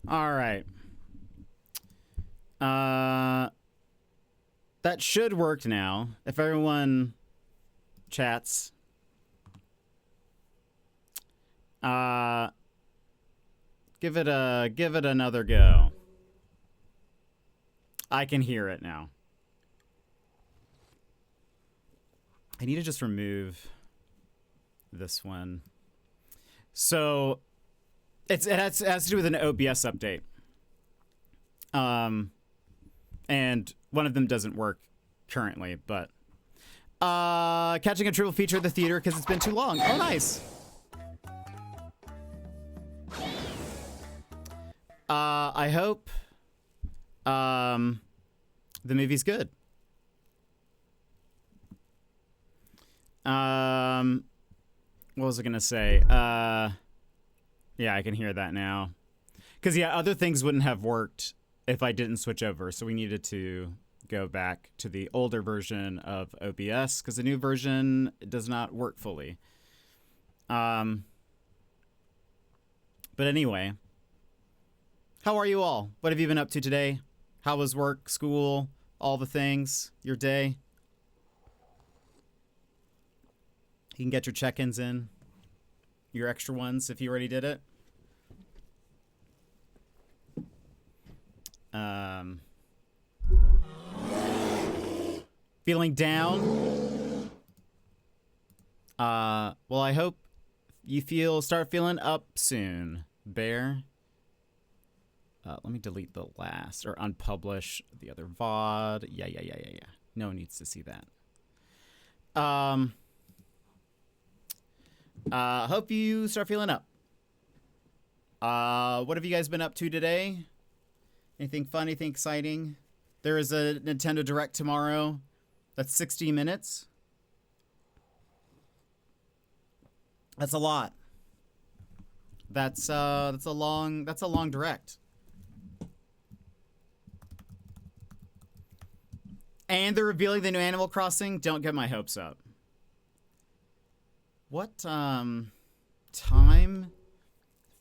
All right. That should work now. If everyone chats. Give it another go. I can hear it now. I need to just remove this one. So it has to do with an OBS update. And one of them doesn't work currently, but catching a triple feature at the theater because it's been too long. Oh, nice. I hope the movie's good. What was I gonna say? Yeah, I can hear that now. Because, yeah, other things wouldn't have worked if I didn't switch over. So we needed to go back to the older version of OBS because the new version does not work fully. But anyway, how are you all? What have you been up to today? How was work, school, all the things, your day? You can get your check-ins in, your extra ones if you already did it. Feeling down? Well, I hope you start feeling up soon, Bear. Let me delete the last, or unpublish the other VOD. Yeah. No one needs to see that. Hope you start feeling up. What have you guys been up to today? Anything fun, anything exciting? There is a Nintendo Direct tomorrow. That's 60 minutes. That's a lot. That's a long Direct. And they're revealing the new Animal Crossing. Don't get my hopes up. What time?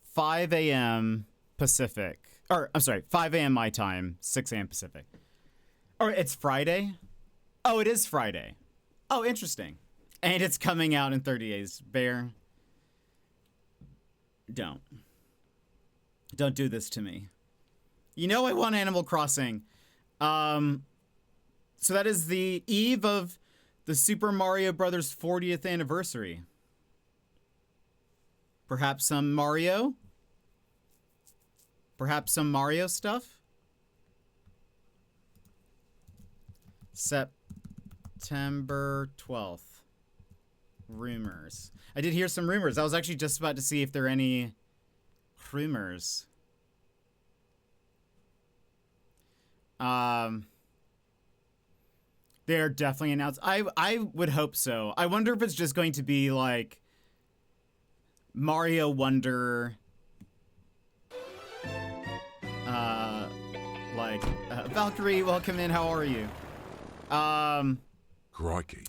5 a.m. Pacific. Or, I'm sorry, 5 a.m. my time, 6 a.m. Pacific. Or it's Friday? Oh, it is Friday. Oh, interesting. And it's coming out in 30 days. Bear, don't do this to me. You know I want Animal Crossing. So that is the eve of the Super Mario Brothers 40th anniversary. Perhaps some Mario? Perhaps some Mario stuff? September 12th. Rumors. I did hear some rumors. I was actually just about to see if there are any rumors. They're definitely announced. I would hope so. I wonder if it's just going to be like Mario Wonder, Valkyrie, welcome in. How are you? Crikey.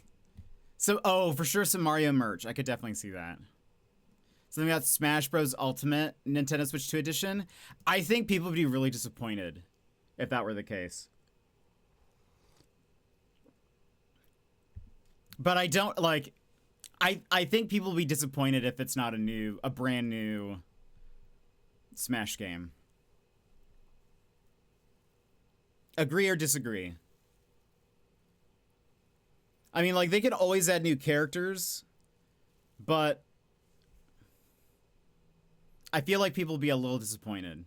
So, for sure some Mario merch. I could definitely see that. Something about Smash Bros. Ultimate Nintendo Switch 2 Edition. I think people would be really disappointed if that were the case. But I don't, I think people will be disappointed if it's not a brand new Smash game. Agree or disagree? I mean, they could always add new characters, but I feel like people will be a little disappointed.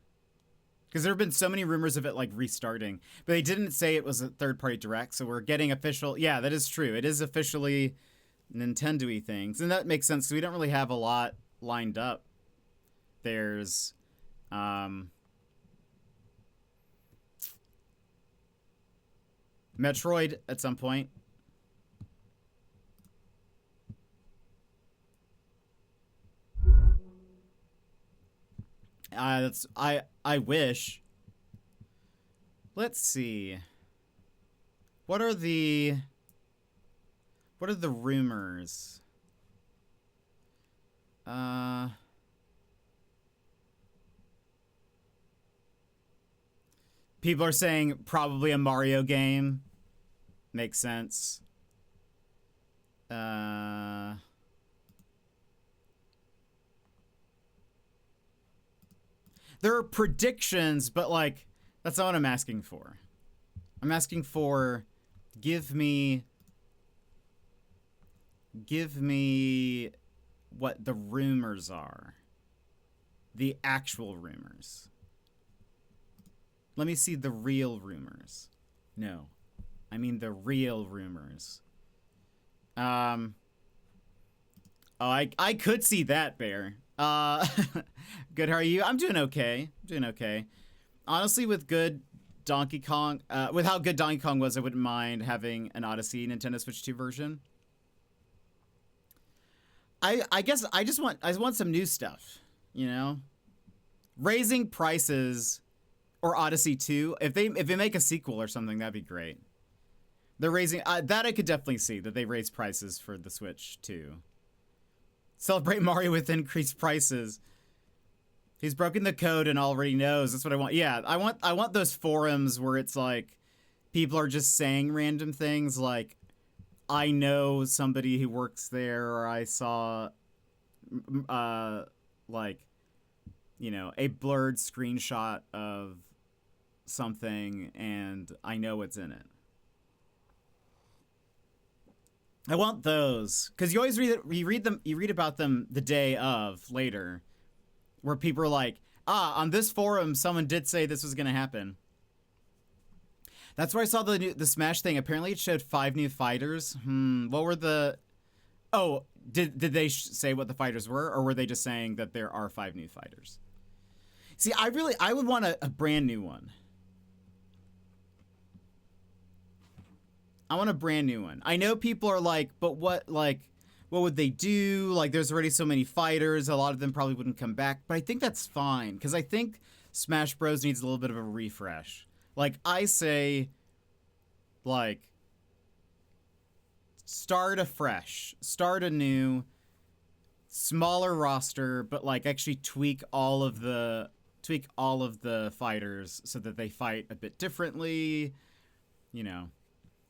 Because there have been so many rumors of it, restarting. But they didn't say it was a third-party Direct, so we're getting official... Yeah, that is true. It is officially Nintendo-y things. And that makes sense, because we don't really have a lot lined up. There's... Metroid at some point. I wish. Let's see. What are the rumors? People are saying probably a Mario game. Makes sense. There are predictions, but like that's not what I'm asking for. I'm asking for give me what the rumors are. The actual rumors. Let me see the real rumors. No. I mean the real rumors. Oh, I could see that, Bear. Good, how are you? I'm doing okay. Doing okay. Honestly, with good Donkey Kong, with how good Donkey Kong was, I wouldn't mind having an Odyssey Nintendo Switch 2 version. I guess I want some new stuff, you know? Raising prices or Odyssey 2, if they make a sequel or something, that'd be great. They're raising that I could definitely see that they raise prices for the Switch 2. Celebrate Mario with increased prices. He's broken the code and already knows. That's what I want. Yeah, I want those forums where it's like people are just saying random things like I know somebody who works there, or I saw like, you know, a blurred screenshot of something and I know what's in it. I want those because you always you read about them the day of later, where people are like, on this forum someone did say this was gonna happen. That's where I saw the Smash thing. Apparently it showed 5 new fighters. What were the? Oh, did they say what the fighters were, or were they just saying that there are 5 new fighters? See, I would want a brand new one. I want a brand new one. I know people are like, but what would they do? Like, there's already so many fighters. A lot of them probably wouldn't come back. But I think that's fine, because I think Smash Bros. Needs a little bit of a refresh. Like, I say, like, start afresh. Start anew. Smaller roster, but, like, actually tweak all of the fighters so that they fight a bit differently. You know.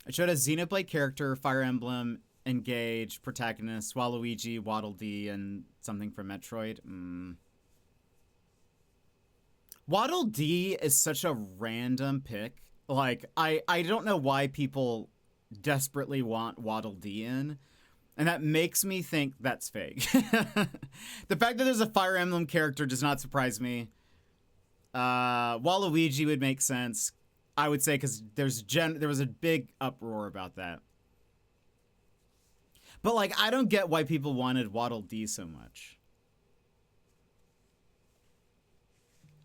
I showed a Xenoblade character, Fire Emblem, Engage, protagonist, Waluigi, Waddle Dee, and something from Metroid. Waddle Dee is such a random pick. Like, I don't know why people desperately want Waddle Dee in, and that makes me think that's fake. The fact that there's a Fire Emblem character does not surprise me. Waluigi would make sense, I would say, because there was a big uproar about that. But, like, I don't get why people wanted Waddle Dee so much.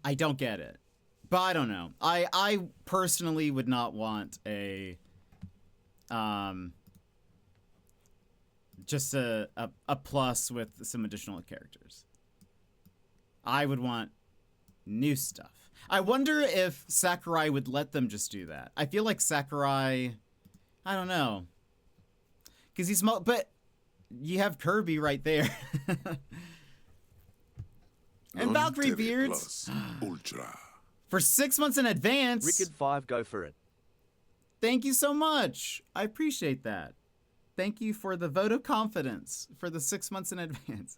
I don't get it. But I don't know. I personally would not want just a plus with some additional characters. I would want new stuff. I wonder if Sakurai would let them just do that. I feel like Sakurai, I don't know. Because he's small, but you have Kirby right there. And Valkyrie Beards. Ultra. For 6 months in advance. Rickard 5, go for it. Thank you so much. I appreciate that. Thank you for the vote of confidence for the 6 months in advance.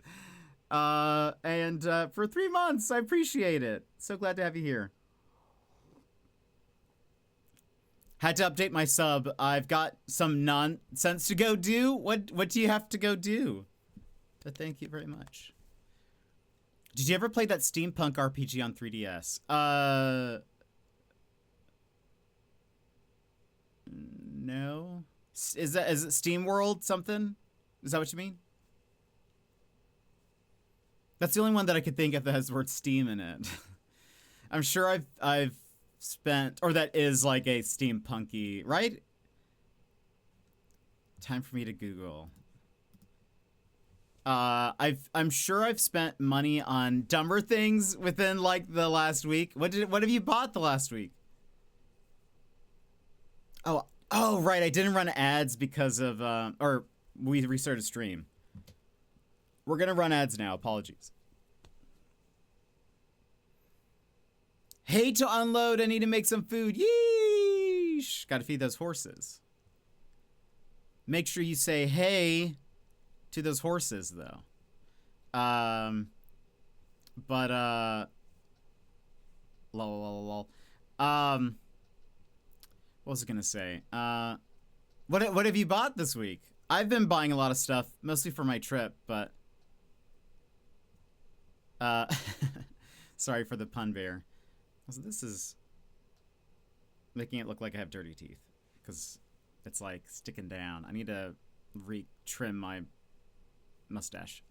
And for 3 months, I appreciate it. So glad to have you here. Had to update my sub. I've got some nonsense to go do. What do you have to go do? But thank you very much. Did you ever play that steampunk RPG on 3DS? No. Is it SteamWorld something? Is that what you mean? That's the only one that I could think of that has the word Steam in it. I'm sure I've spent, or that is like a steampunky, right? Time for me to Google. I'm sure I've spent money on dumber things within like the last week. What have you bought the last week? Oh, right. I didn't run ads because of, or we restarted stream. We're going to run ads now. Apologies. Hey, to unload. I need to make some food. Yeesh. Gotta feed those horses. Make sure you say hey to those horses, though. Lol. What was I gonna say? What have you bought this week? I've been buying a lot of stuff, mostly for my trip, but sorry for the pun bear. So this is making it look like I have dirty teeth because it's like sticking down. I need to trim my mustache.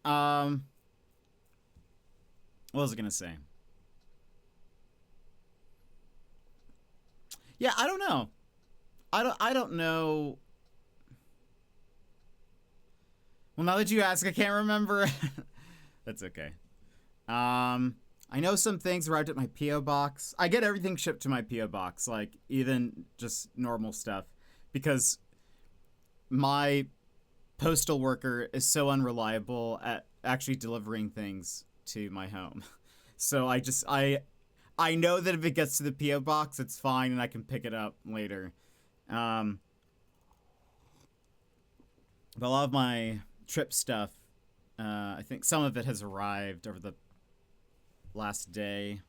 What was I gonna say? Yeah, I don't know. I don't know. Well, now that you ask, I can't remember. That's okay. I know some things arrived at my P.O. box. I get everything shipped to my P.O. box, like even just normal stuff, because my postal worker is so unreliable at actually delivering things to my home. So I know that if it gets to the P.O. box, it's fine and I can pick it up later. But a lot of my trip stuff, I think some of it has arrived over the last day.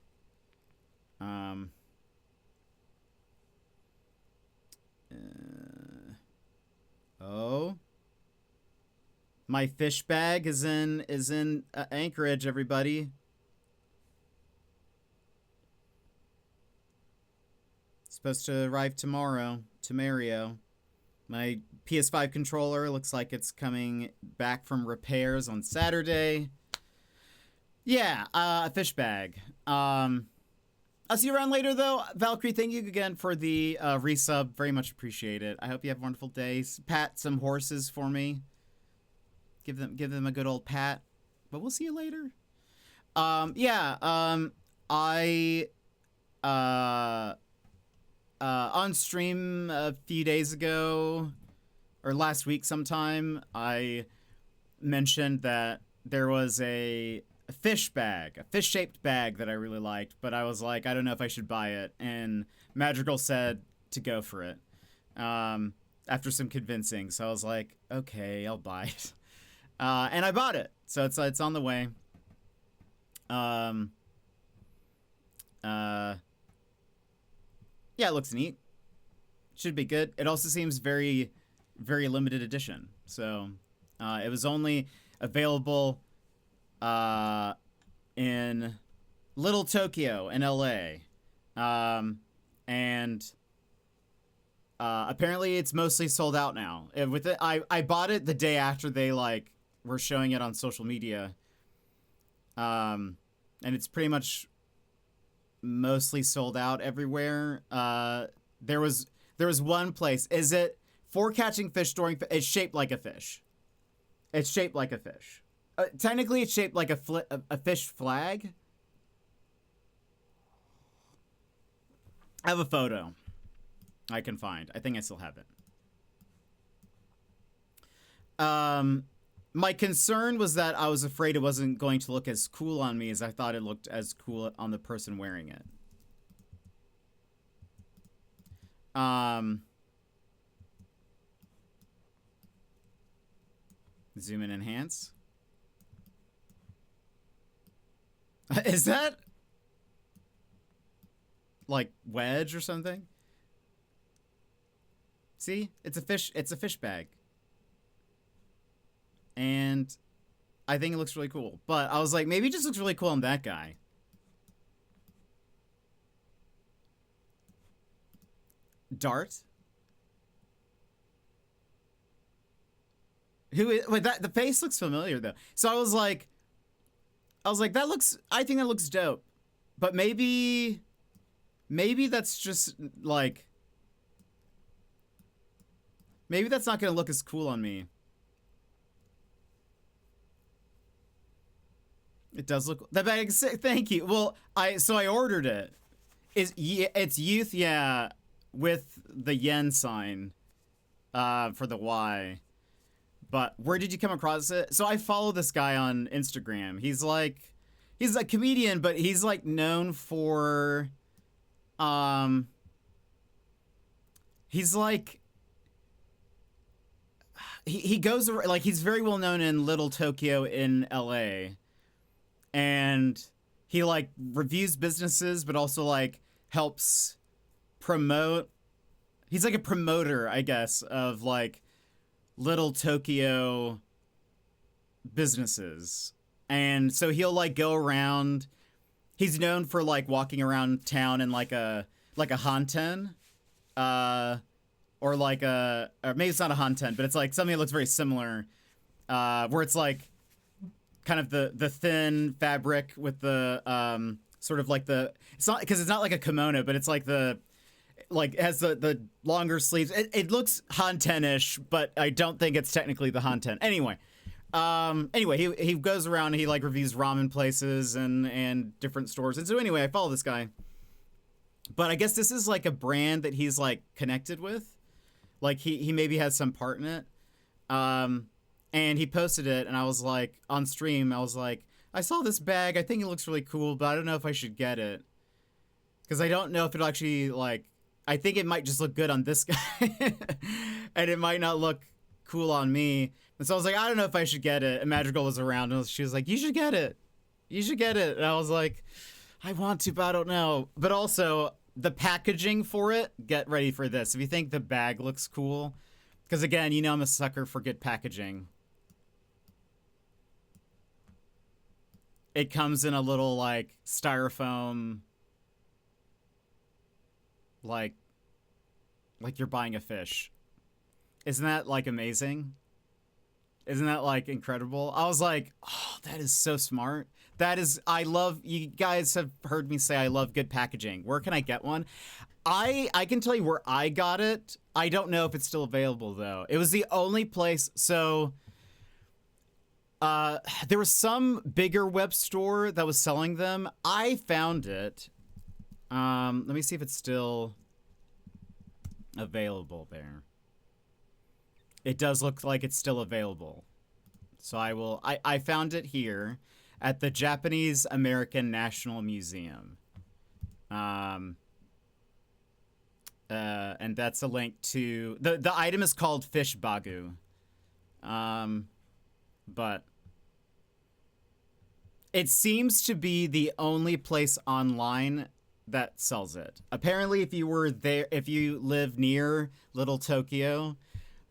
Oh, my fish bag is in Anchorage, everybody. It's supposed to arrive tomorrow to Mario. My PS5 controller looks like it's coming back from repairs on Saturday. Yeah, a fish bag. I'll see you around later, though. Valkyrie, thank you again for the resub. Very much appreciate it. I hope you have a wonderful day. Pat some horses for me. Give them a good old pat. But we'll see you later. I on stream a few days ago, or last week sometime, I mentioned that there was a fish-shaped bag that I really liked, but I was like, I don't know if I should buy it, and Madrigal said to go for it after some convincing, so I was like, okay, I'll buy it. And I bought it, so it's on the way. Yeah, it looks neat. Should be good. It also seems very, very limited edition. So, it was only available in Little Tokyo in LA. And apparently it's mostly sold out now. I bought it the day after they were showing it on social media. And it's pretty much mostly sold out everywhere. There was one place. Is it for catching fish during? It's shaped like a fish. It's shaped like a fish. Technically, it's shaped like a fish flag. I have a photo I can find. I think I still have it. My concern was that I was afraid it wasn't going to look as cool on me as I thought it looked as cool on the person wearing it. Zoom and enhance. Is that like wedge or something? See? It's a fish bag. And I think it looks really cool. But I was like, maybe it just looks really cool on that guy. Dart? Who is... Wait, the face looks familiar, though. So I was like, that looks... I think that looks dope. But maybe that's just, like... Maybe that's not going to look as cool on me. It does look... That bag is sick. Thank you. Well, I ordered it. It's youth, yeah, with the yen sign for the Y. But where did you come across it? So I follow this guy on Instagram. He's like... he's a comedian, but he's like known for, he's like, he goes like he's very well known in Little Tokyo in LA, and he like reviews businesses, but also like helps promote. He's like a promoter, I guess, of like Little Tokyo businesses. And so he'll like go around. He's known for like walking around town in like a hanten, or like or maybe it's not a hanten, but it's like something that looks very similar, where it's like kind of the thin fabric with the sort of like the, it's not, because it's not like a kimono, but it's like the, like it has the longer sleeves. It looks hanten-ish, but I don't think it's technically the hanten. Anyway, he goes around and he like reviews ramen places and different stores. And so anyway, I follow this guy. But I guess this is like a brand that he's like connected with. Like he maybe has some part in it. And he posted it, and I was like, on stream, I was like, I saw this bag, I think it looks really cool, but I don't know if I should get it. Because I don't know if it'll actually, like, I think it might just look good on this guy. And it might not look cool on me. And so I was like, I don't know if I should get it. And Madrigal was around, and she was like, you should get it. You should get it. And I was like, I want to, but I don't know. But also, the packaging for it, get ready for this. If you think the bag looks cool, because again, you know I'm a sucker for good packaging. It comes in a little, like, styrofoam, like you're buying a fish. Isn't that, like, amazing? Isn't that, like, incredible? I was like, oh, that is so smart. That is, I love, you guys have heard me say I love good packaging. Where can I get one? I can tell you where I got it. I don't know if it's still available, though. It was the only place, so... there was some bigger web store that was selling them. I found it. Let me see if it's still available there. It does look like it's still available. So I found it here at the Japanese American National Museum. And that's a link to the item is called Fish Bagu. But it seems to be the only place online that sells it. Apparently, if you live near Little Tokyo,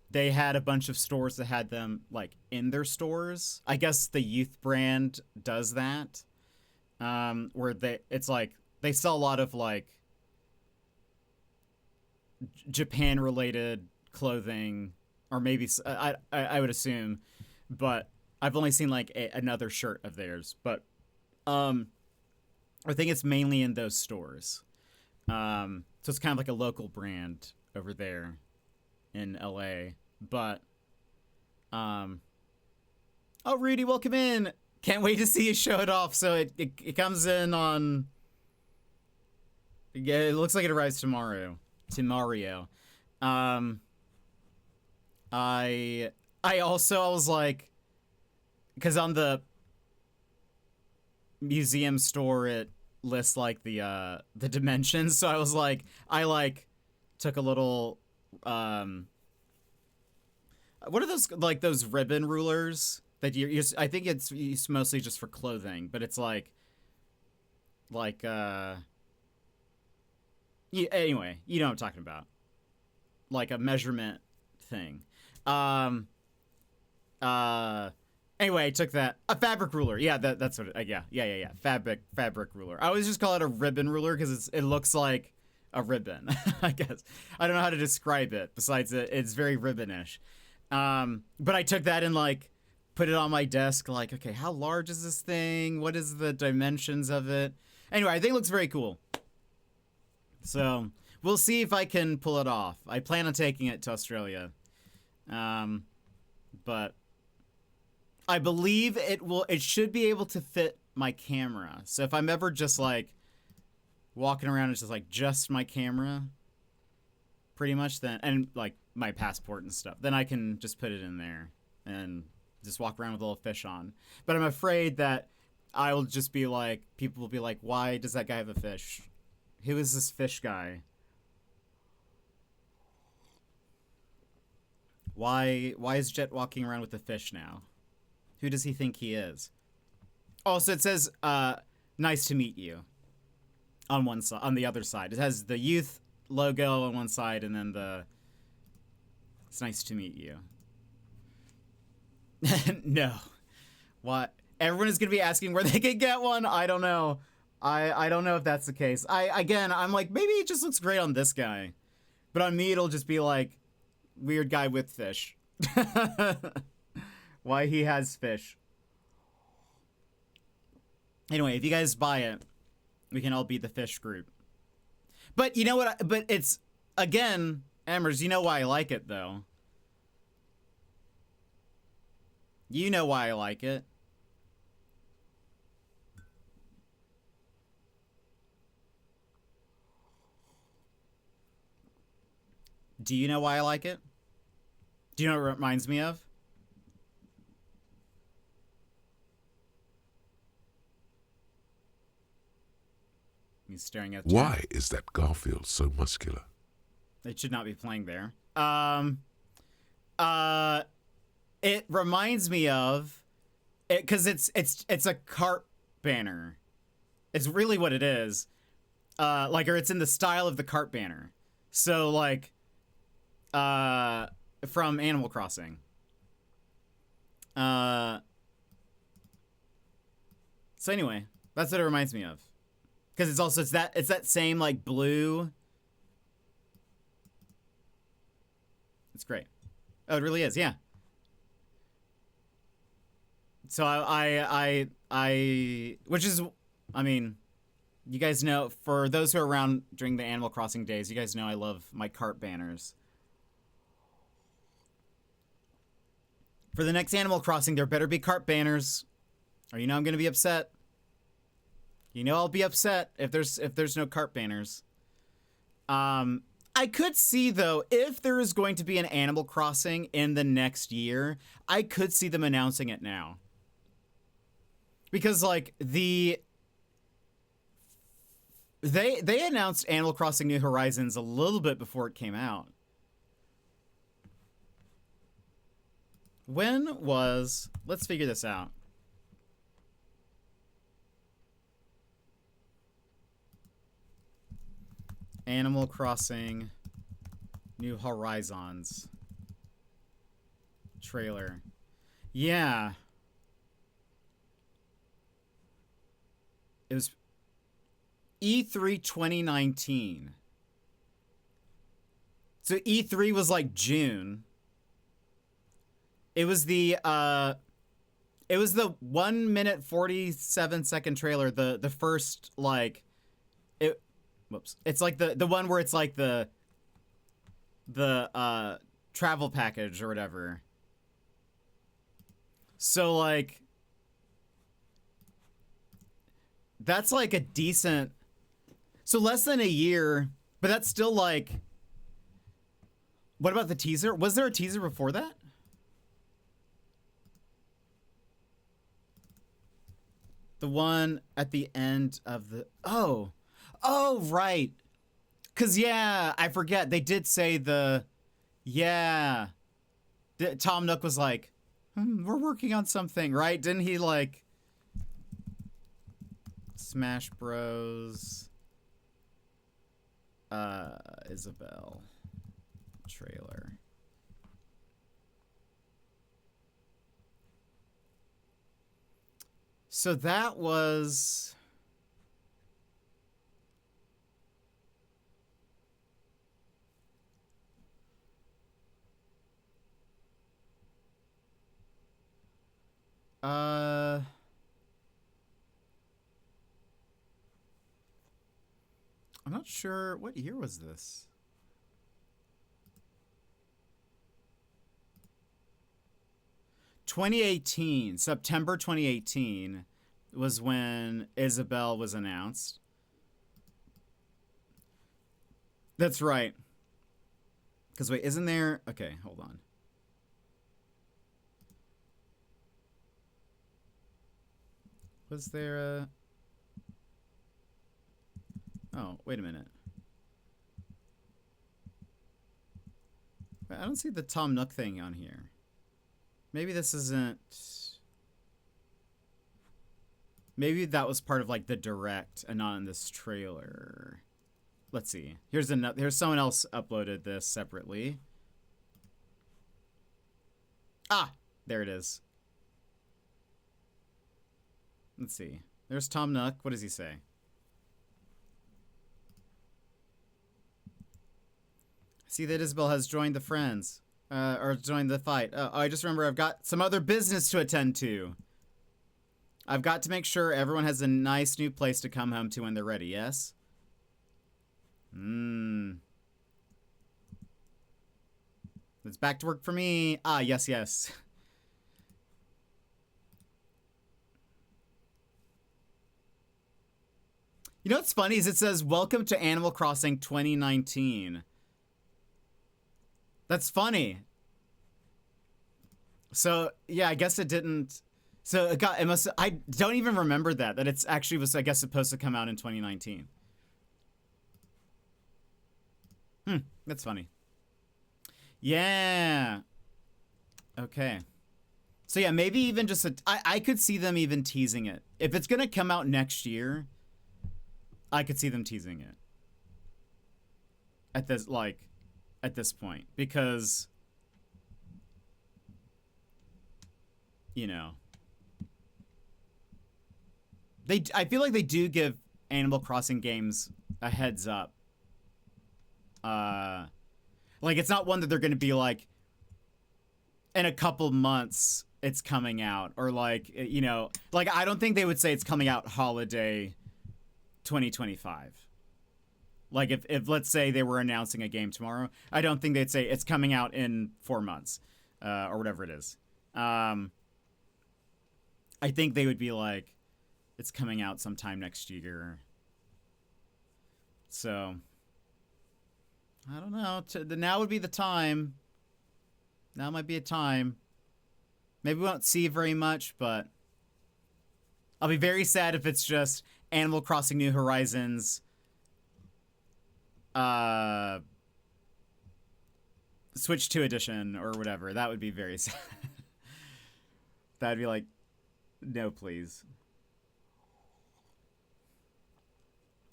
they had a bunch of stores that had them like in their stores. I guess the youth brand does that, where it's like they sell a lot of like Japan related clothing, or maybe I would assume. But I've only seen like another shirt of theirs, but I think it's mainly in those stores. So it's kind of like a local brand over there in LA. But oh, Rudy, welcome in. Can't wait to see you show it off. So it comes in on, yeah, it looks like it arrives tomorrow. I was like, because on the museum store it lists like the dimensions, so I was like, I like took a little what are those, like those ribbon rulers that you I think it's used mostly just for clothing, but it's like anyway, you know what I'm talking about, like a measurement thing. Anyway, I took that. A fabric ruler. Yeah, that's what it, yeah. Fabric ruler. I always just call it a ribbon ruler because it looks like a ribbon, I guess. I don't know how to describe it besides it's very ribbonish. But I took that and like put it on my desk, like, okay, how large is this thing? What is the dimensions of it? Anyway, I think it looks very cool. So we'll see if I can pull it off. I plan on taking it to Australia. But I believe it should be able to fit my camera. So if I'm ever just like walking around, it's just like just my camera, pretty much, then, and like my passport and stuff, then I can just put it in there and just walk around with a little fish on. But I'm afraid that I will just be like, people will be like, why does that guy have a fish? Who is this fish guy? Why is Jet walking around with a fish now? Who does he think he is? Oh, so it says, nice to meet you. On one side, on the other side. It has the youth logo on one side, and then it's nice to meet you. No. What? Everyone is going to be asking where they can get one? I don't know. I don't know if that's the case. I'm like, maybe it just looks great on this guy. But on me, it'll just be like, weird guy with fish. Why he has fish. Anyway, if you guys buy it, we can all be the fish group. But you know what? But it's, again, Emmers, you know why I like it, though. You know why I like it. Do you know why I like it? Do you know what it reminds me of? He's staring at the Why chat. is that Garfield so muscular? It should not be playing there. It reminds me of it because it's a cart banner. It's really what it is. Or it's in the style of the cart banner. So like, from Animal Crossing. So anyway, that's what it reminds me of. Because it's that same like blue. It's great. Oh, it really is, yeah. So which is, I mean, you guys know, for those who are around during the Animal Crossing days, you guys know I love my cart banners. For the next Animal Crossing, there better be cart banners, or you know I'm gonna be upset. You know I'll be upset if there's no cart banners. I could see, though, if there is going to be an Animal Crossing in the next year, I could see them announcing it now. Because, like, they announced Animal Crossing New Horizons a little bit before it came out. Let's figure this out. Animal Crossing New Horizons trailer. Yeah. It was E3 2019. So E3 was like June. It was the 1 minute 47 second trailer, the first like whoops. It's like the one where it's like the travel package or whatever. So like that's like a decent, so less than a year, but that's still like, what about the teaser? Was there a teaser before that? The one at the end of the, oh, right. Cause yeah, I forget. They did say Tom Nook was like, we're working on something, right? Didn't he like Smash Bros. Isabelle trailer. So that was I'm not sure, what year was this? September 2018 was when Isabelle was announced. That's right. Because wait, isn't there, okay, hold on. Was there a... Oh, wait a minute. I don't see the Tom Nook thing on here. Maybe this isn't... Maybe that was part of like the direct and not in this trailer. Let's see. Here's someone else uploaded this separately. Ah, there it is. Let's see. There's Tom Nook. What does he say? See that Isabel has joined the friends. Or joined the fight. Oh, I just remember I've got some other business to attend to. I've got to make sure everyone has a nice new place to come home to when they're ready, yes? It's back to work for me. Ah, yes, yes. You know what's funny is it says, welcome to Animal Crossing 2019. That's funny. So, yeah, I guess it didn't... So, it must... I don't even remember that it's actually was, I guess, supposed to come out in 2019. That's funny. Yeah. Okay. So, yeah, maybe even just... I could see them even teasing it. If it's going to come out next year, I could see them teasing it. At this point. Because... You know... I feel like they do give Animal Crossing games a heads up. Like, it's not one that they're going to be like, in a couple months, it's coming out. Or like, you know, like, I don't think they would say it's coming out holiday 2025. Like, if let's say they were announcing a game tomorrow, I don't think they'd say it's coming out in 4 months, or whatever it is. I think they would be like, it's coming out sometime next year. So, I don't know. Now would be the time. Now might be a time. Maybe we won't see very much, but I'll be very sad if it's just Animal Crossing New Horizons. Switch 2 edition or whatever. That would be very sad. That'd be like, no, please.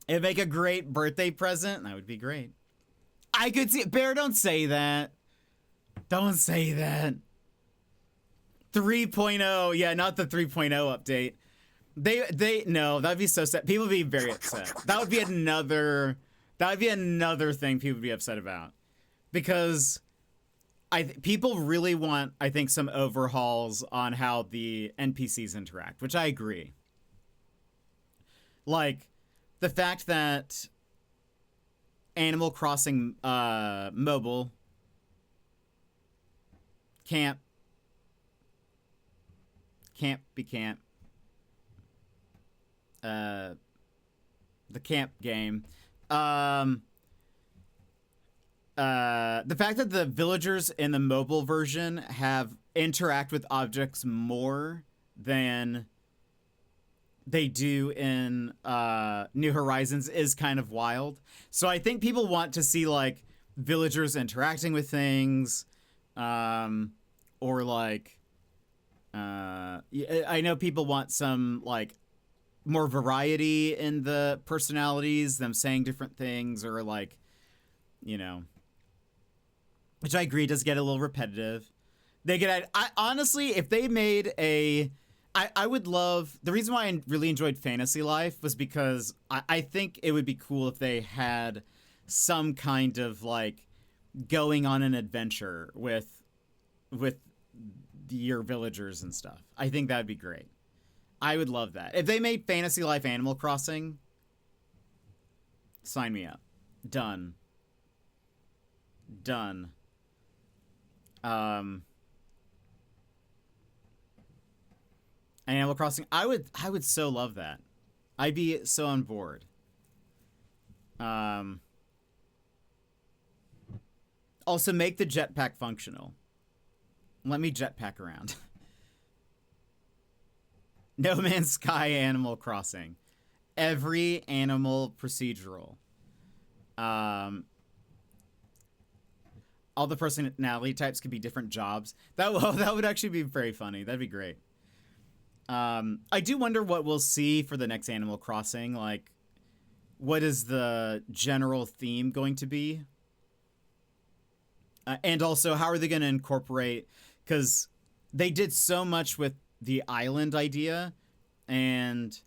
It'd make a great birthday present. That would be great. I could see it. Bear, don't say that. Don't say that. 3.0. Yeah, not the 3.0 update. No, that'd be so sad. People would be very upset. That would be another thing people would be upset about. Because people really want, I think, some overhauls on how the NPCs interact, which I agree. Like, the fact that Animal Crossing mobile can't the camp game. The fact that the villagers in the mobile version have interact with objects more than they do in New Horizons is kind of wild. So I think people want to see like villagers interacting with things, or like I know people want some like more variety in the personalities, them saying different things, or like, you know, which I agree does get a little repetitive. They get, honestly, if they made I would love, the reason why I really enjoyed Fantasy Life was because I think it would be cool if they had some kind of like going on an adventure with your villagers and stuff. I think that'd be great. I would love that. If they made Fantasy Life Animal Crossing, sign me up. Done. Animal Crossing, I would so love that. I'd be so on board. Also, make the jetpack functional. Let me jetpack around. No Man's Sky Animal Crossing. Every animal procedural. All the personality types could be different jobs. That would actually be very funny. That'd be great. I do wonder what we'll see for the next Animal Crossing. Like, what is the general theme going to be? And also, how are they going to incorporate? Because they did so much with the island idea, and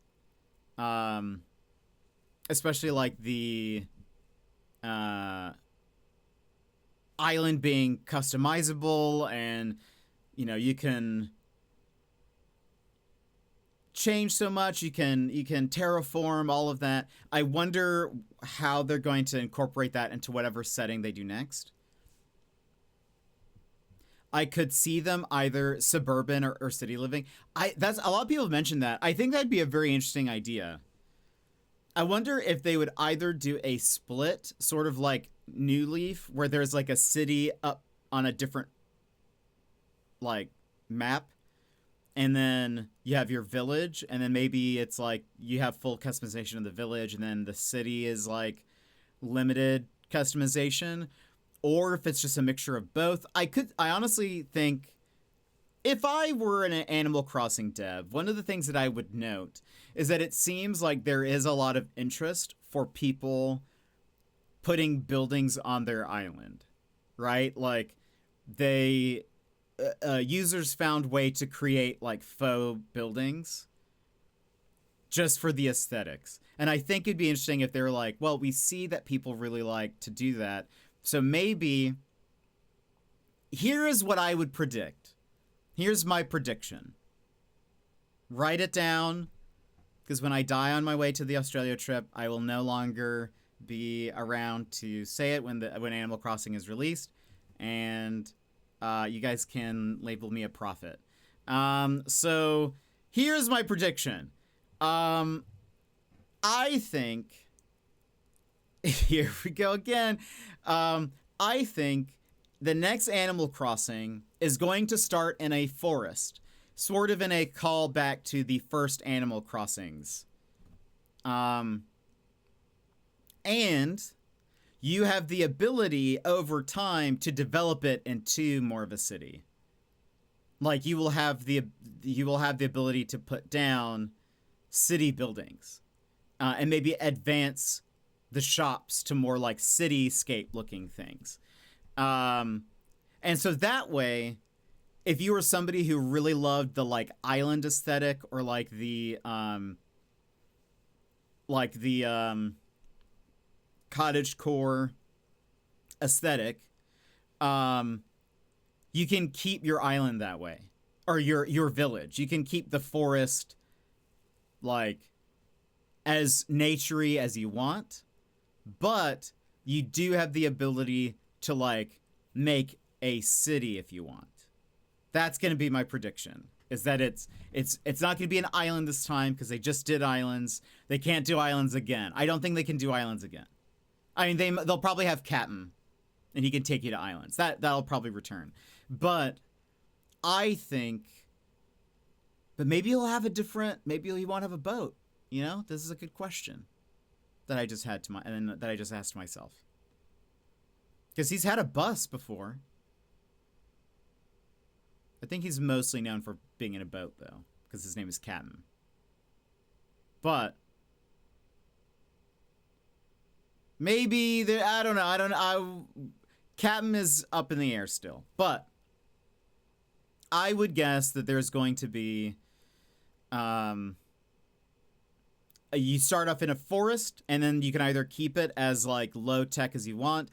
especially like the island being customizable, and you can change so much. You can terraform all of that. I wonder how they're going to incorporate that into whatever setting they do next. I could see them either suburban or city living. That's a lot of people have mentioned that. I think that'd be a very interesting idea. I wonder if they would either do a split, sort of like New Leaf, where there's like a city up on a different like map, and then you have your village, and then maybe it's like you have full customization of the village, and then the city is like limited customization. Or if it's just a mixture of both. I honestly think if I were an Animal Crossing dev, one of the things that I would note is that it seems like there is a lot of interest for people putting buildings on their island, right? Like users found way to create like faux buildings just for the aesthetics. And I think it'd be interesting if they're like, well, we see that people really like to do that. So maybe here is what I would predict. Here's my prediction. Write it down, because when I die on my way to the Australia trip, I will no longer be around to say it when Animal Crossing is released, and you guys can label me a prophet. So here's my prediction. I think here we go again. I think the next Animal Crossing is going to start in a forest, sort of in a callback to the first Animal Crossings. And you have the ability over time to develop it into more of a city. Like you will have the ability to put down city buildings, and maybe advance the shops to more like cityscape looking things. And so that way, if you were somebody who really loved the like island aesthetic, or like the cottagecore aesthetic, you can keep your island that way, or your village. You can keep the forest like as naturey as you want, but you do have the ability to like make a city if you want. That's going to be my prediction, is that it's not going to be an island this time, because they just did islands. They can't do islands again. I don't think they can do islands again. I mean, they'll probably have Captain, and he can take you to islands. That'll probably return. But I think, but maybe he'll have maybe he won't have a boat. This is a good question that I just asked myself. Because he's had a bus before. I think he's mostly known for being in a boat, though, because his name is Captain. But maybe I don't know. Captain is up in the air still, but I would guess that there's going to be you start off in a forest, and then you can either keep it as like low tech as you want,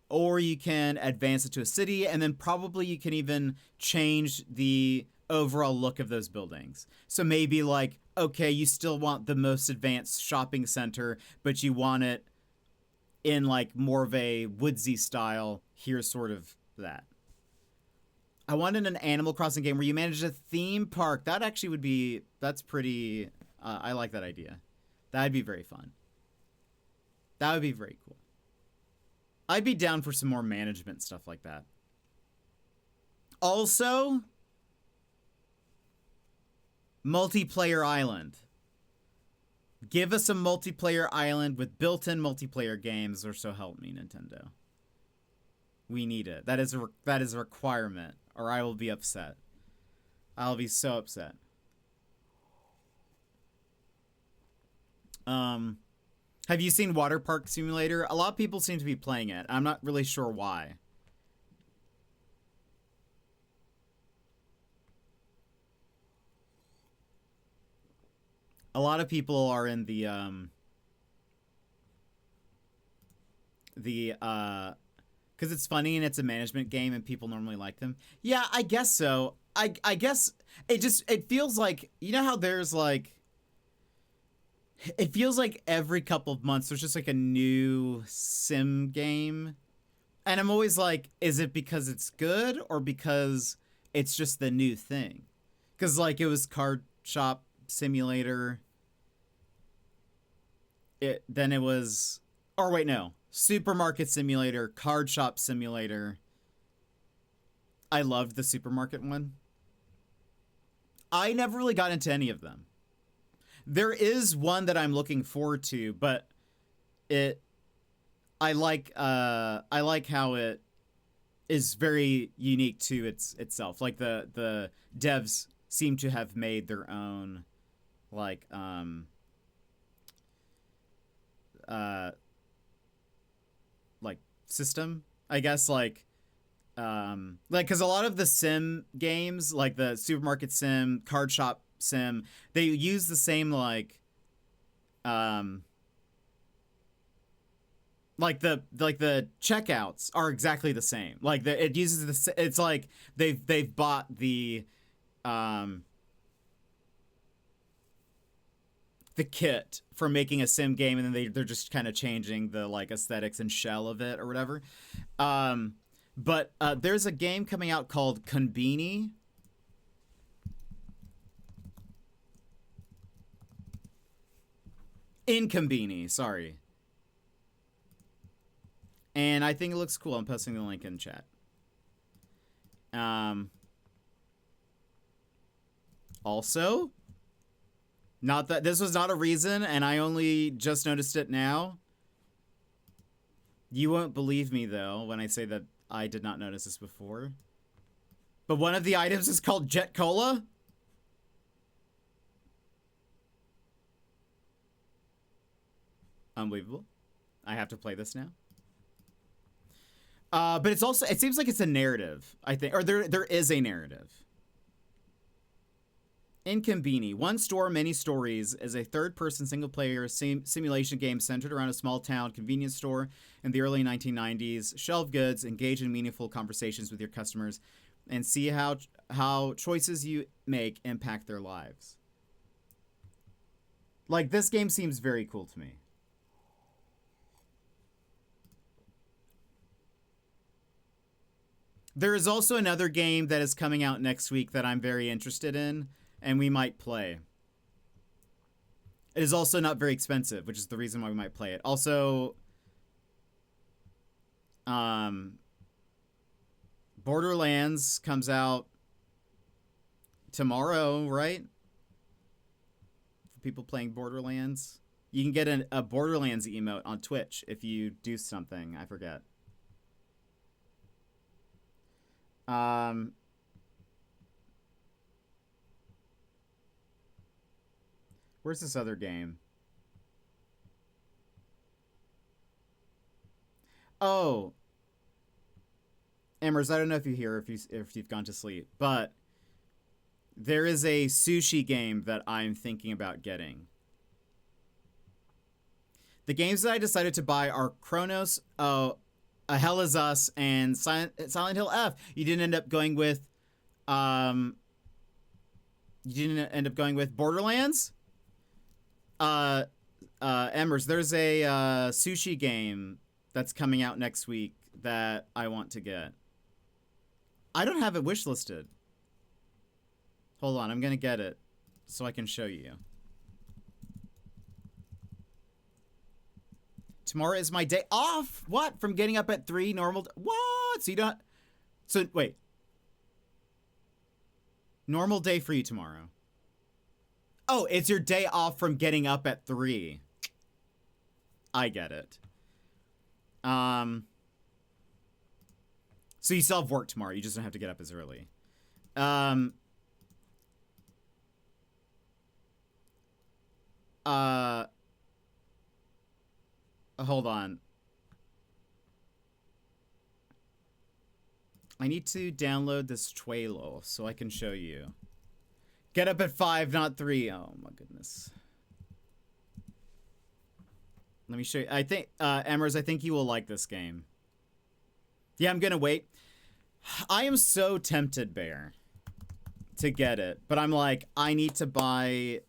or you can advance it to a city, and then probably you can even change the overall look of those buildings. So maybe like, okay, you still want the most advanced shopping center, but you want it in like more of a woodsy style. Here's sort of that. I wanted an Animal Crossing game where you manage a theme park. That actually that's pretty, I like that idea. That'd be very fun. That would be very cool. I'd be down for some more management stuff like that. Also, Multiplayer island. Give us a multiplayer island with built-in multiplayer games, or so help me, Nintendo. We need it. That is a requirement, or I will be upset. I'll be so upset. Have you seen Water Park Simulator? A lot of people seem to be playing it. I'm not really sure why. A lot of people are in because it's funny and it's a management game and people normally like them. Yeah, I guess so. I guess it feels like, you know how there's like, it feels like every couple of months there's just like a new sim game. And I'm always like, is it because it's good or because it's just the new thing? Because like it was Card Shop Simulator. Then it was, or wait, no. Supermarket Simulator, Card Shop Simulator. I loved the supermarket one. I never really got into any of them. There is one that I'm looking forward to, but I like how it is very unique to itself. Like the devs seem to have made their own like system, I guess, like because a lot of the sim games, like the supermarket sim, card shop sim, they use the same like the checkouts are exactly the same. Like it uses the, it's like they've bought the kit for making a sim game, and then they're just kind of changing the like aesthetics and shell of it or whatever. But there's a game coming out called Konbini. Inconbini, sorry. And I think it looks cool. I'm posting the link in chat. Also, not that this was not a reason, and I only just noticed it now. You won't believe me, though, when I say that I did not notice this before. But one of the items is called Jet Cola. Unbelievable. I have to play this now. But it's also, it seems like it's a narrative, I think, or there is a narrative. Inconbini, one store, many stories, is a third-person single-player simulation game centered around a small-town convenience store in the early 1990s. Shelve goods, engage in meaningful conversations with your customers, and see how choices you make impact their lives. Like, this game seems very cool to me. There is also another game that is coming out next week that I'm very interested in, and we might play. It is also not very expensive, which is the reason why we might play it. Also, Borderlands comes out tomorrow, right? For people playing Borderlands. You can get a Borderlands emote on Twitch if you do something. I forget. Where's this other game? Oh, Emers, I don't know if you hear, if you've gone to sleep, but there is a sushi game that I'm thinking about getting. The games that I decided to buy are Chronos, A Hell Is Us, and Silent Hill F. You didn't end up going with Borderlands? Emers, there's a sushi game that's coming out next week that I want to get. I don't have it wishlisted. Hold on, I'm gonna get it so I can show you. Tomorrow is my day off. What? From getting up at 3 normal? What? So you don't... So, wait. Normal day for you tomorrow. Oh, it's your day off from getting up at 3. I get it. So you still have work tomorrow. You just don't have to get up as early. Hold on. I need to download this trailer so I can show you. Get up at 5, not 3. Oh my goodness. Let me show you. I think, Emers, I think you will like this game. Yeah, I'm gonna wait. I am so tempted, Bear, to get it, but I'm like, I need to buy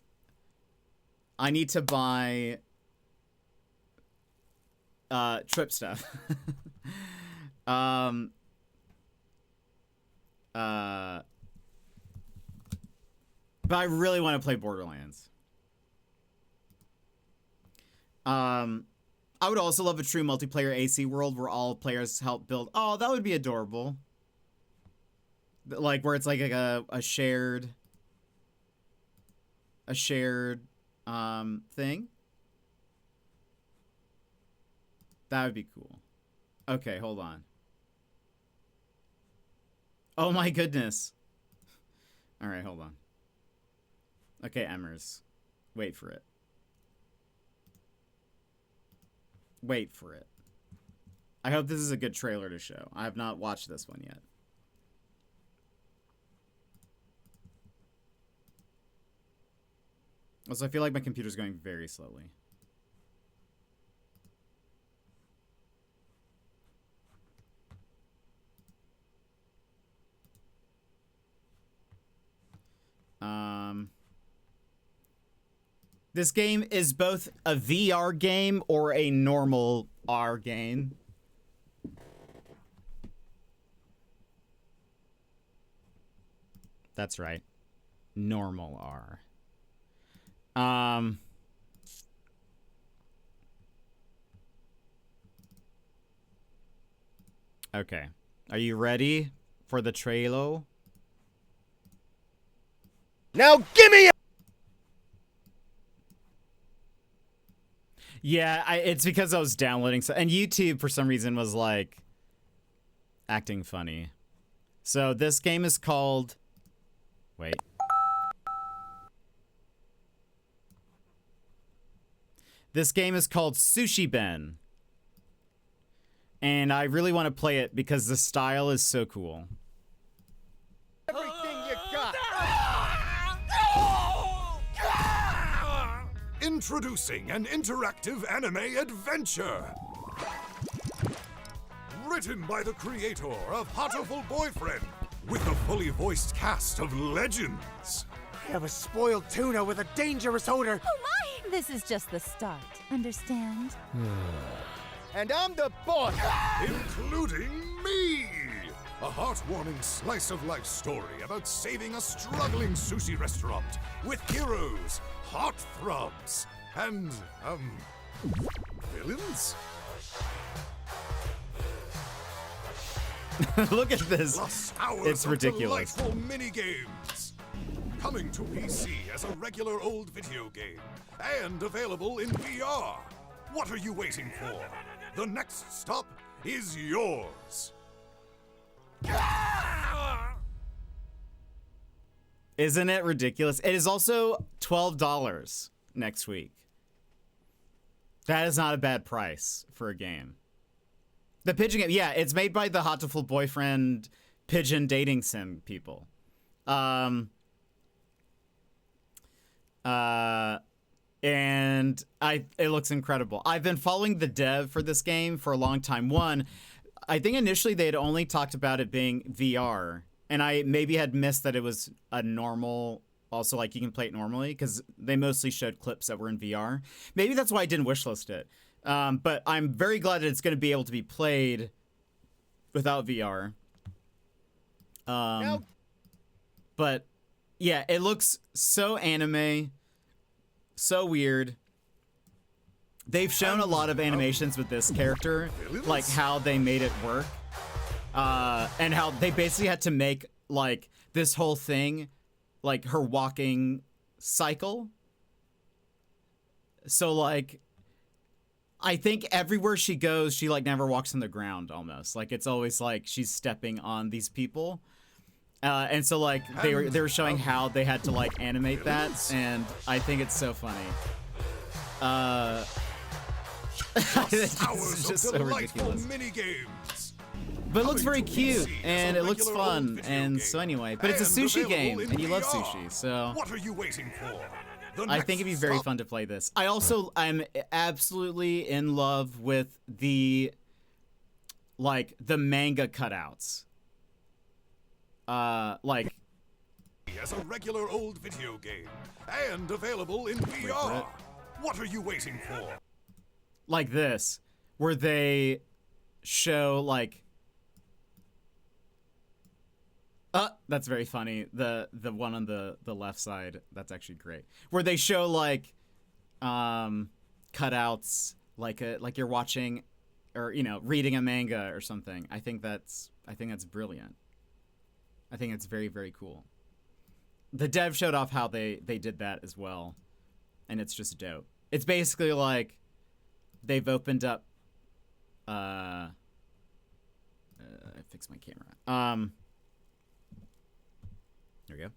trip stuff. But I really want to play Borderlands. I would also love a true multiplayer AC world where all players help build. Oh, that would be adorable. Like where it's like a shared thing. That would be cool. Okay, hold on. Oh my goodness. All right, hold on. Okay, Emers. Wait for it. Wait for it. I hope this is a good trailer to show. I have not watched this one yet. Also, I feel like my computer's going very slowly. This game is both a VR game or a normal R game. That's right. Normal R. Okay. Are you ready for the trailer? Now gimme a— Yeah, it's because I was downloading and YouTube for some reason was like acting funny. So this game is called, wait. This game is called Sushi Ben. And I really want to play it because the style is so cool. everything you got. Introducing an interactive anime adventure. Written by the creator of Hatoful Boyfriend, with a fully voiced cast of legends. I have a spoiled tuna with a dangerous odor. Oh my! This is just the start. Understand? And I'm the boss. Including me! A heartwarming slice-of-life story about saving a struggling sushi restaurant with heroes, heartthrobs, and, villains? Look at this. Plus hours It's of ridiculous. delightful mini-games. Coming to PC as a regular old video game and available in VR. What are you waiting for? The next stop is yours. Isn't it ridiculous? It is also $12 next week. That is not a bad price for a game. The pigeon game, yeah, it's made by the Hatoful Boyfriend pigeon dating sim people. And it looks incredible. I've been following the dev for this game for a long time. One, I think initially they had only talked about it being VR, and I maybe had missed that it was a normal, also like you can play it normally, because they mostly showed clips that were in VR. Maybe that's why I didn't wishlist it. But I'm very glad that it's going to be able to be played without VR. But yeah, it looks so anime, so weird. They've shown a lot of animations with this character, like how they made it work, and how they basically had to make like this whole thing, like her walking cycle. So like, I think everywhere she goes, she like never walks on the ground almost. Like it's always like she's stepping on these people. And so like they were showing how they had to like animate that, and I think it's so funny. It's just so ridiculous. But it looks very cute and it looks fun, and so anyway, but it's a sushi game and you love sushi, so what are you waiting for? I think it'd be very fun to play this. I'm absolutely in love with the manga cutouts. Like as a regular old video game and available in VR. What are you waiting for? Like this, where they show like that's very funny. The one on the left side, that's actually great. Where they show like cutouts like you're watching or reading a manga or something. I think that's brilliant. I think it's very, very cool. The dev showed off how they did that as well, and it's just dope. It's basically like they've opened up I fixed my camera. There we go.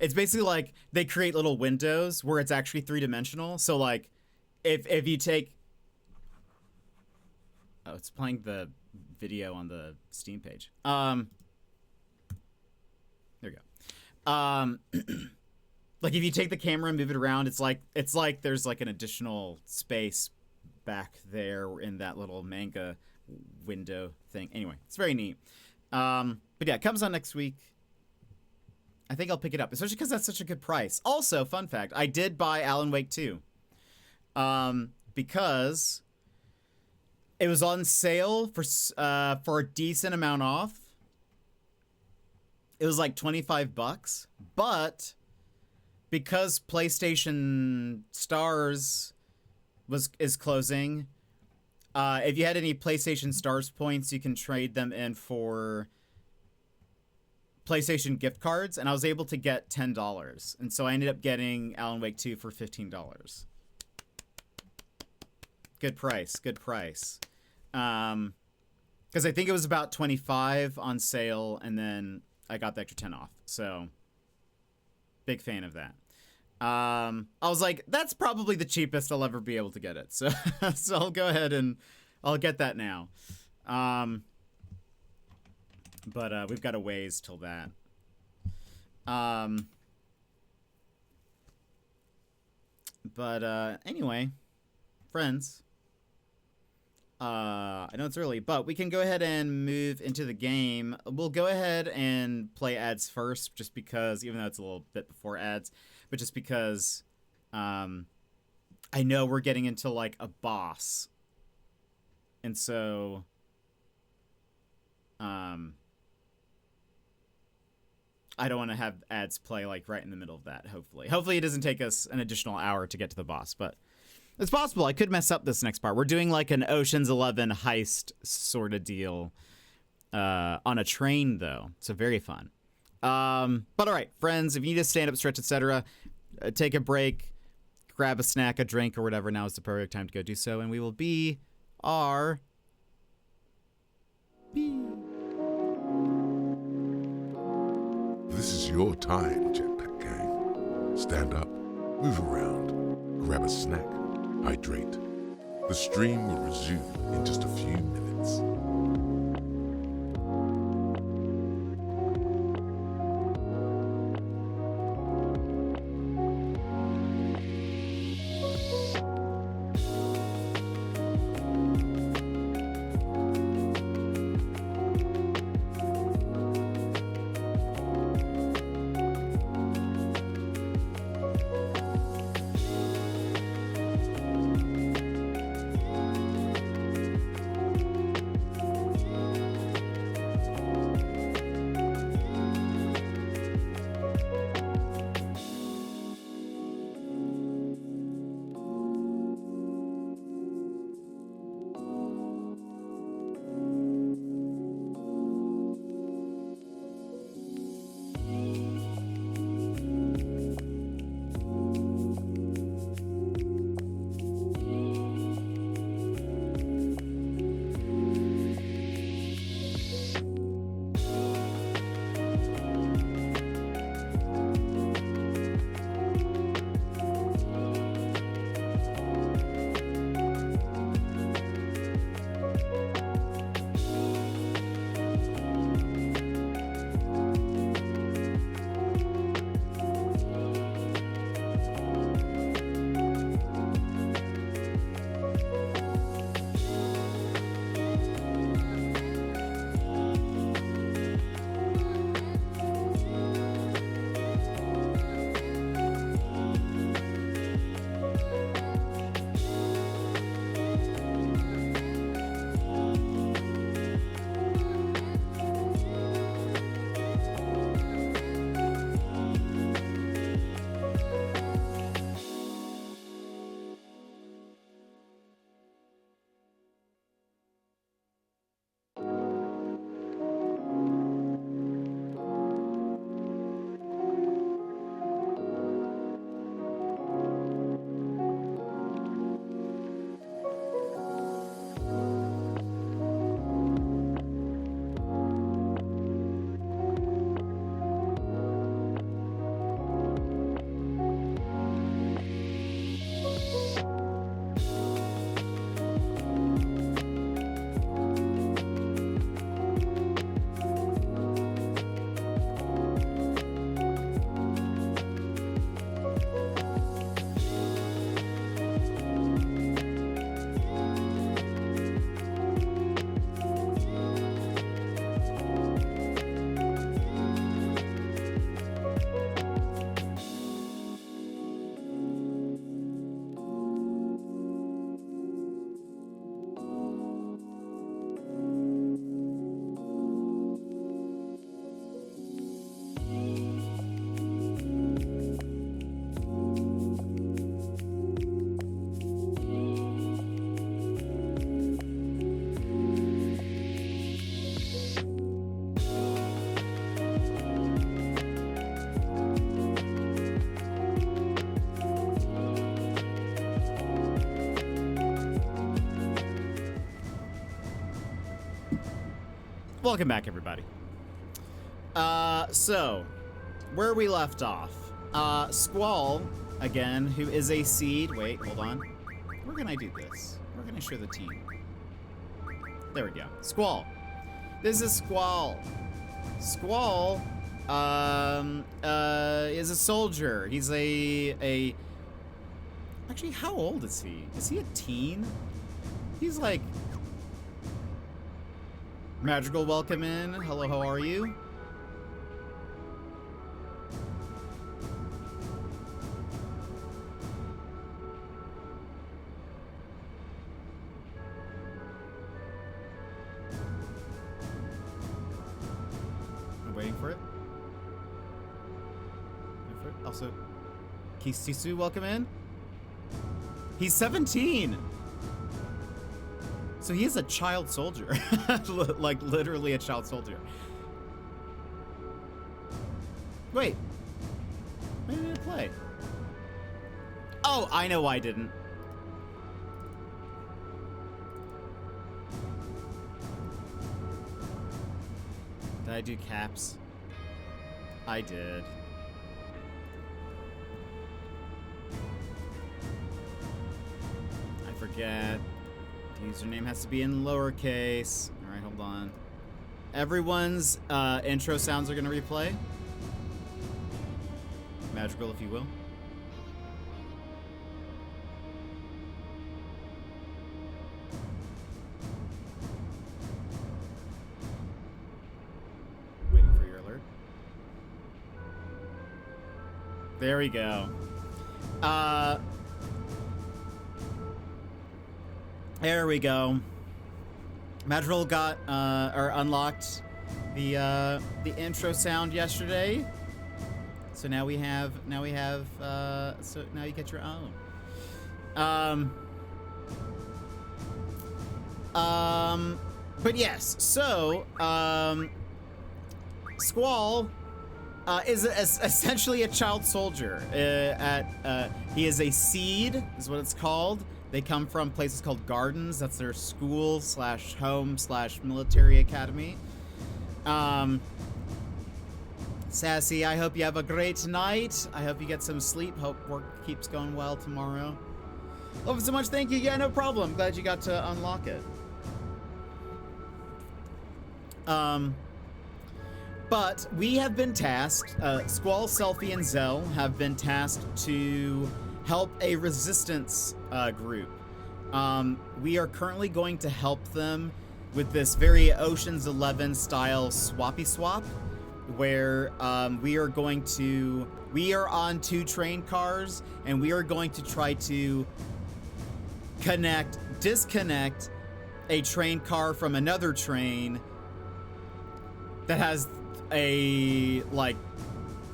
It's basically like they create little windows where it's actually 3-dimensional. So like if you take it's playing the video on the Steam page. There we go. Like if you take the camera and move it around, it's like there's like an additional space back there in that little manga window thing. Anyway, it's very neat. But yeah, it comes out next week. I think I'll pick it up, especially because that's such a good price. Also, fun fact, I did buy Alan Wake 2. Because it was on sale for a decent amount off. It was like $25, but because PlayStation Stars is closing, if you had any PlayStation Stars points, you can trade them in for PlayStation gift cards, and I was able to get $10, and so I ended up getting Alan Wake 2 for $15. Good price, good price. Because I think it was about $25 on sale, and then I got the extra 10 off. So, big fan of that. I was like, that's probably the cheapest I'll ever be able to get it. So, so I'll go ahead and I'll get that now. But we've got a ways till that. But anyway, friends. I know it's early, but we can go ahead and move into the game. We'll go ahead and play ads first, just because, even though it's a little bit before ads, but just because I know we're getting into like a boss. And so I don't want to have ads play like right in the middle of that, hopefully. Hopefully it doesn't take us an additional hour to get to the boss, but it's possible. I could mess up this next part. We're doing like an Ocean's 11 heist sort of deal on a train, though. So very fun. But all right, friends, if you need to stand up, stretch, etc., take a break, grab a snack, a drink, or whatever, now is the perfect time to go do so, and we will be our... This is your time, Jetpack Gang. Stand up, move around, grab a snack, hydrate. The stream will resume in just a few minutes. Welcome back, everybody. So, where we left off. Squall, again, who is a seed. Wait, hold on. Where can I do this? Where can I show the team? There we go. Squall. This is Squall. Squall, is a soldier. He's a... Actually, how old is he? Is he a teen? He's like... Magical, welcome in. Hello, how are you? I'm waiting for it. Waiting for it. Also, Kisisu, welcome in. He's 17. So he is a child soldier. Like, literally a child soldier. Wait. Why didn't it play? Oh, I know why I didn't. Did I do caps? I did. I forget. Username has to be in lowercase. Alright, hold on. Everyone's intro sounds are going to replay. Magical, if you will. Waiting for your alert. There we go. There we go. Madrigal got or unlocked the intro sound yesterday. So now we have so now you get your own. But yes, so Squall is essentially a child soldier. He is a seed, is what it's called. They come from places called gardens. That's their school / home / military academy. Sassy, I hope you have a great night. I hope you get some sleep. Hope work keeps going well tomorrow. Love it so much. Thank you. Yeah, no problem. Glad you got to unlock it. But we have been tasked, Squall, Selfie, and Zell have been tasked to help a resistance group. We are currently going to help them with this very Ocean's 11 style swappy swap, where we are on 2 train cars, and we are going to try to disconnect a train car from another train that has a, like,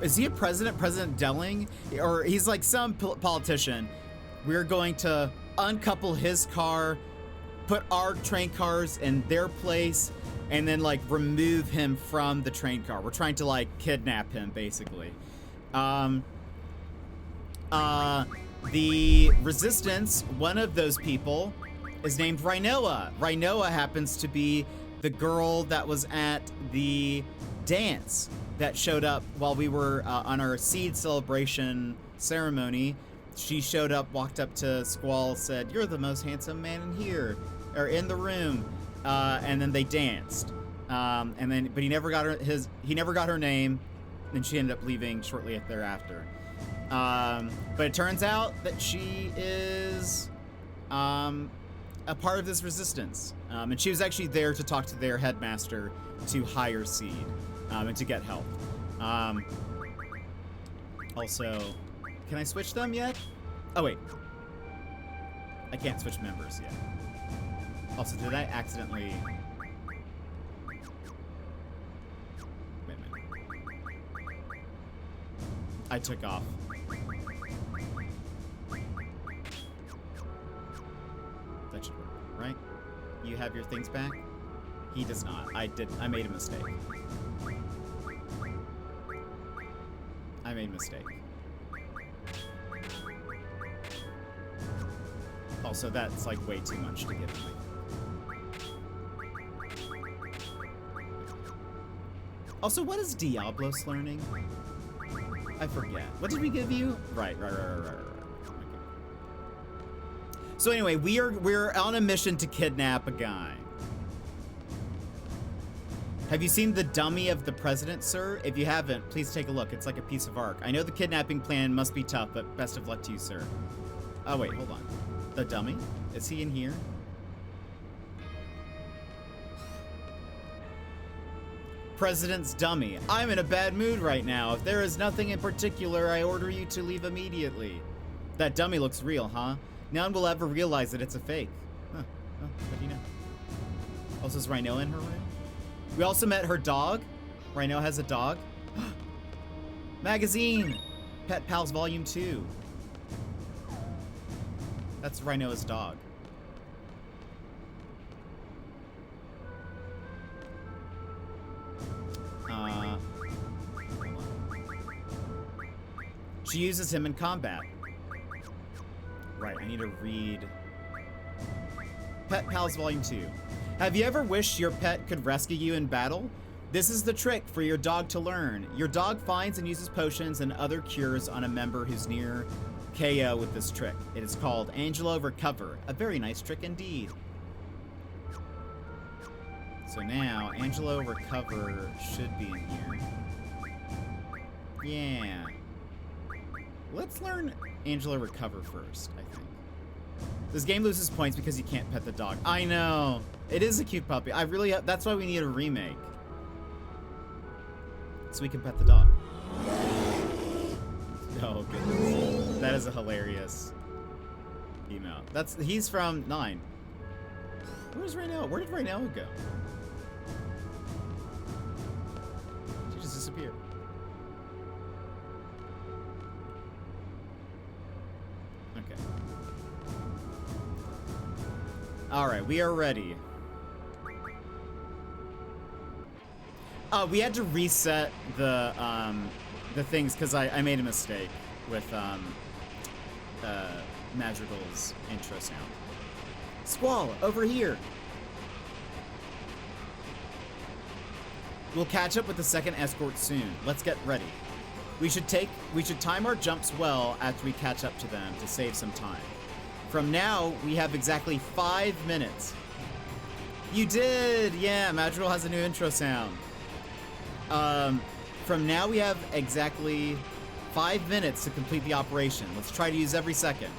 is he a president? President Delling? Or he's like some politician. We're going to uncouple his car, put our train cars in their place, and then, like, remove him from the train car. We're trying to, like, kidnap him, basically. The resistance, one of those people, is named Rhinoa. Rhinoa happens to be the girl that was at the dance that showed up while we were on our seed celebration ceremony. She showed up, walked up to Squall, said, "You're the most handsome man in here, or in the room," and then they danced. But he never got her name, and she ended up leaving shortly thereafter. But it turns out that she is a part of this resistance, and she was actually there to talk to their headmaster to hire Seed and to get help. Also, can I switch them yet? Oh wait, I can't switch members yet. Also, did I accidentally? Wait a minute. I took off. That should work, right? You have your things back? He does not. I made a mistake. I made a mistake. Also, that's like way too much to get in my... Also, what is Diablos learning? I forget. What did we give you? Right. Okay. So anyway, we're on a mission to kidnap a guy. Have you seen The Dummy of the President, sir? If you haven't, please take a look. It's like a piece of art. I know the kidnapping plan must be tough, but best of luck to you, sir. Oh, wait, hold on. The Dummy? Is he in here? President's Dummy. I'm in a bad mood right now. If there is nothing in particular, I order you to leave immediately. That dummy looks real, huh? No one will ever realize that it's a fake. Huh. Oh, what do you know? Also, is Rhino in her room? We also met her dog. Rhino has a dog. Magazine! Pet Pals Volume 2. That's Rhino's dog. She uses him in combat. Right, I need to read Pet Pals Volume 2. Have you ever wished your pet could rescue you in battle? This is the trick for your dog to learn. Your dog finds and uses potions and other cures on a member who's near KO with this trick. It is called Angelo Recover. A very nice trick indeed. So now, Angelo Recover should be in here. Yeah. Let's learn Angelo Recover first, I think. This game loses points because you can't pet the dog. I know. It is a cute puppy. I really, that's why we need a remake. So we can pet the dog. Oh, goodness. That is a hilarious email. He's from 9. Where's Raynell? Where did Raynell go? She just disappeared. Okay. Alright, we are ready. We had to reset the things because I made a mistake with Madrigal's intro sound. Squall, over here. We'll catch up with the second escort soon. Let's get ready. We should time our jumps well after we catch up to them to save some time. From now, we have exactly 5 minutes. You did! Yeah, Madrigal has a new intro sound. From now we have exactly 5 minutes to complete the operation. Let's try to use every second.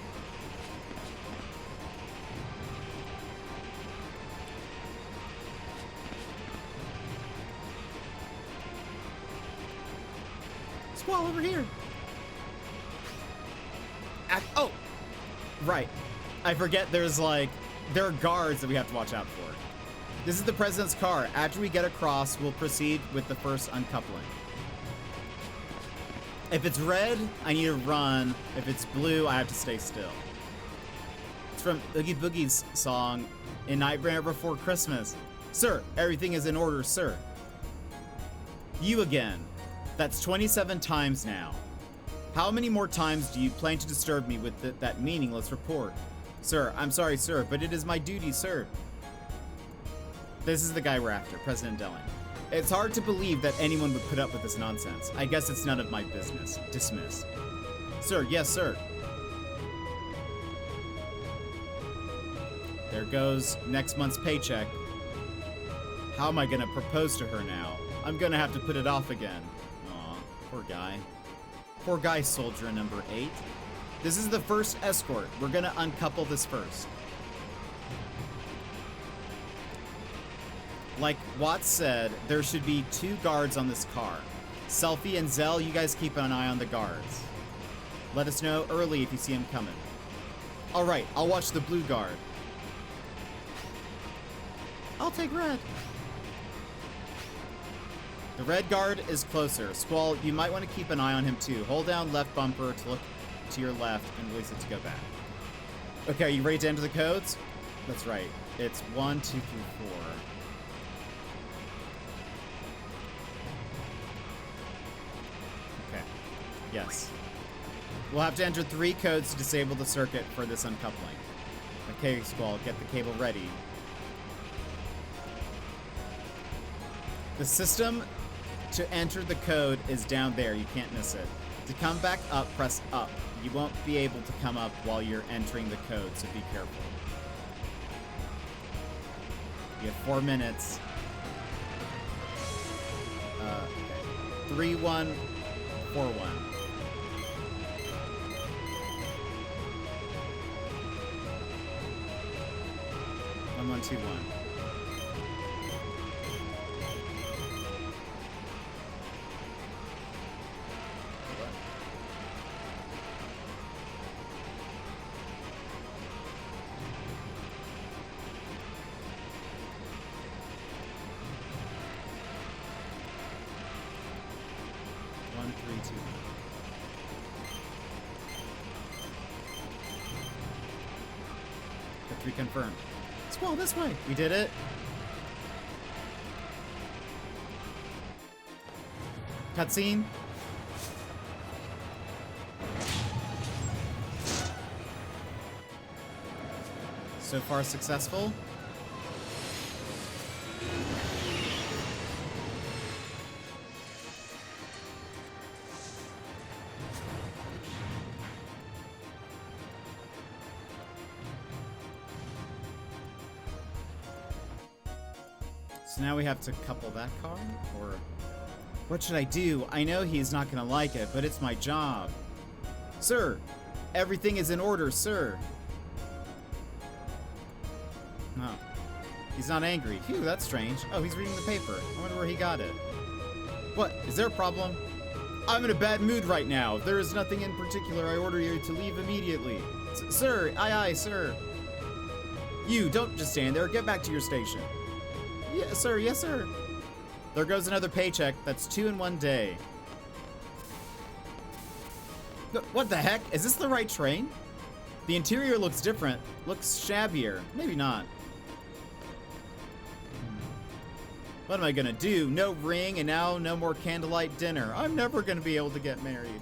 Squall, over here. Oh! Right. I forget there are guards that we have to watch out for. This is the president's car. After we get across, we'll proceed with the first uncoupling. If it's red, I need to run. If it's blue, I have to stay still. It's from Oogie Boogie's song, In Nightmare Before Christmas. Sir, everything is in order, sir. You again. That's 27 times now. How many more times do you plan to disturb me with that meaningless report? Sir, I'm sorry, sir, but it is my duty, sir. This is the guy we're after, President Delling. It's hard to believe that anyone would put up with this nonsense. I guess it's none of my business. Dismiss. Sir, yes, sir. There goes next month's paycheck. How am I gonna propose to her now? I'm gonna have to put it off again. Aw, poor guy. Poor guy, soldier number 8. This is the first escort. We're gonna uncouple this first. Like Watts said, there should be 2 guards on this car. Selfie and Zell, you guys keep an eye on the guards. Let us know early if you see him coming. Alright, I'll watch the blue guard. I'll take red. The red guard is closer. Squall, you might want to keep an eye on him too. Hold down left bumper to look to your left and release it to go back. Okay, are you ready to enter the codes? That's right. It's 1, 2, 3, 4. Okay. Yes. We'll have to enter 3 codes to disable the circuit for this uncoupling. Okay, Squall, get the cable ready. The system to enter the code is down there. You can't miss it. To come back up, press up. You won't be able to come up while you're entering the code, so be careful. You have 4 minutes. Okay. 3141. 1121. Confirmed. Squall this way. We did it. Cutscene. So far successful. So now we have to couple that car, or what should I do? I know he's not gonna like it, but it's my job. Sir, everything is in order, sir. Oh, he's not angry. Phew, that's strange. Oh, he's reading the paper. I wonder where he got it. What, is there a problem? I'm in a bad mood right now. If there is nothing in particular, I order you to leave immediately. Sir, aye, sir. You, don't just stand there. Get back to your station. Yes, sir. Yes, sir. There goes another paycheck. That's 2 in 1 day. What the heck? Is this the right train? The interior looks different. Looks shabbier. Maybe not. What am I gonna do? No ring, and now no more candlelight dinner. I'm never gonna be able to get married.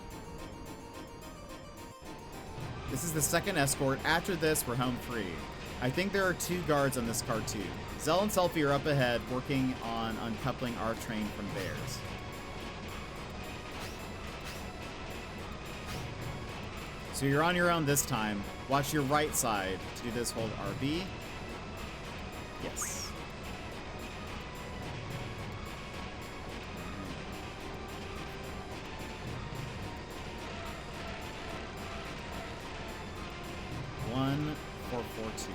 This is the second escort. After this, we're home free. I think there are 2 guards on this car too. Zell and Selfie are up ahead, working on uncoupling our train from theirs. So you're on your own this time. Watch your right side. To do this, hold RB. Yes. One, 442.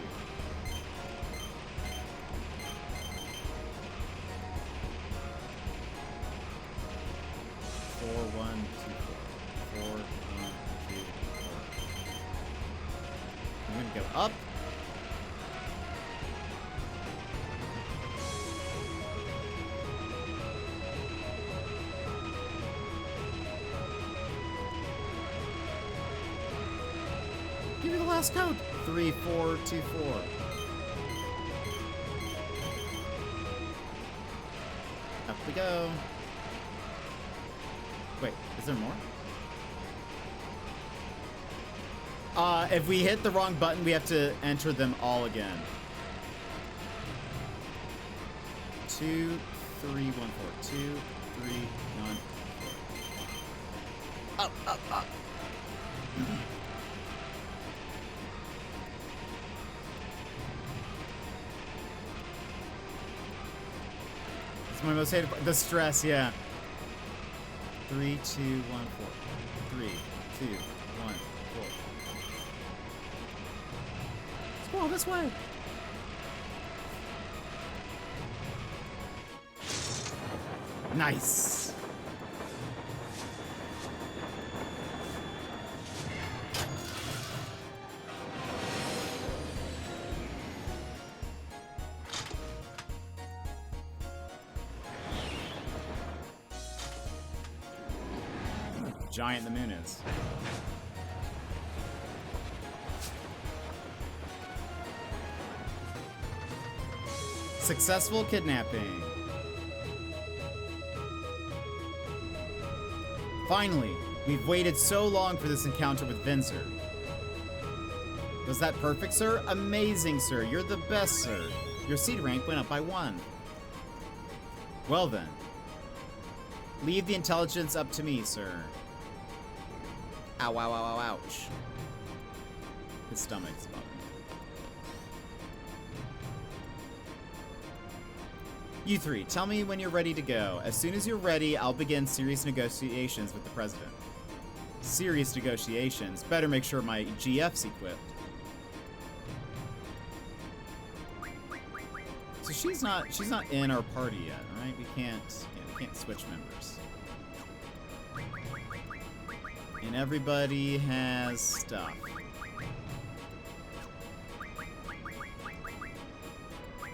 4124. 4124. I'm gonna go up. Give me the last code. 3424. Up we go. Wait, is there more? If we hit the wrong button, we have to enter them all again. 2, 3, 1, 4. 2, 3, 1, 4. Up, up, up. It's my most hated part. The stress, yeah. 3, 2, 1, 4. 3, 2, 1, 4. Squall this way. Nice. Giant the moon is. Successful kidnapping. Finally, we've waited so long for this encounter with Vinzer. Was that perfect, sir? Amazing, sir. You're the best, sir. Your seed rank went up by 1. Well then. Leave the intelligence up to me, sir. Ow, ow, ow, ow, ouch. His stomach's bothering me. You three, tell me when you're ready to go. As soon as you're ready, I'll begin serious negotiations with the president. Serious negotiations? Better make sure my GF's equipped. So she's not in our party yet, right? We can't switch members. And everybody has stuff.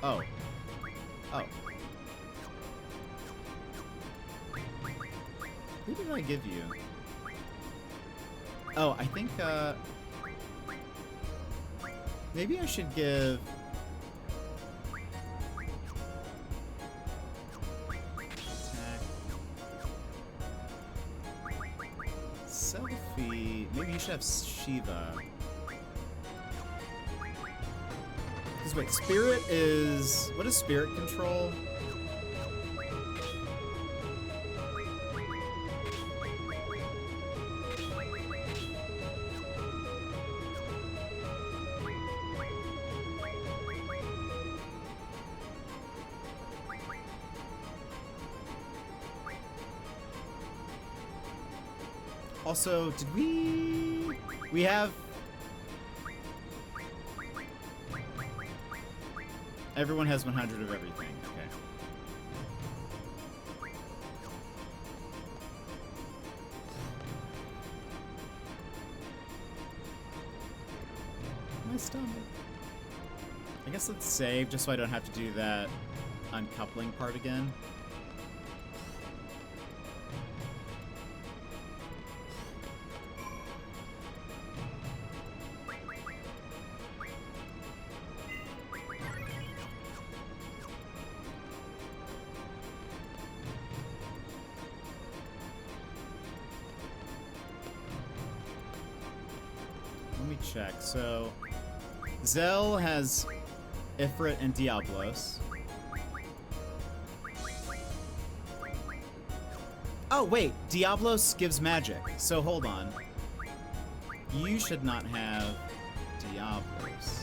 Oh. Oh. Who did I give you? Oh, I think, maybe I should give... Selfie... Maybe you should have Shiva. Because wait, Spirit is... What is Spirit control? Also, did we have... Everyone has 100 of everything, okay. My stomach. I guess let's save just so I don't have to do that uncoupling part again. Check. So, Zell has Ifrit and Diablos. Oh, wait. Diablos gives magic. So, hold on. You should not have Diablos.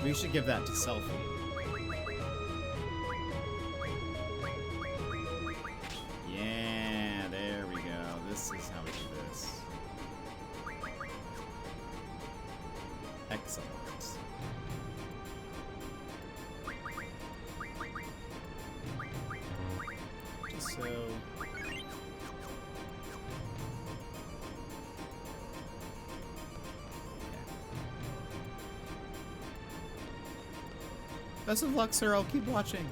We should give that to Selfie. This is how we do this. Excellent. Just so... Best of luck, sir. I'll keep watching.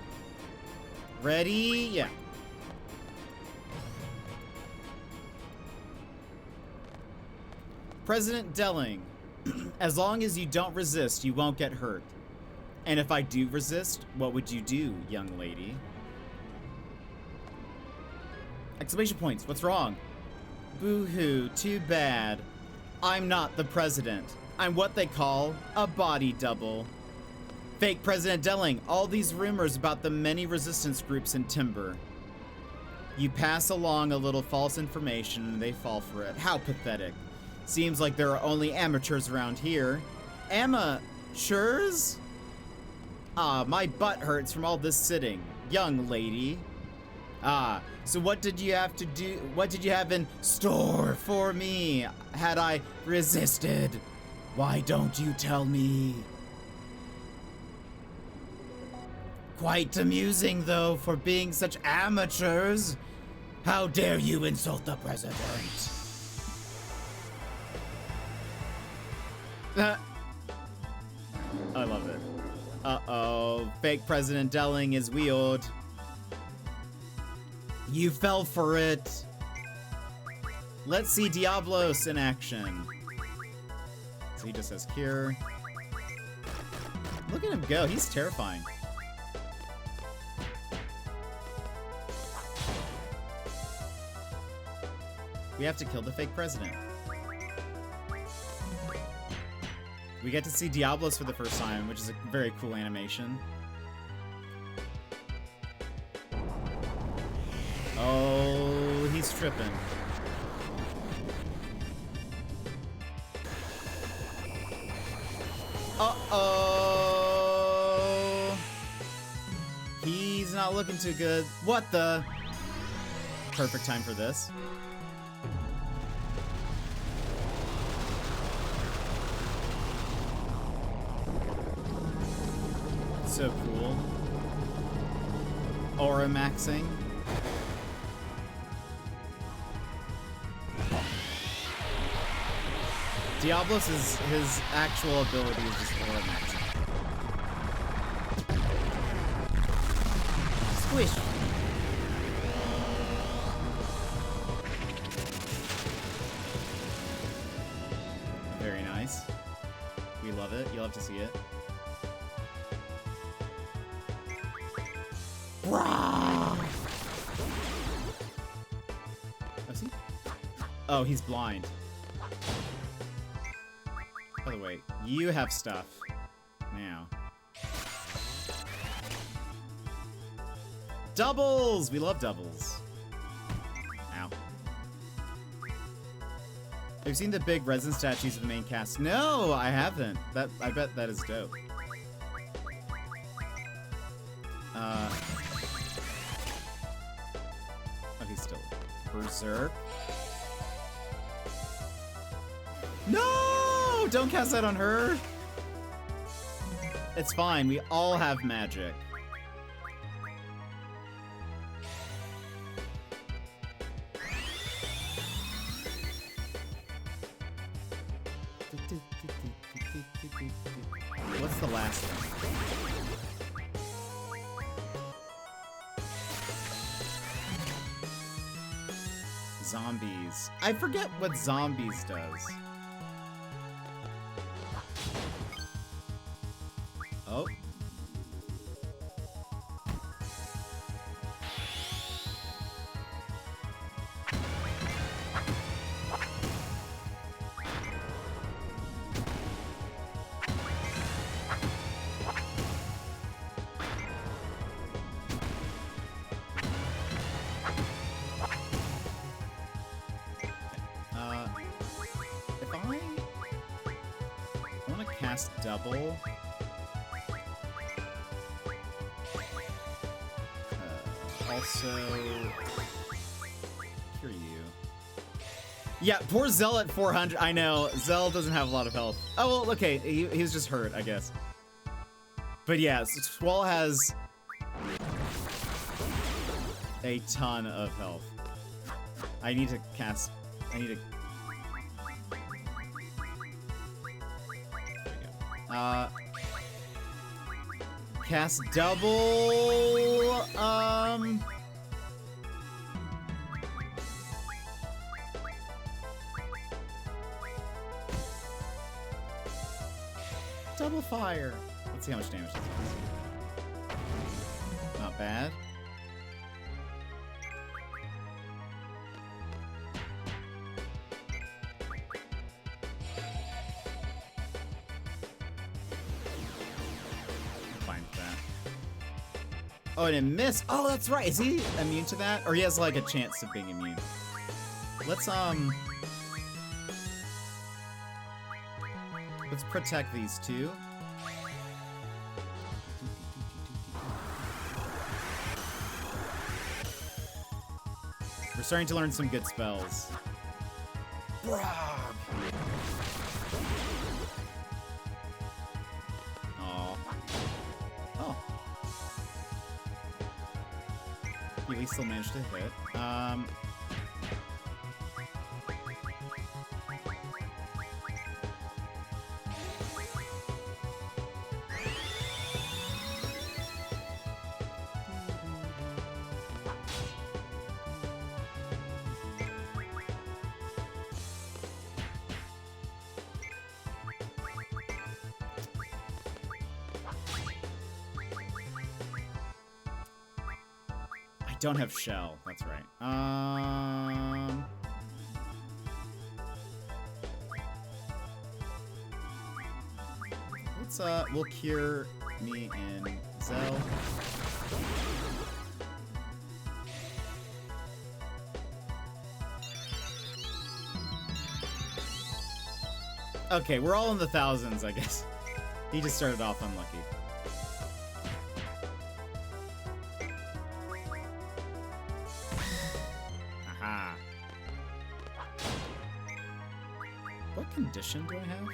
Ready? Yeah. President Delling, as long as you don't resist, you won't get hurt. And if I do resist, what would you do, young lady? Exclamation points, what's wrong? Boo-hoo, too bad. I'm not the president. I'm what they call a body double. Fake President Delling, all these rumors about the many resistance groups in Timber. You pass along a little false information and they fall for it. How pathetic. Seems like there are only amateurs around here. Amateurs? Ah, my butt hurts from all this sitting. Young lady. Ah, so what did you have to do? What did you have in store for me? Had I resisted? Why don't you tell me? Quite amusing, though, for being such amateurs. How dare you insult the president? I love it. Uh-oh. Fake President Delling is weird. You fell for it. Let's see Diablos in action. So he just says cure. Look at him go. He's terrifying. We have to kill the fake president. We get to see Diablos for the first time, which is a very cool animation. Oh, he's tripping. Uh-oh. He's not looking too good. What the? Perfect time for this. So cool. Aura maxing. Diablos is his actual ability is just aura maxing. Squish. Very nice. We love it. You love to see it. Oh, is he? Oh, he's blind. By the way, you have stuff now. Doubles! We love doubles. Ow. Have you seen the big resin statues of the main cast? No, I haven't. I bet that is dope. Oh, he's still Berserk. No! Don't cast that on her. It's fine. We all have magic. What's the last one? Zombies. I forget what zombies does. Oh. I want to cast double. Also, cure you. Yeah, poor Zell at 400. I know, Zell doesn't have a lot of health. Oh, well, okay, he was just hurt, I guess. But yeah, Swall has a ton of health. I need to cast, there we go. Cast double, double fire. Let's see how much damage this does. Not bad. Oh, and it missed. Oh, that's right. Is he immune to that? Or he has like a chance of being immune. Let's protect these two. We're starting to learn some good spells. Brog. We still managed to hit. Don't have shell. That's right. let's we'll cure me and Zell. Okay, we're all in the thousands, I guess. He just started off unlucky. Aha. What condition do I have?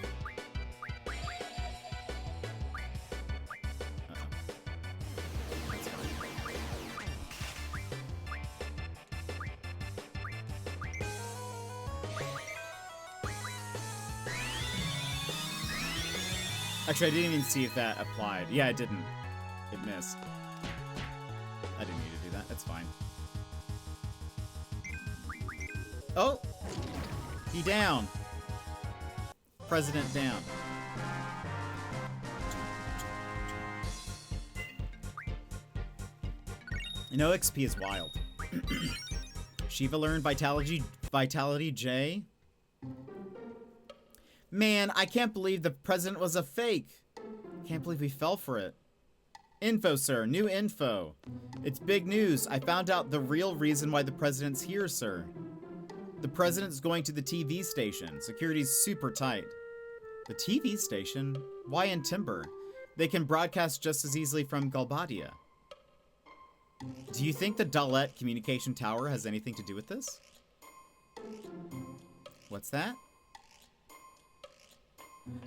Actually, I didn't even see if that applied. Yeah, it didn't. It missed. I didn't need to do that. That's fine. Oh! He down. President down. You know, XP is wild. Shiva learned Vitality J. Man, I can't believe the president was a fake. Can't believe we fell for it. Info, sir. New info. It's big news. I found out the real reason why the president's here, sir. The president's going to the TV station. Security's super tight. The TV station? Why in Timber? They can broadcast just as easily from Galbadia. Do you think the Dalet communication tower has anything to do with this? What's that?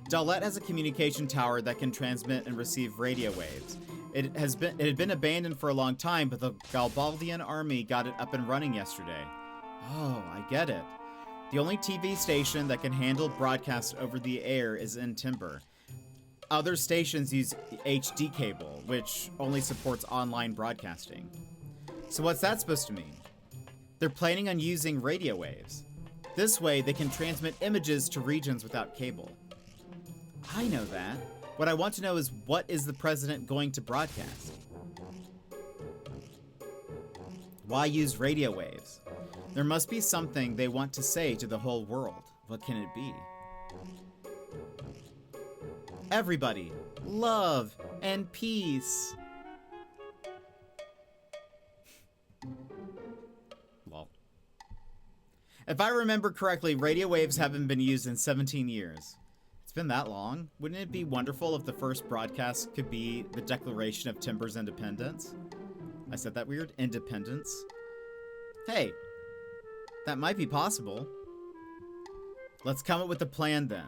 Dalet has a communication tower that can transmit and receive radio waves. It had been abandoned for a long time, but the Galbaldian army got it up and running yesterday. Oh, I get it. The only TV station that can handle broadcast over the air is in Timber. Other stations use HD cable, which only supports online broadcasting. So what's that supposed to mean? They're planning on using radio waves. This way, they can transmit images to regions without cable. I know that. What I want to know is, what is the president going to broadcast? Why use radio waves? There must be something they want to say to the whole world. What can it be? Everybody, love and peace. Well, if I remember correctly, radio waves haven't been used in 17 years. It's been that long. Wouldn't it be wonderful if the first broadcast could be the declaration of Timber's independence? I said that weird? Independence? Hey, that might be possible. Let's come up with a plan then.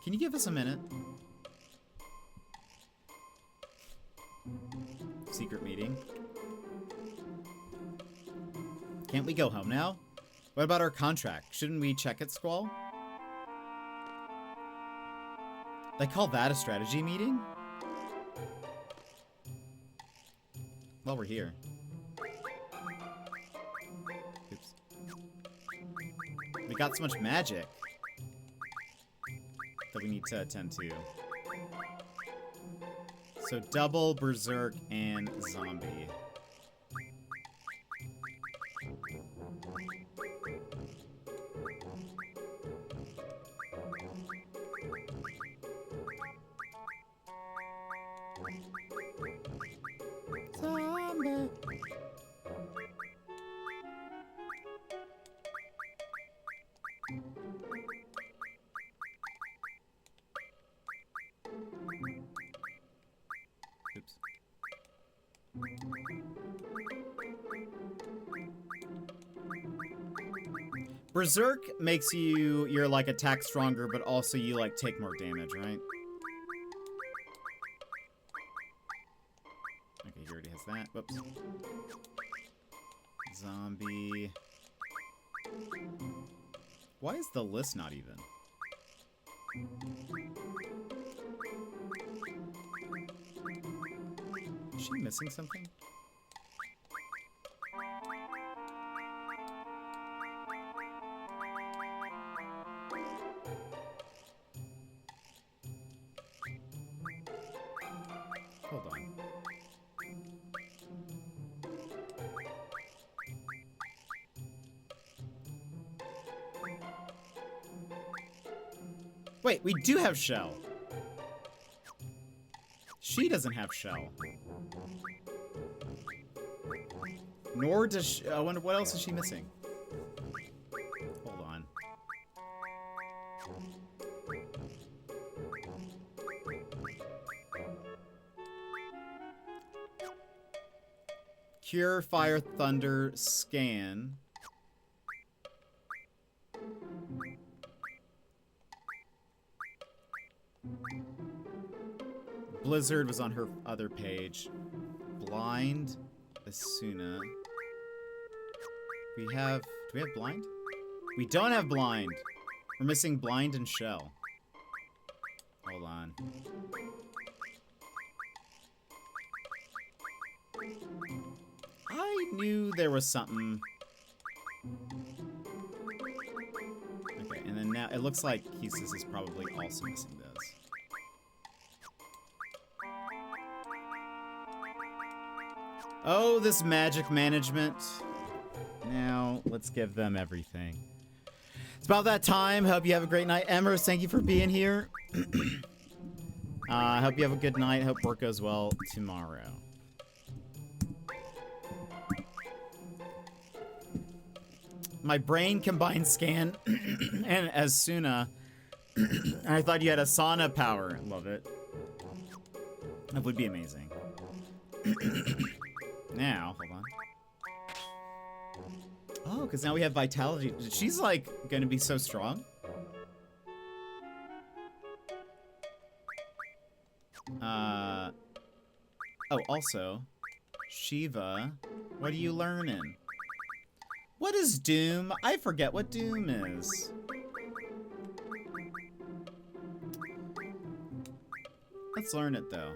Can you give us a minute? Secret meeting. Can't we go home now? What about our contract? Shouldn't we check it, Squall? They call that a strategy meeting? While we're here. Oops. We got so much magic that we need to attend to. So double, berserk, and zombie. Zombie. Oops. Berserk makes you're like attack stronger, but also you like take more damage, right? Okay, he already has that. Whoops. Zombie. Why is the list not even? Is she missing something? Hold on. Wait, we do have shell. She doesn't have shell. Nor does she, I wonder what else is she missing? Hold on. Cure, fire, thunder, scan. Blizzard was on her other page. Blind, Asuna. Do we have blind? We don't have blind. We're missing blind and shell. Hold on. I knew there was something. Okay, and then now it looks like Kisis is probably also missing this. Oh, this magic management. Now, let's give them everything. It's about that time. Hope you have a great night. Emers, thank you for being here. I hope you have a good night. Hope work goes well tomorrow. My brain combined scan and Asuna. And I thought you had a sauna power. Love it. That would be amazing. Now, hold on. Oh, because now we have vitality. She's like gonna be so strong. Oh, also, Shiva, what are you learning? What is Doom? I forget what Doom is. Let's learn it though.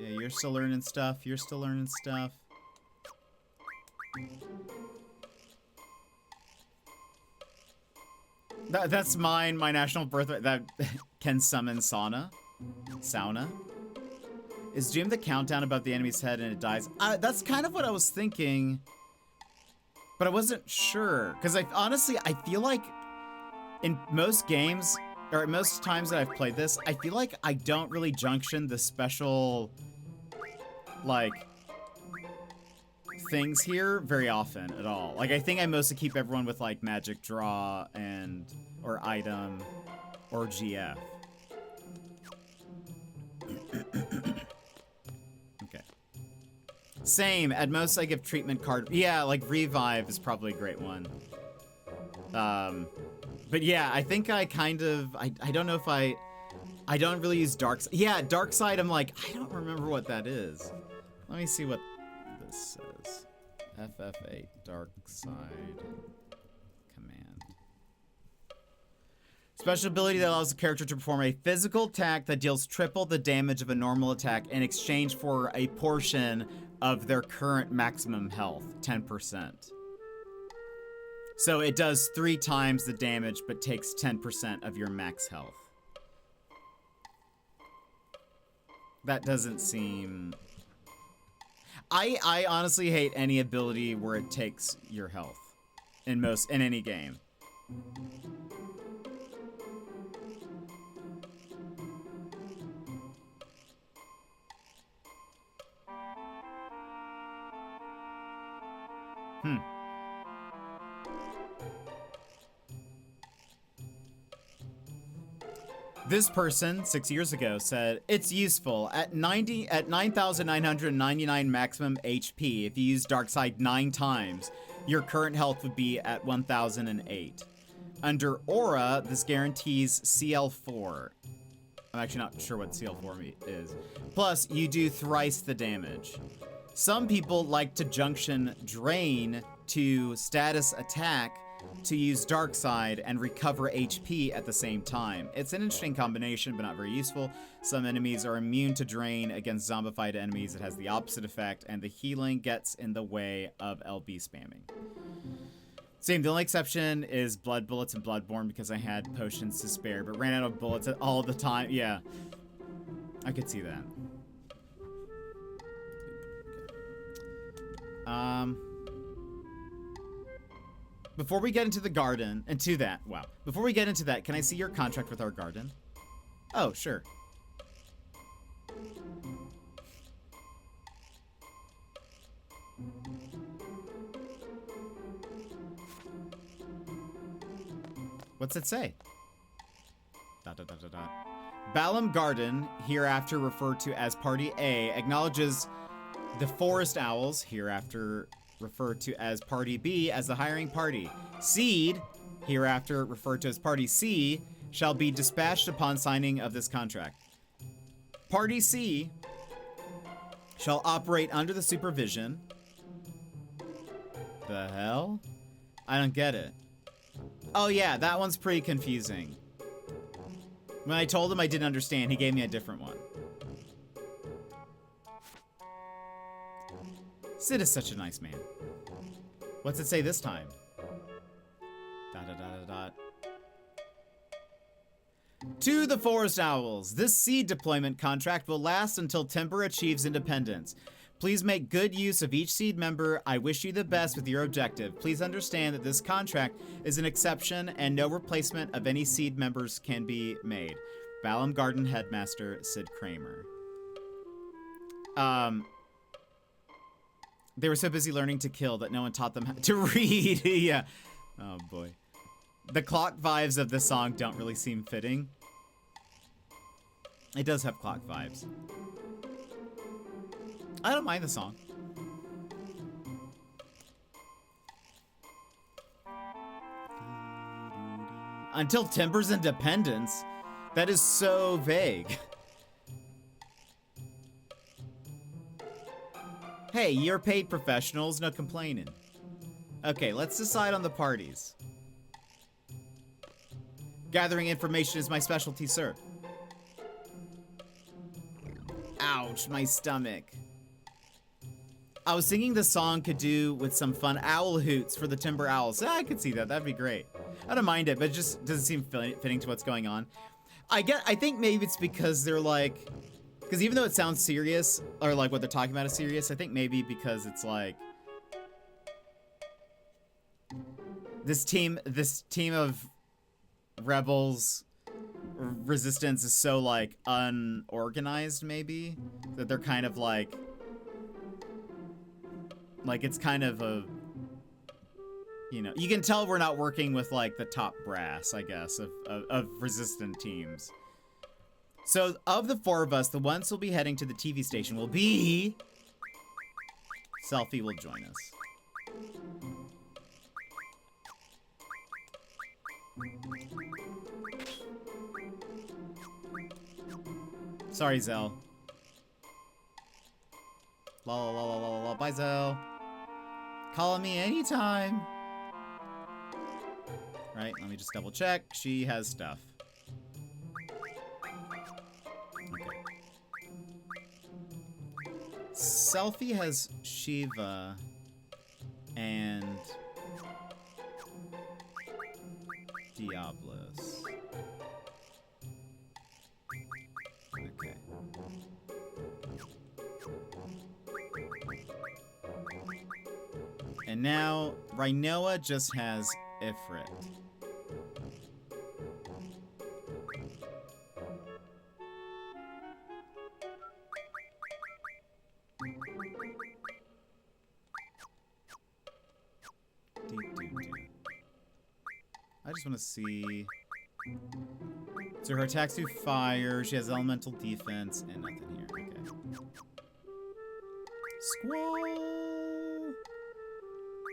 Yeah, you're still learning stuff. You're still learning stuff. That's mine, my national birthright. That can summon sauna. Sauna. Is Doom the countdown above the enemy's head and it dies? That's kind of what I was thinking. But I wasn't sure. Because honestly, I feel like in most games, or most times that I've played this, I feel like I don't really junction the special, like, things here very often at all. Like, I think I mostly keep everyone with, like, magic draw and, or item, or GF. Okay. Same, at most I give treatment card. Yeah, like, revive is probably a great one. But yeah, I think I kind of, I don't know if I don't really use dark side. Yeah, dark side, I'm like, I don't remember what that is. Let me see what this says. FF8, dark side command. Special ability that allows the character to perform a physical attack that deals triple the damage of a normal attack in exchange for a portion of their current maximum health, 10%. So it does 3 times the damage, but takes 10% of your max health. That doesn't seem... I honestly hate any ability where it takes your health in any game. This person 6 years ago said it's useful at 9,999 maximum HP. If you use dark side 9 times, your current health would be at 1,008. Under aura, this guarantees CL4. I'm actually not sure what CL4 is. Plus, you do thrice the damage. Some people like to junction drain to status attack to use dark side and recover HP at the same time. It's an interesting combination, but not very useful. Some enemies are immune to drain. Against zombified enemies, it has the opposite effect, and the healing gets in the way of LB spamming. Same, the only exception is blood bullets and Bloodborne because I had potions to spare, but ran out of bullets all the time. Yeah, I could see that. Before we get into the garden, before we get into that, can I see your contract with our garden? Oh, sure. What's it say? Balam Garden, hereafter referred to as Party A, acknowledges the Forest Owls, hereafter referred to as Party B, as the hiring party. Seed, hereafter referred to as Party C, shall be dispatched upon signing of this contract. Party C shall operate under the supervision. The hell? I don't get it. Oh yeah, that one's pretty confusing. When I told him I didn't understand, he gave me a different one. Sid is such a nice man. What's it say this time? To the Forest Owls, this seed deployment contract will last until Timber achieves independence. Please make good use of each seed member. I wish you the best with your objective. Please understand that this contract is an exception and no replacement of any seed members can be made. Balam Garden Headmaster Sid Kramer. They were so busy learning to kill that no one taught them how to read. Yeah. Oh boy. The clock vibes of this song don't really seem fitting. It does have clock vibes. I don't mind the song. Until Timber's independence? That is so vague. Hey, you're paid professionals, no complaining. Okay, let's decide on the parties. Gathering information is my specialty, sir. Ouch, my stomach. I was thinking the song could do with some fun owl hoots for the Timber Owls. I could see that. That'd be great. I don't mind it, but it just doesn't seem fitting to what's going on. I think maybe it's because they're like, because even though it sounds serious, or like what they're talking about is serious, I think maybe because it's like this team of rebels resistance is so like unorganized, maybe that they're kind of like it's kind of a, you know, you can tell we're not working with like the top brass, I guess, of resistant teams. So of the four of us, the ones who'll be heading to the TV station will be... Selfie will join us. Sorry, Zell. La la la la la la. Bye, Zell. Call me anytime. Right, let me just double check. She has stuff. Okay. Selfie has Shiva and Diablos. Okay. And now Rhinoa just has Ifrit. I just want to see. So her attacks do fire. She has elemental defense and nothing here. Okay. Squall.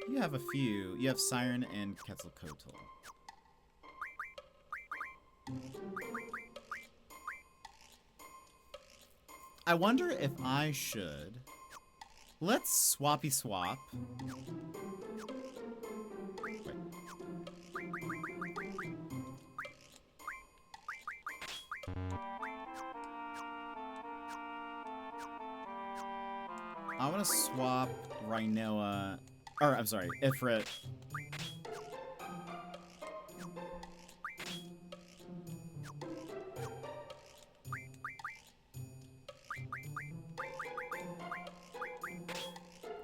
You have a few. You have Siren and Quetzalcoatl. I wonder if I should. Let's swappy swap. Wait. I want to swap Rhinoa, or I'm sorry, Ifrit.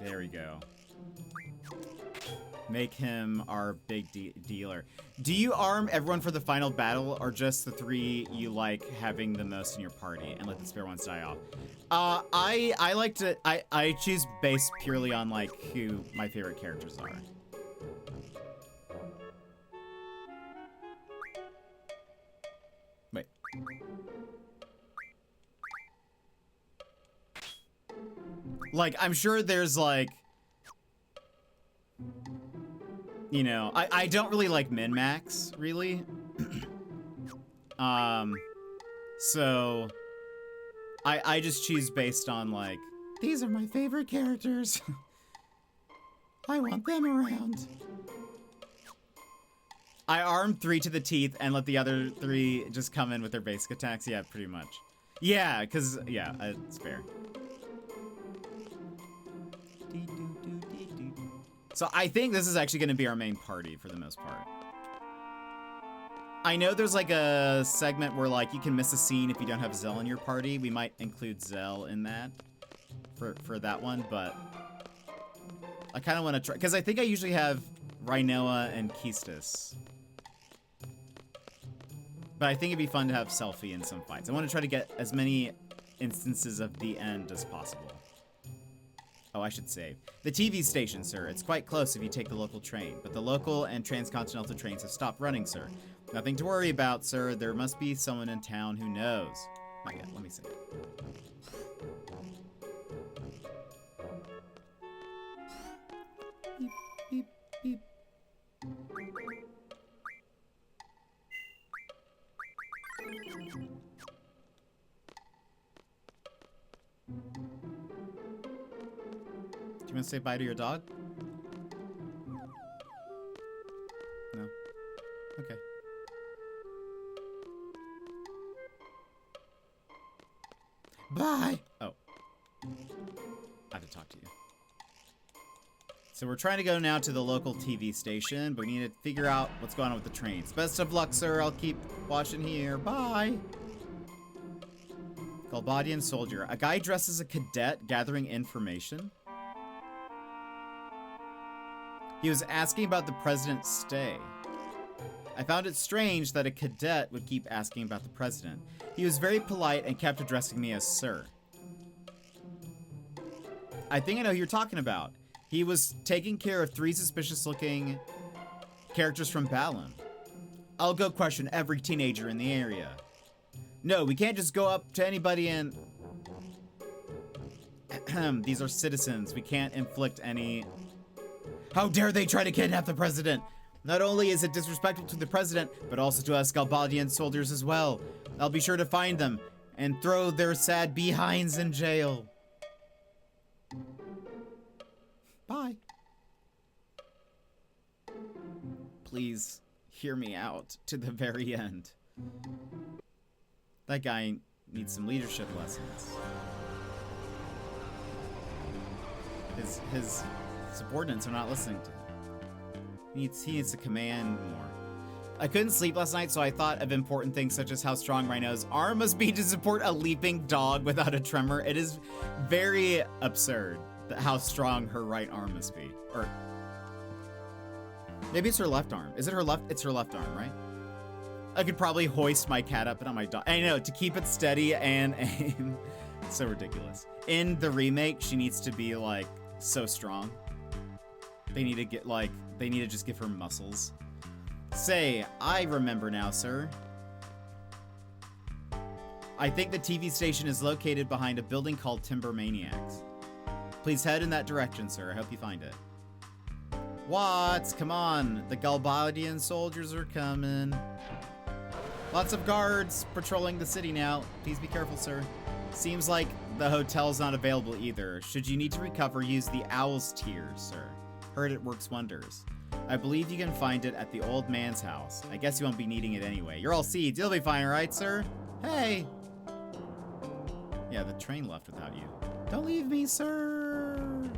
There we go. Make him our big dealer. Do you arm everyone for the final battle, or just the 3 you like having the most in your party, and let the spare ones die off? I like to I choose based purely on like who my favorite characters are. Wait. Like, I'm sure there's like, you know, I don't really like min-max, really. So I just choose based on like, these are my favorite characters. I want them around. I arm 3 to the teeth and let the other 3 just come in with their basic attacks. Yeah, pretty much. Yeah, cause yeah, it's fair. So I think this is actually going to be our main party for the most part. I know there's like a segment where like you can miss a scene if you don't have Zell in your party. We might include Zell in that for that one, but I kind of want to try, because I think I usually have Rhinoa and Keistis. But I think it'd be fun to have Selfie in some fights. I want to try to get as many instances of the end as possible. Oh, I should save. The TV station, sir. It's quite close if you take the local train, but the local and transcontinental trains have stopped running, sir. Nothing to worry about, sir. There must be someone in town who knows. Not yet. Let me see. Beep, beep, beep. You want to say bye to your dog? No. Okay. Bye! Oh. I have to talk to you. So we're trying to go now to the local TV station, but we need to figure out what's going on with the trains. Best of luck, sir. I'll keep watching here. Bye! Galbadian soldier. A guy dressed as a cadet gathering information? He was asking about the president's stay. I found it strange that a cadet would keep asking about the president. He was very polite and kept addressing me as sir. I think I know who you're talking about. He was taking care of 3 suspicious-looking characters from Balam. I'll go question every teenager in the area. No, we can't just go up to anybody and... These are citizens. We can't inflict any... How dare they try to kidnap the president? Not only is it disrespectful to the president, but also to us Galbadian soldiers as well. I'll be sure to find them and throw their sad behinds in jail. Bye. Please hear me out to the very end. That guy needs some leadership lessons. His subordinates are not listening to him. He needs to command more. I couldn't sleep last night, so I thought of important things such as how strong Rhino's arm must be to support a leaping dog without a tremor. It is very absurd how strong her right arm must be. Or maybe it's her left arm. Is it her left? It's her left arm, right? I could probably hoist my cat up and on my dog. I know, to keep it steady and aim. So ridiculous. In the remake, she needs to be like so strong. They need to get like, they need to just give her muscles. Say, I remember now, sir. I think the TV station is located behind a building called Timber Maniacs. Please head in that direction, sir. I hope you find it. What? Come on. The Galbadian soldiers are coming. Lots of guards patrolling the city now. Please be careful, sir. Seems like the hotel's not available either. Should you need to recover, use the Owl's Tier, sir. Heard it works wonders. I believe you can find it at the old man's house. I guess you won't be needing it anyway. You're all seeds. You'll be fine, right, sir? Hey! Yeah, the train left without you. Don't leave me, sir!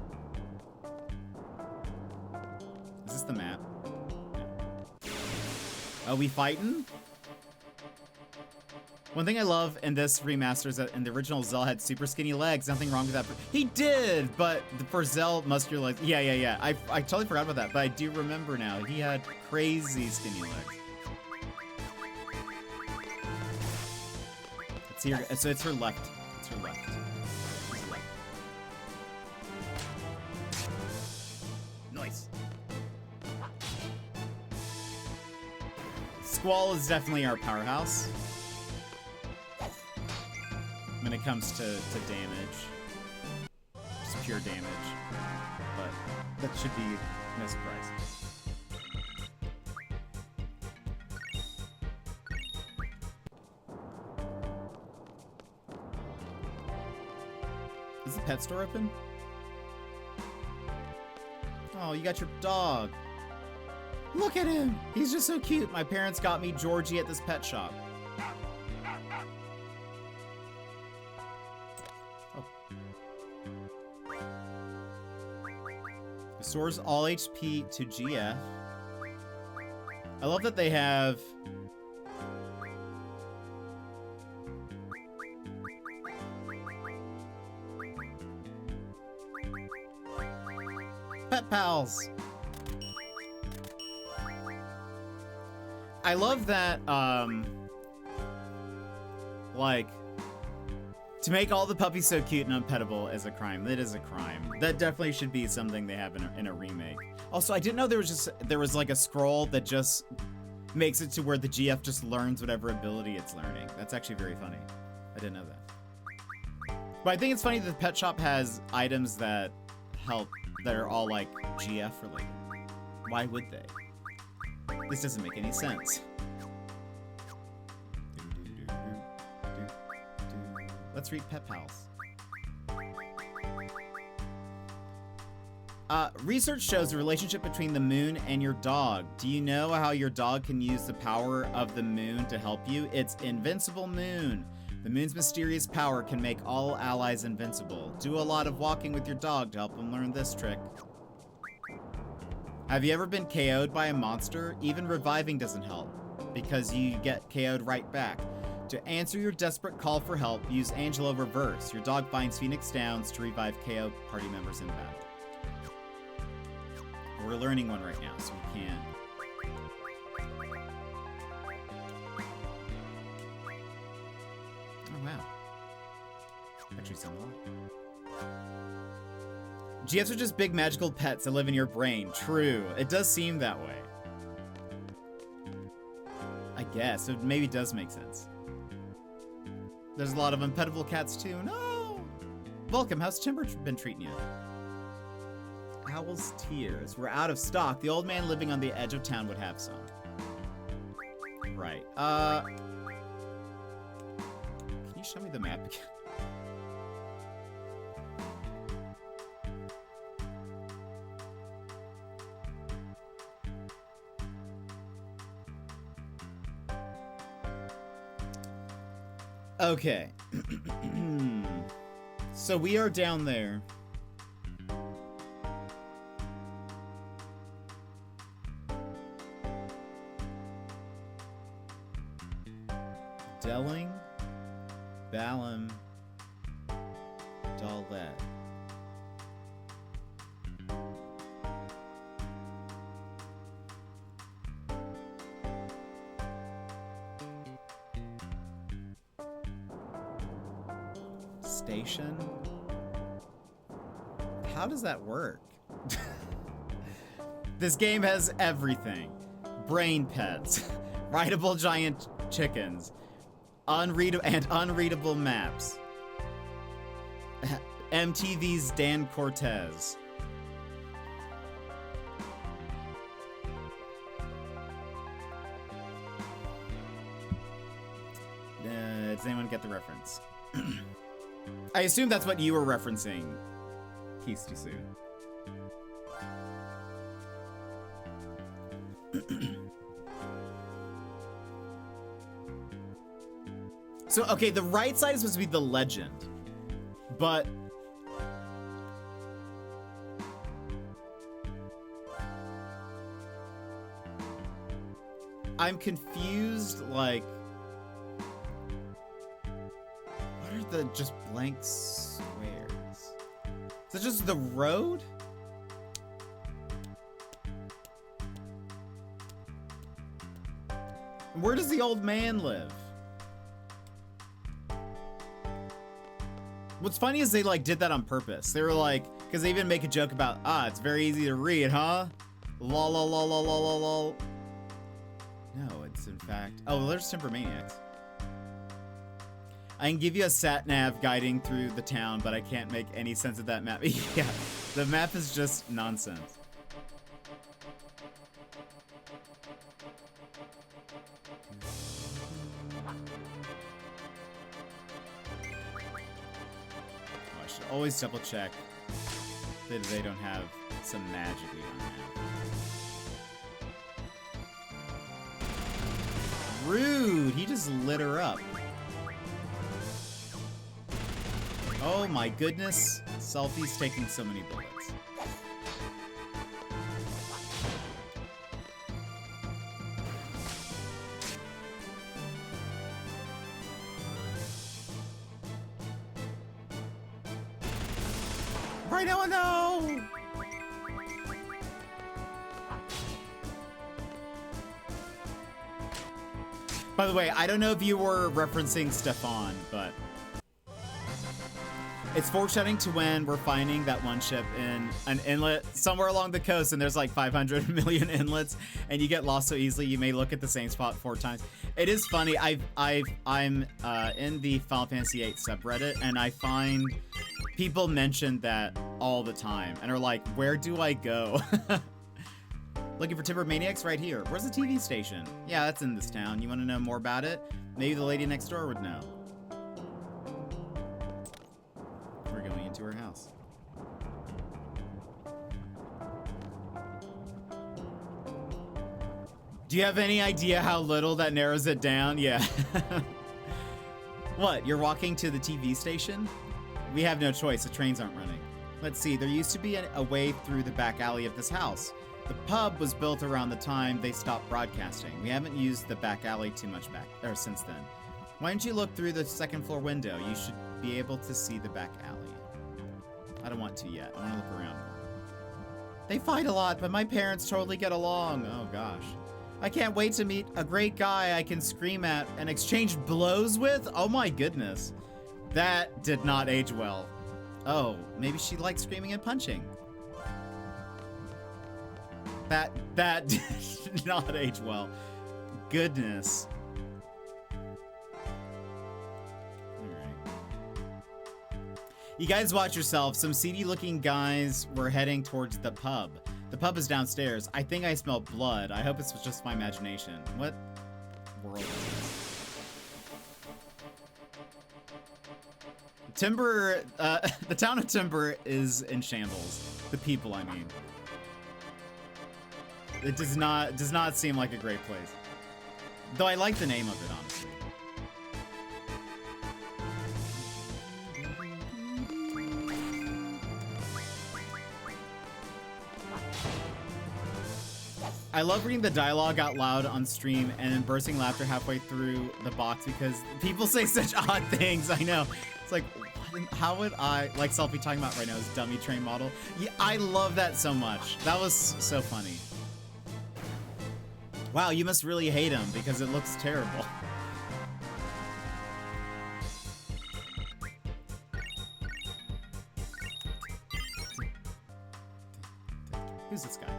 Is this the map? Yeah. Are we fighting? One thing I love in this remaster is that in the original, Zell had super skinny legs. Nothing wrong with that. He did, but for Zell, muscular legs. Yeah. I totally forgot about that, but I do remember now. He had crazy skinny legs. It's here. So it's her left. It's her left. It's her left. Nice. Squall is definitely our powerhouse when it comes to damage. Just pure damage. But that should be no surprise. Is the pet store open? Oh, you got your dog. Look at him! He's just so cute. My parents got me Georgie at this pet shop. Restores all HP to GF. I love that they have... Pet pals! I love that, like... To make all the puppies so cute and unpettable is a crime. That is a crime. That definitely should be something they have in a remake. Also, I didn't know there was like a scroll that just makes it to where the GF just learns whatever ability it's learning. That's actually very funny. I didn't know that. But I think it's funny that the pet shop has items that help, that are all like GF related. Why would they? This doesn't make any sense. Let's read Pet Pals. Research shows the relationship between the moon and your dog. Do you know how your dog can use the power of the moon to help you? It's Invincible Moon. The moon's mysterious power can make all allies invincible. Do a lot of walking with your dog to help him learn this trick. Have you ever been KO'd by a monster? Even reviving doesn't help, because you get KO'd right back. To answer your desperate call for help, use Angelo Reverse. Your dog finds Phoenix Downs to revive KO party members in battle. We're learning one right now, so we can. Oh, wow. Actually, some more. GFs are just big magical pets that live in your brain. True. It does seem that way. I guess. It maybe does make sense. There's a lot of unpettable cats too. No! Welcome, how's Timber been treating you? Owl's Tears. We're out of stock. The old man living on the edge of town would have some. Right. Can you show me the map again? Okay. So we are down there. Delling, Balam, Dalet. Station? How does that work? This game has everything. Brain pets, rideable giant chickens, unreadable maps. MTV's Dan Cortez. Does anyone get the reference? I assume that's what you were referencing, Kistisu. So, okay, the right side is supposed to be the legend, but I'm confused, like, the just blank squares? Is it just the road? Where does the old man live? What's funny is they like did that on purpose. They were like, because they even make a joke about, it's very easy to read, huh? Lol, lol, lol, lol, lol, lol, lol. No, it's in fact, oh, there's Timber Maniacs. I can give you a sat nav guiding through the town, but I can't make any sense of that map. Yeah, the map is just nonsense. I should always double check that they don't have some magic on that. Rude! He just lit her up. Oh my goodness. Selfie's taking so many bullets. Right now, no! By the way, I don't know if you were referencing Stefan, but it's foreshadowing to when we're finding that one ship in an inlet somewhere along the coast, and there's like 500 million inlets, and you get lost so easily you may look at the same spot 4 times. It is funny. I'm in the Final Fantasy VIII subreddit, and I find people mention that all the time, and are like, "Where do I go?" Looking for Timber Maniacs right here. Where's the TV station? Yeah, that's in this town. You want to know more about it? Maybe the lady next door would know. We're going into her house. Do you have any idea how little that narrows it down? Yeah. What, you're walking to the TV station? We have no choice, the trains aren't running. Let's see, there used to be a way through the back alley of this house. The pub was built around the time they stopped broadcasting. We haven't used the back alley too much since then. Why don't you look through the second floor window? You should be able to see the back alley. I don't want to yet. I want to look around. They fight a lot, but my parents totally get along. Oh gosh. I can't wait to meet a great guy I can scream at and exchange blows with. Oh my goodness. That did not age well. Oh, maybe she likes screaming and punching. That did not age well. Goodness. You guys watch yourself. Some seedy-looking guys were heading towards the pub. The pub is downstairs. I think I smell blood. I hope it's just my imagination. What world is this? Timber, the town of Timber is in shambles. The people, I mean. It does not seem like a great place. Though I like the name of it, honestly. I love reading the dialogue out loud on stream and then bursting laughter halfway through the box because people say such odd things. I know. It's like, how would I, like Selfie talking about right now, his dummy train model. Yeah, I love that so much. That was so funny. Wow, you must really hate him because it looks terrible. Who's this guy?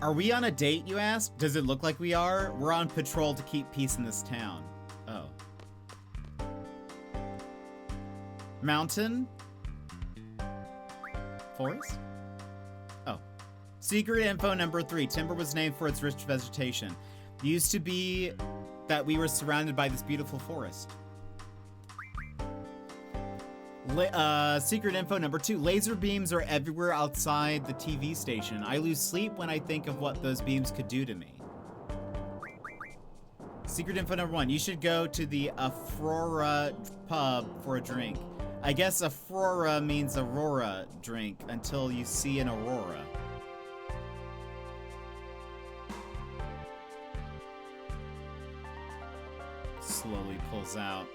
Are we on a date, you ask? Does it look like we are? We're on patrol to keep peace in this town. Oh. Mountain? Forest? Oh. Secret info number 3. Timber was named for its rich vegetation. It used to be that we were surrounded by this beautiful forest. Secret info number 2. Laser beams are everywhere outside the TV station. I lose sleep when I think of what those beams could do to me. Secret info number 1. You should go to the Aurora pub for a drink. I guess Aurora means Aurora drink until you see an aurora. Slowly pulls out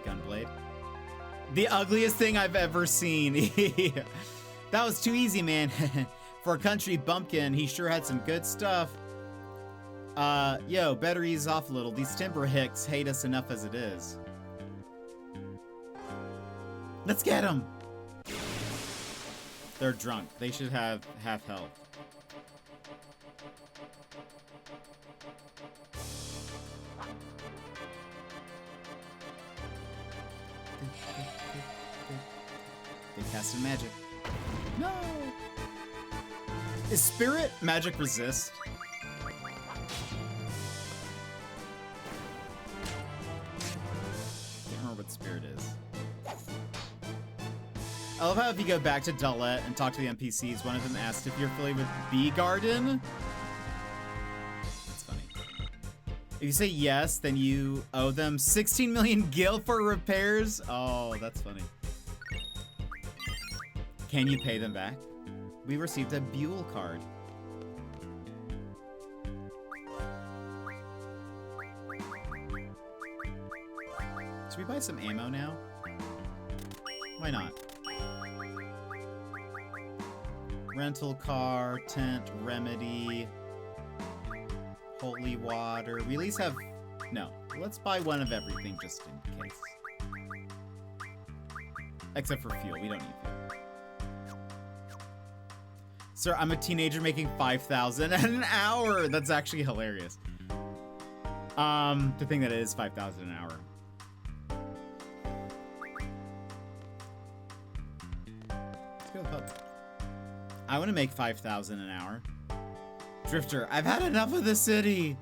gunblade. The ugliest thing I've ever seen. That was too easy, man. For a country bumpkin, he sure had some good stuff. Yo, better ease off a little. These timber hicks hate us enough as it is. Let's get them. They're drunk. They should have half health. They casted magic. No! Is spirit magic resist? Can't remember what spirit is. I love how if you go back to Dullette and talk to the NPCs, one of them asked if you're familiar with Bee Garden. That's funny. If you say yes, then you owe them 16 million gil for repairs. Oh, that's funny. Can you pay them back? We received a Buell card. Should we buy some ammo now? Why not? Rental car, tent, remedy, holy water. We at least have... No, let's buy one of everything just in case. Except for fuel, we don't need fuel. Sir, I'm a teenager making 5,000 an hour. That's actually hilarious. To think that it is 5,000 an hour. Let's go to the pub. I want to make 5,000 an hour. Drifter, I've had enough of the city.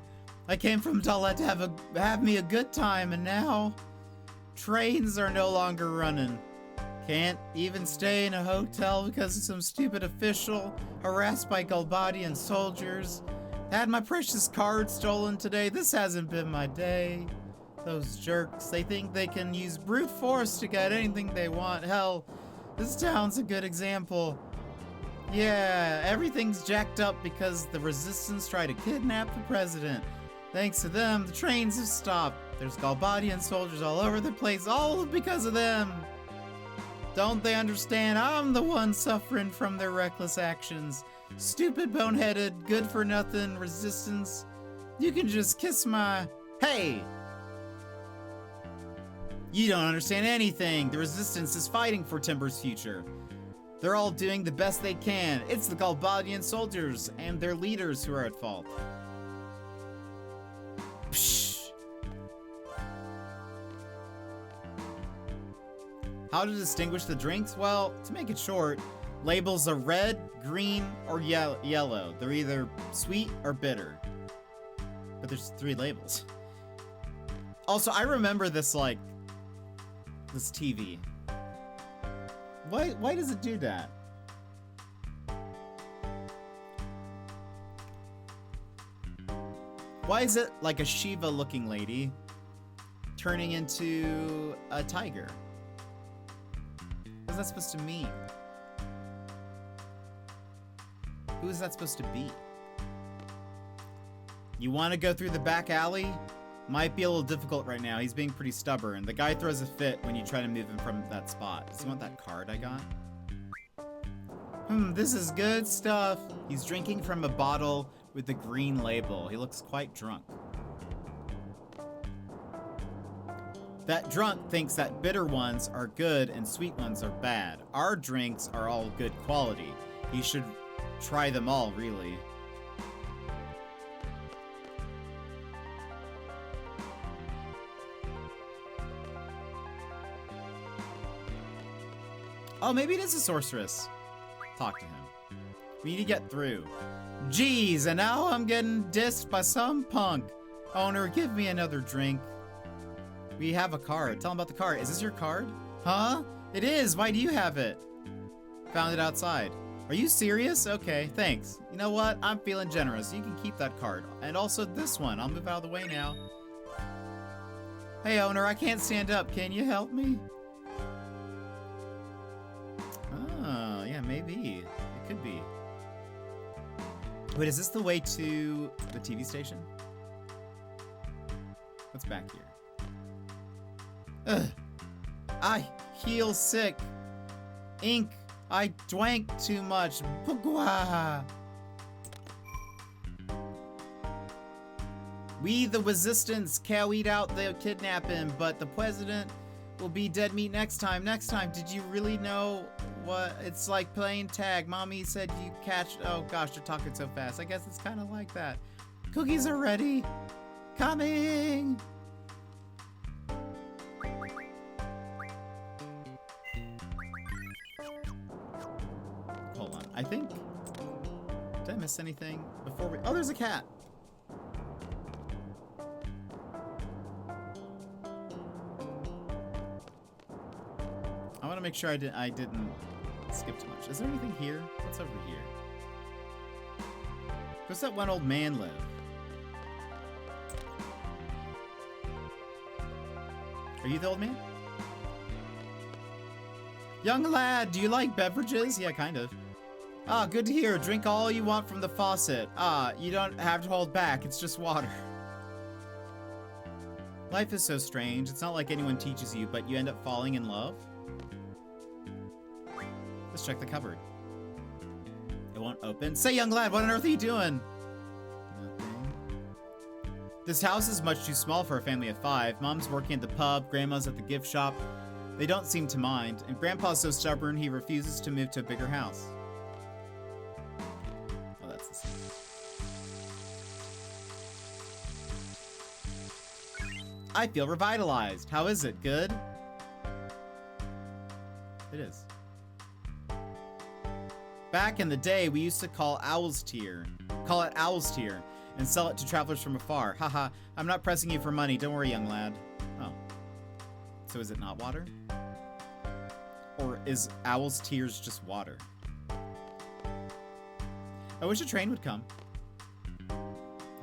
I came from Dullette to have me a good time, and now trains are no longer running. Can't even stay in a hotel because of some stupid official harassed by Galbadian soldiers. Had my precious card stolen today. This hasn't been my day. Those jerks, they think they can use brute force to get anything they want. Hell, this town's a good example. Yeah, everything's jacked up because the resistance tried to kidnap the president. Thanks to them, the trains have stopped. There's Galbadian soldiers all over the place, all because of them. Don't they understand? I'm the one suffering from their reckless actions. Stupid, boneheaded, good-for-nothing resistance. You can just kiss my... Hey! You don't understand anything. The resistance is fighting for Timber's future. They're all doing the best they can. It's the Galbadian soldiers and their leaders who are at fault. Psh. How to distinguish the drinks? Well, to make it short, labels are red, green, or yellow. They're either sweet or bitter. But there's 3 labels. Also, I remember this, like, this TV. Why does it do that? Why is it like a Shiva-looking lady turning into a tiger? What's that supposed to mean? Who is that supposed to be? You want to go through the back alley? Might be a little difficult right now. He's being pretty stubborn. The guy throws a fit when you try to move him from that spot. Does he want that card I got? This is good stuff. He's drinking from a bottle with the green label. He looks quite drunk. That drunk thinks that bitter ones are good and sweet ones are bad. Our drinks are all good quality. He should try them all, really. Oh, maybe it is a sorceress. Talk to him. We need to get through. Jeez, and now I'm getting dissed by some punk. Owner, give me another drink. We have a card. Tell him about the card. Is this your card? Huh? It is. Why do you have it? Found it outside. Are you serious? Okay, thanks. You know what? I'm feeling generous. You can keep that card. And also this one. I'll move out of the way now. Hey, owner, I can't stand up. Can you help me? Oh, yeah, maybe. It could be. Wait, is this the way to the TV station? What's back here? Ugh. Heal sick. Ink. I drank too much. Bugwa. We, the resistance, carried out the kidnapping, but the president will be dead meat next time. Next time, did you really know what? It's like playing tag. Mommy said you catch. Oh gosh, they're talking so fast. I guess it's kind of like that. Cookies are ready. Coming. Hold on. I think. Did I miss anything before we? Oh, there's a cat. I want to make sure I didn't skip too much. Is there anything here? What's over here? Where's that one old man live? Are you the old man? Young lad, do you like beverages? Yeah, kind of. Ah, good to hear. Drink all you want from the faucet. Ah, you don't have to hold back. It's just water. Life is so strange. It's not like anyone teaches you, but you end up falling in love. Let's check the cupboard. It won't open. Say, young lad, what on earth are you doing? Nothing. This house is much too small for a family of 5. Mom's working at the pub, Grandma's at the gift shop. They don't seem to mind, and Grandpa's so stubborn he refuses to move to a bigger house. Oh, that's the same. I feel revitalized. How is it? Good? It is. Back in the day, we used to call it Owl's Tear, and sell it to travelers from afar. Haha, I'm not pressing you for money. Don't worry, young lad. Oh. So is it not water? Or is Owl's Tears just water? I wish a train would come.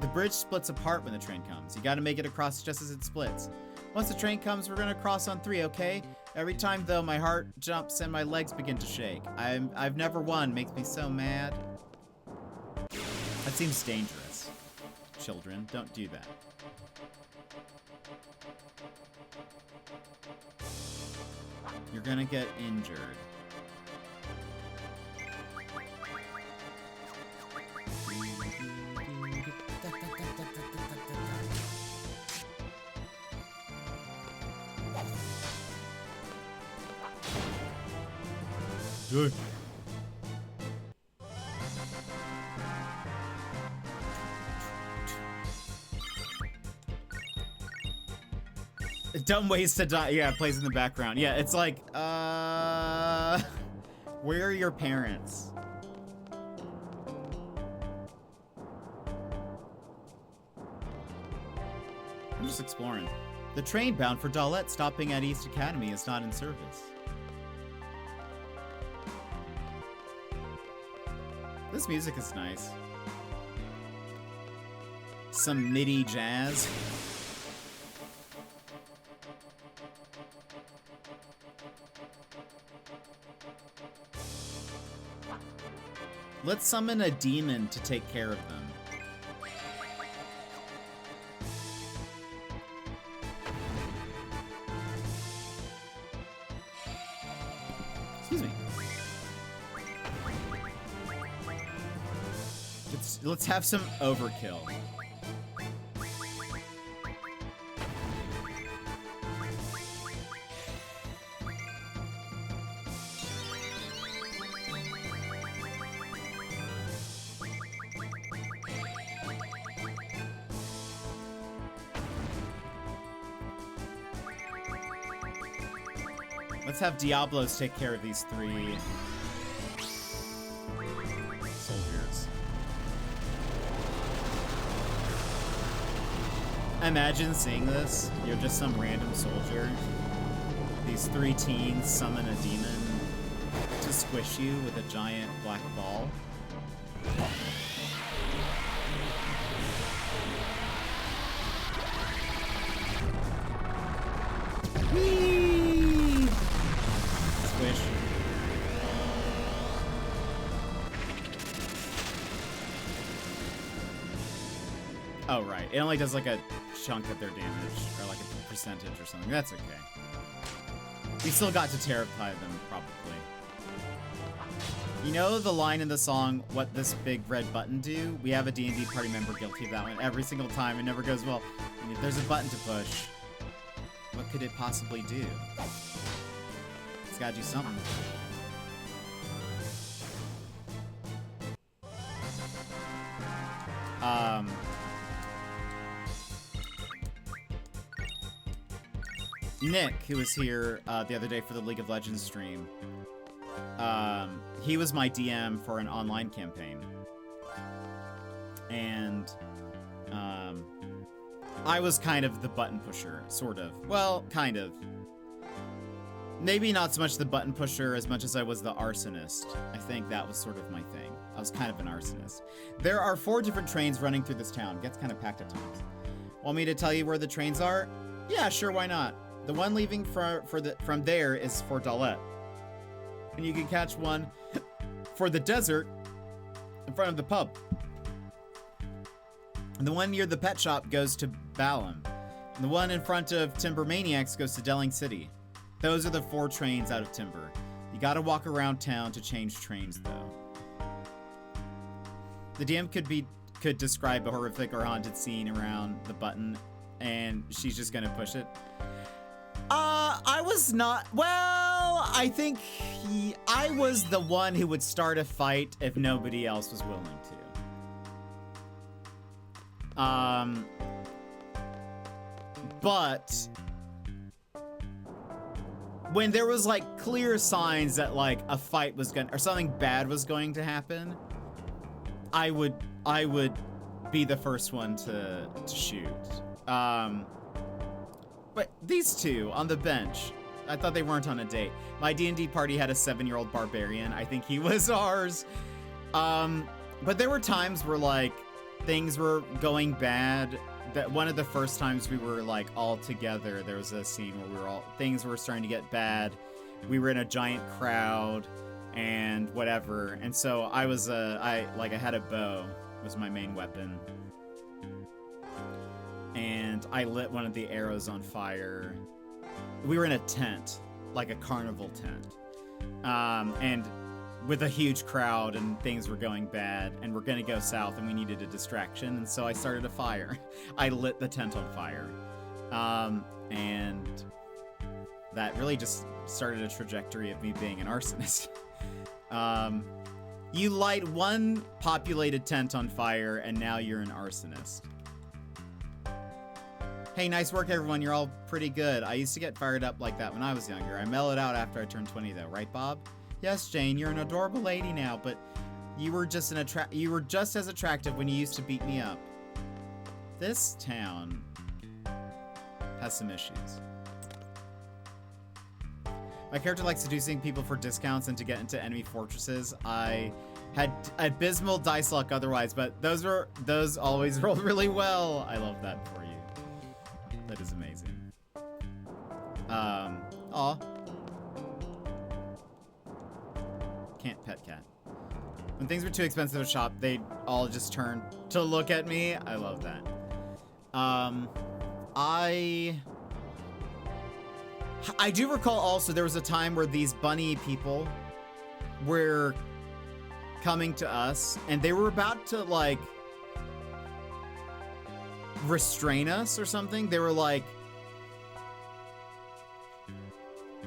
The bridge splits apart when the train comes. You gotta make it across just as it splits. Once the train comes, we're gonna cross on 3, okay? Every time, though, my heart jumps and my legs begin to shake. I've never won. Makes me so mad. That seems dangerous. Children, don't do that. You're gonna get injured. Good. Dumb ways to die. Yeah, it plays in the background. Yeah, it's like, where are your parents? I'm just exploring. The train bound for Dalet stopping at East Academy is not in service. This music is nice. Some MIDI jazz. Let's summon a demon to take care of them. Excuse me. Let's have some overkill. Let's have Diablos take care of these 3 soldiers. Imagine seeing this. You're just some random soldier. These 3 teens summon a demon to squish you with a giant black ball. Whee! Squish. Oh, right. It only does like a chunk of their damage, or like a percentage or something. That's okay. We still got to terrify them, probably. You know the line in the song, "What this big red button do?" We have a D&D party member guilty of that one every single time. It never goes well. If there's a button to push, what could it possibly do? It's gotta do something. Nick, who was here the other day for the League of Legends stream, he was my DM for an online campaign. And I was kind of the button pusher, sort of. Well, kind of. Maybe not so much the button pusher as much as I was the arsonist. I think that was sort of my thing. I was kind of an arsonist. There are 4 different trains running through this town. Gets kind of packed at times. Want me to tell you where the trains are? Yeah, sure, why not? The one leaving from there is for Dalet. And you can catch one for the desert in front of the pub. And the one near the pet shop goes to Balam. And the one in front of Timber Maniacs goes to Delling City. Those are the 4 trains out of Timber. You gotta walk around town to change trains, though. The DM could describe a horrific or haunted scene around the button, and she's just gonna push it. I was not. Well, I think I was the one who would start a fight if nobody else was willing to. But when there was like clear signs that like a fight was or something bad was going to happen, I would be the first one to shoot. But these two on the bench, I thought they weren't on a date. My D&D party had a 7-year-old barbarian. I think he was ours. But there were times where like things were going bad. That one of the first times we were like all together, there was a scene where things were starting to get bad. We were in a giant crowd and whatever. And so I had a bow, was my main weapon. And I lit one of the arrows on fire. We were in a tent, like a carnival tent. And with a huge crowd and things were going bad and we're gonna go south and we needed a distraction. And so I started a fire. I lit the tent on fire. And that really just started a trajectory of me being an arsonist. You light one populated tent on fire and now you're an arsonist. Hey, nice work, everyone. You're all pretty good. I used to get fired up like that when I was younger. I mellowed out after I turned 20, though. Right, Bob? Yes, Jane, you're an adorable lady now, but you were just as attractive when you used to beat me up. This town has some issues. My character likes seducing people for discounts and to get into enemy fortresses. I had abysmal dice luck otherwise, but those always rolled really well. I love that for you. That is amazing. Aw. Can't pet cat. When things were too expensive to shop, they all just turned to look at me. I love that. I do recall also there was a time where these bunny people were coming to us and they were about to like restrain us or something. They were like,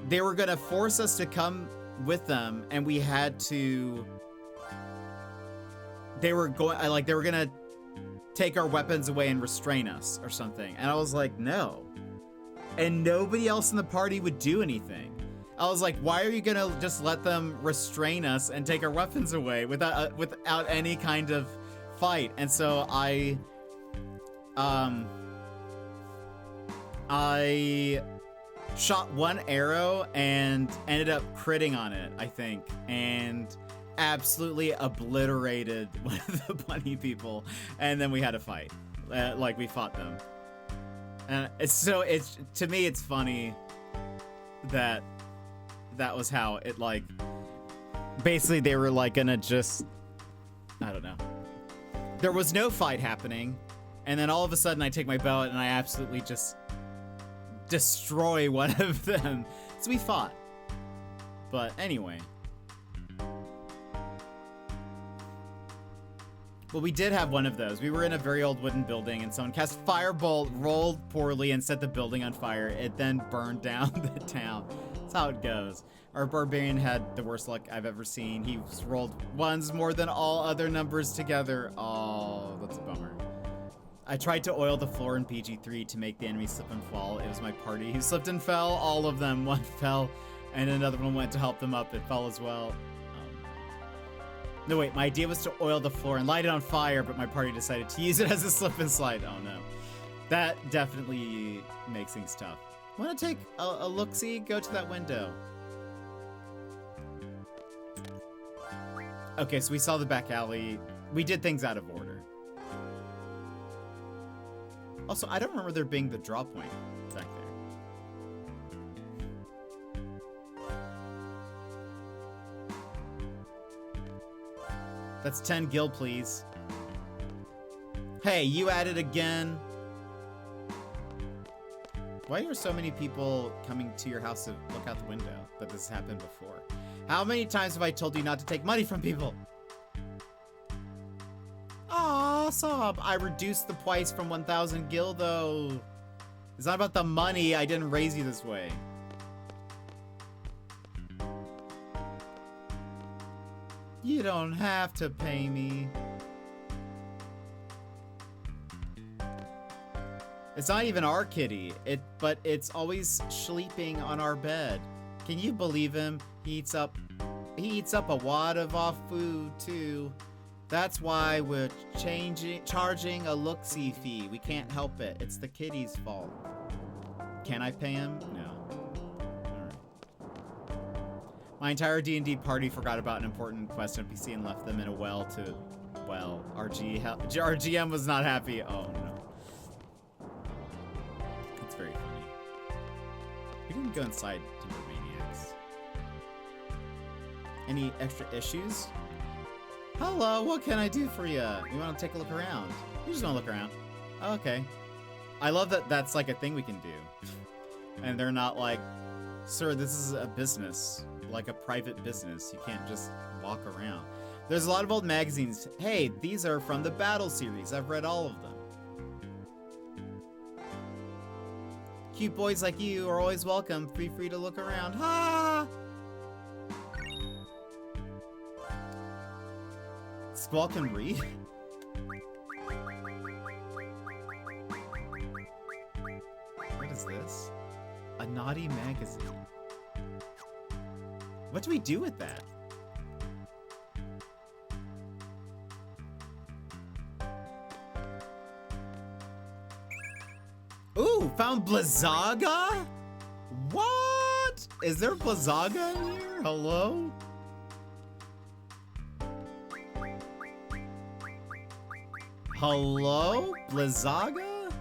they were gonna force us to come with them and we had to, they were gonna take our weapons away and restrain us or something. And I was like, no. And nobody else in the party would do anything. I was like, why are you gonna just let them restrain us and take our weapons away without any kind of fight? And so I shot one arrow and ended up critting on it, I think, and absolutely obliterated one of the bunny people. And then we had a fight. Like, we fought them. And to me, it's funny that was how it, like, basically they were like gonna just, I don't know. There was no fight happening. And then all of a sudden I take my bow and I absolutely just destroy one of them. So we fought. But anyway. Well, we did have one of those. We were in a very old wooden building, and someone cast Firebolt, rolled poorly, and set the building on fire. It then burned down the town. That's how it goes. Our barbarian had the worst luck I've ever seen. He rolled ones more than all other numbers together. Oh, that's a bummer. I tried to oil the floor in PG3 to make the enemy slip and fall. It was my party who slipped and fell. All of them. One fell, and another one went to help them up. It fell as well. No, wait, my idea was to oil the floor and light it on fire, but my party decided to use it as a slip and slide. Oh no. That definitely makes things tough. Wanna take a look-see? Go to that window. Okay, so we saw the back alley. We did things out of order. Also, I don't remember there being the draw point back there. That's 10 gil, please. Hey, you at it again. Why are so many people coming to your house to look out the window? But this has happened before. How many times have I told you not to take money from people? Aw, sob. I reduced the price from 1,000 gil, though. It's not about the money. I didn't raise you this way. You don't have to pay me. It's not even our kitty, but it's always sleeping on our bed. Can you believe him? He eats up a wad of our food too. That's why we're charging a look-see fee. We can't help it. It's the kitty's fault. Can I pay him? No. My entire D&D party forgot about an important quest NPC and left them in a well to, well, our GM was not happy. Oh no. That's very funny. We didn't go inside Timber Maniacs. Any extra issues? Hello, what can I do for you? You want to take a look around? You just want to look around. Oh, okay. I love that that's like a thing we can do. And they're not like, sir, this is a business. Like a private business. You can't just walk around. There's a lot of old magazines. Hey, these are from the Battle series. I've read all of them. Cute boys like you are always welcome. Feel free to look around. Ha! Squall can read? What is this? A naughty magazine. What do we do with that? Ooh, found Blizzaga? What? Is there Blizzaga in here? Hello? Hello? Blizzaga?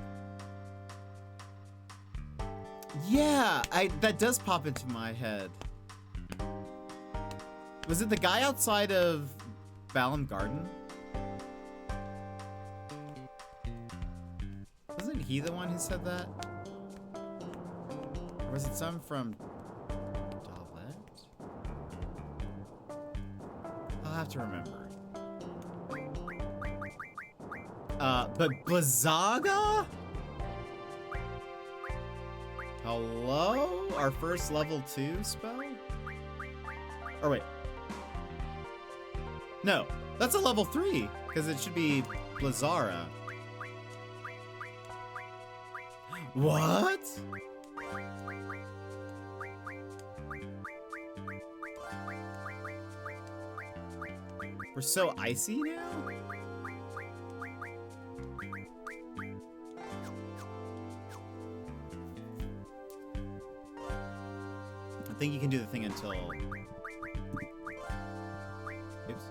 Yeah, that does pop into my head. Was it the guy outside of Balam Garden? Wasn't he the one who said that? Or was it some from Dalet? I'll have to remember. But Blizzaga? Hello? Our first level 2 spell? Or wait. No, that's a level 3, because it should be Blizzara. What? We're so icy now? I think you can do the thing until... Oops.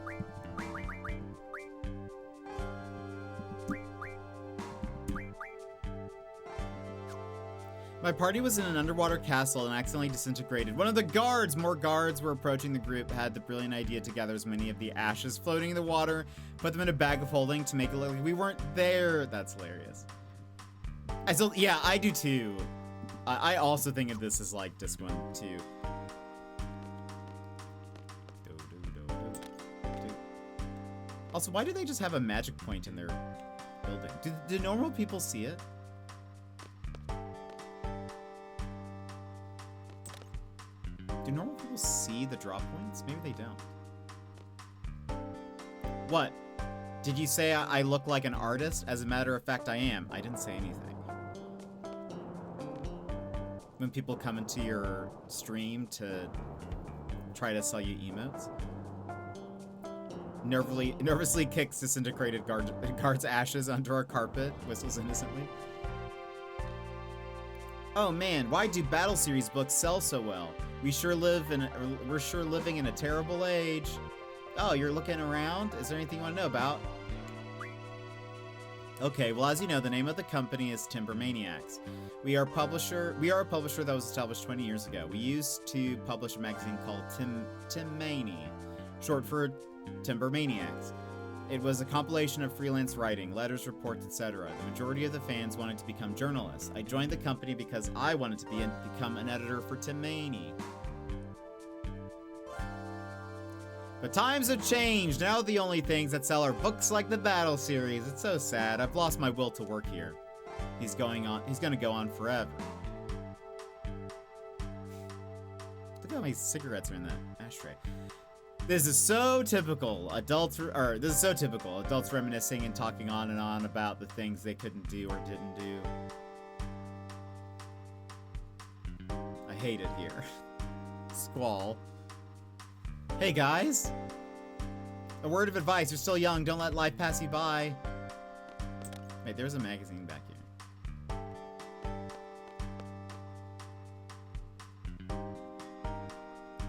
My party was in an underwater castle and accidentally disintegrated. One of the guards, more guards were approaching the group, had the brilliant idea to gather as many of the ashes floating in the water, put them in a bag of holding to make it look like we weren't there. That's hilarious. Yeah, I do too. I also think of this as like Disc 1 too. Also, why do they just have a magic point in their building? Do normal people see it? Do normal people see the drop points? Maybe they don't. What? Did you say I look like an artist? As a matter of fact, I am. I didn't say anything. When people come into your stream to try to sell you emotes. Nervously kicks disintegrated guard's ashes under our carpet, whistles innocently. Oh man, why do battle series books sell so well? We're sure living in a terrible age. Oh, you're looking around? Is there anything you want to know about? Okay, well, as you know, the name of the company is Timber Maniacs. We are a publisher that was established 20 years ago. We used to publish a magazine called Timmany, short for Timber Maniacs. It was a compilation of freelance writing, letters, reports, etc. The majority of the fans wanted to become journalists. I joined the company because I wanted to become an editor for Timmany. But times have changed. Now the only things that sell are books like the Battle series. It's so sad. I've lost my will to work here. He's gonna go on forever. Look how many cigarettes are in that ashtray. This is so typical. Adults reminiscing and talking on and on about the things they couldn't do or didn't do. I hate it here. Squall. Hey guys! A word of advice, you're still young, don't let life pass you by. Wait, there's a magazine back here.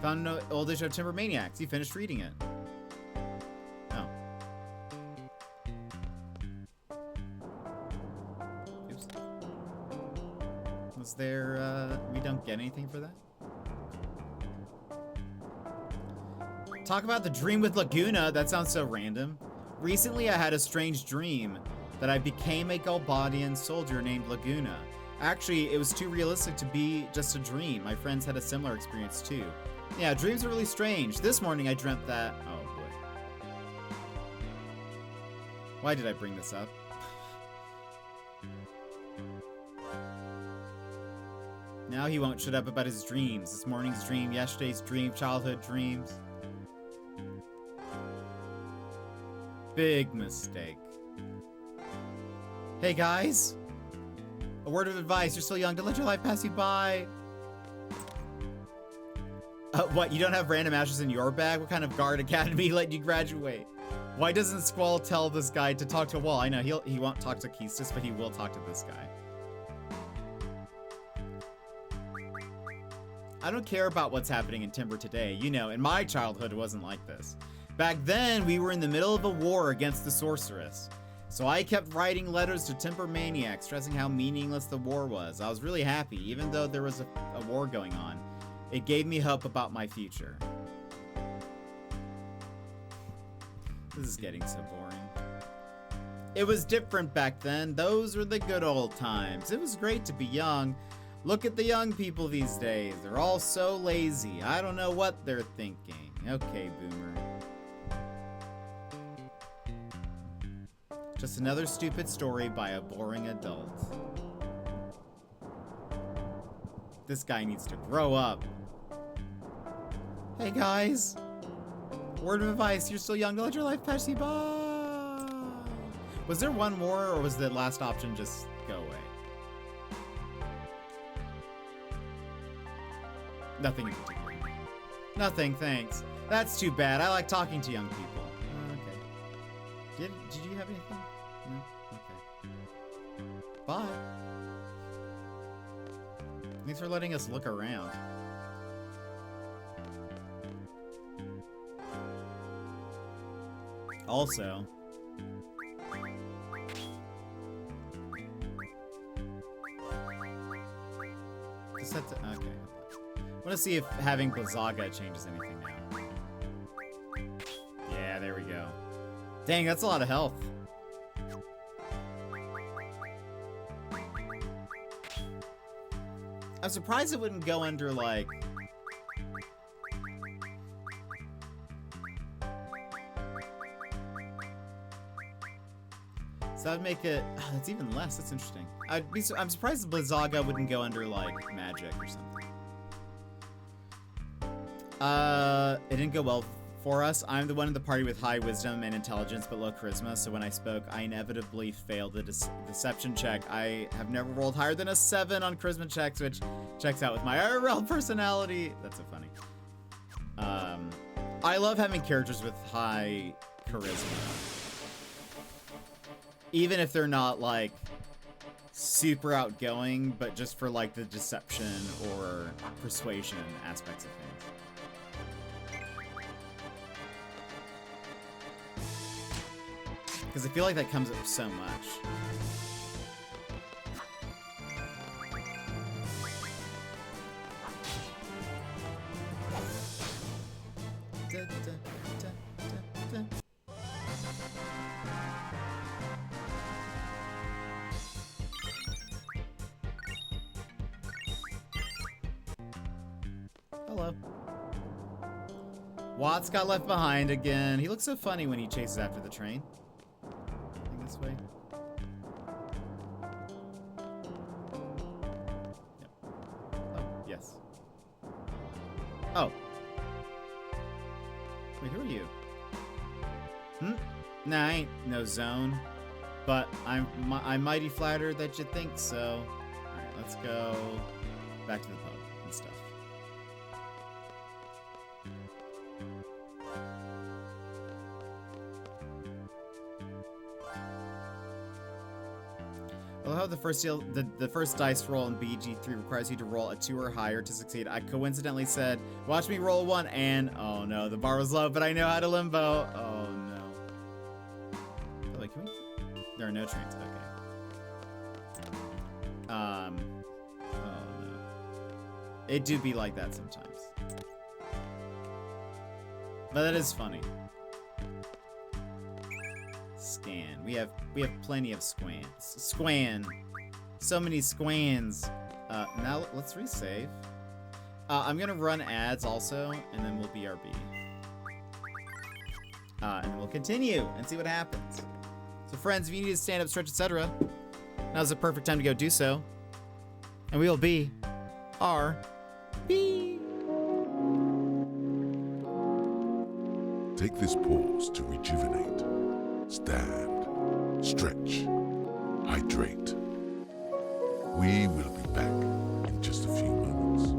Found an old issue of Timber Maniacs. You finished reading it. Oh. Oops. Was there, we don't get anything for that? Talk about the dream with Laguna. That sounds so random. Recently, I had a strange dream that I became a Galbadian soldier named Laguna. Actually, it was too realistic to be just a dream. My friends had a similar experience too. Yeah, dreams are really strange. This morning, I dreamt that... Oh, boy. Why did I bring this up? Now he won't shut up about his dreams. This morning's dream, yesterday's dream, childhood dreams. Big mistake. Hey guys! A word of advice, you're still young, don't let your life pass you by. What, you don't have random ashes in your bag? What kind of guard academy let you graduate? Why doesn't Squall tell this guy to talk to a wall? I know, he won't talk to Keistis, but he will talk to this guy. I don't care about what's happening in Timber today. You know, in my childhood, it wasn't like this. Back then, we were in the middle of a war against the sorceress. So I kept writing letters to Timber Maniacs, stressing how meaningless the war was. I was really happy, even though there was a war going on. It gave me hope about my future. This is getting so boring. It was different back then. Those were the good old times. It was great to be young. Look at the young people these days. They're all so lazy. I don't know what they're thinking. Okay, boomer. Just another stupid story by a boring adult. This guy needs to grow up. Hey guys! Word of advice, you're still young, don't let your life pass you by! Was there one more, or was the last option just go away? Nothing in particular. Nothing, thanks. That's too bad, I like talking to young people. Okay. Did you have anything? No? Okay. Bye. Thanks for letting us look around. Also, just have to, okay. I want to see if having Blizzaga changes anything now. Yeah, there we go. Dang, that's a lot of health. I'm surprised it wouldn't go under, like... So that'd make it... Oh, that's even less. That's interesting. I'm surprised the Blizzaga wouldn't go under, like, magic or something. It didn't go well for us. I'm the one in the party with high wisdom and intelligence but low charisma, so when I spoke, I inevitably failed the deception check. I have never rolled higher than a 7 on charisma checks, which checks out with my IRL personality. That's so funny. I love having characters with high charisma. Even if they're not, like, super outgoing, but just for, like, the deception or persuasion aspects of things. Because I feel like that comes up so much. Hello. Watts got left behind again. He looks so funny when he chases after the train. I think this way. Yep. Oh, yes. Oh. Wait, who are you? Nah, I ain't no zone. But I'm mighty flattered that you think so. Alright, let's go back to the pub and stuff. I love how the first dice roll in BG3 requires you to roll a 2 or higher to succeed. I coincidentally said, watch me roll 1 and... Oh no, the bar was low, but I know how to limbo. Oh no. Oh, wait, can we... There are no trains, okay. Oh no. It do be like that sometimes. But that is funny. Scan. We have plenty of squans. Squan. So many squans. Now let's resave. I'm gonna run ads also, and then we'll BRB. And we'll continue and see what happens. So friends, if you need to stand up, stretch, etc., now's the perfect time to go do so. And we will be RB. Take this pause to rejuvenate. Stand, stretch, hydrate. We will be back in just a few moments.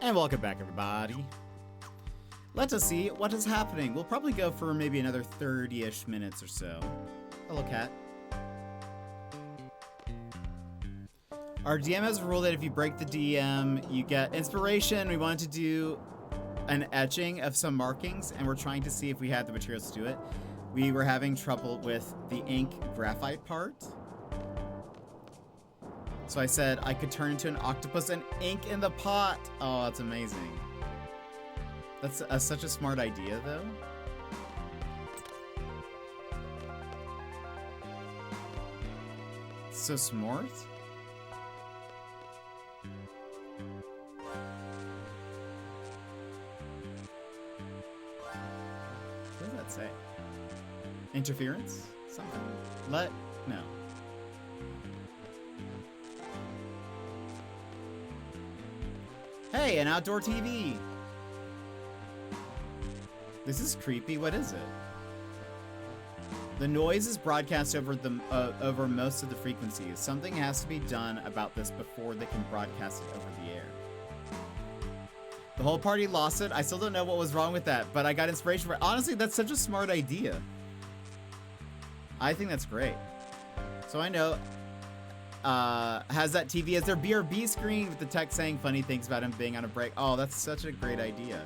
And welcome back, everybody. Let us see what is happening. We'll probably go for maybe another 30-ish minutes or so. Hello, cat. Our DM has a rule that if you break the DM, you get inspiration. We wanted to do an etching of some markings, and we're trying to see if we had the materials to do it. We were having trouble with the ink graphite part. So I said I could turn into an octopus and ink in the pot. Oh, that's amazing. That's such a smart idea, though. So smart. What does that say? Interference? Something. No. Hey, an outdoor TV. This is creepy. What is it? The noise is broadcast over over most of the frequencies. Something has to be done about this before they can broadcast it over the air. The whole party lost it. I still don't know what was wrong with that, but I got inspiration for it. Honestly, that's such a smart idea. I think that's great. So I know, has that TV as their BRB screen with the text saying funny things about him being on a break. Oh, that's such a great idea.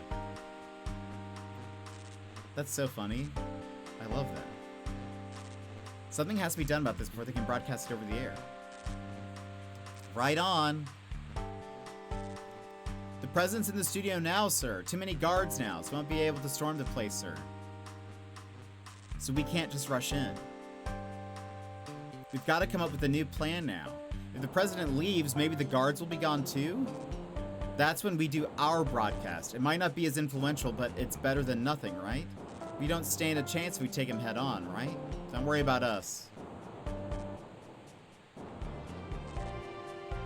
That's so funny. I love that. Something has to be done about this before they can broadcast it over the air. Right on. The president's in the studio now, sir. Too many guards now, so won't be able to storm the place, sir. So we can't just rush in. We've got to come up with a new plan now. If the president leaves, maybe the guards will be gone too? That's when we do our broadcast. It might not be as influential, but it's better than nothing, right? We don't stand a chance if we take him head on, right? Don't worry about us.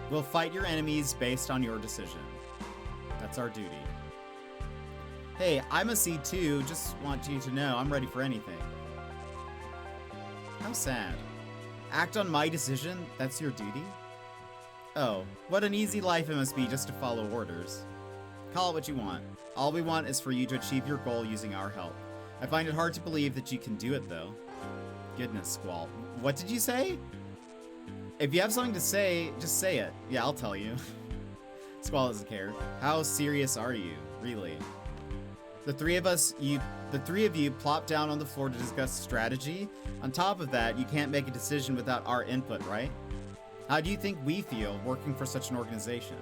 We'll fight your enemies based on your decision. That's our duty. Hey, I'm a C2. Just want you to know I'm ready for anything. How sad. Act on my decision? That's your duty? Oh, what an easy life it must be just to follow orders. Call it what you want. All we want is for you to achieve your goal using our help. I find it hard to believe that you can do it, though. Goodness, Squall. What did you say? If you have something to say, just say it. Yeah, I'll tell you. Squall doesn't care. How serious are you, really? The three of you plop down on the floor to discuss strategy. On top of that, you can't make a decision without our input, right? How do you think we feel working for such an organization?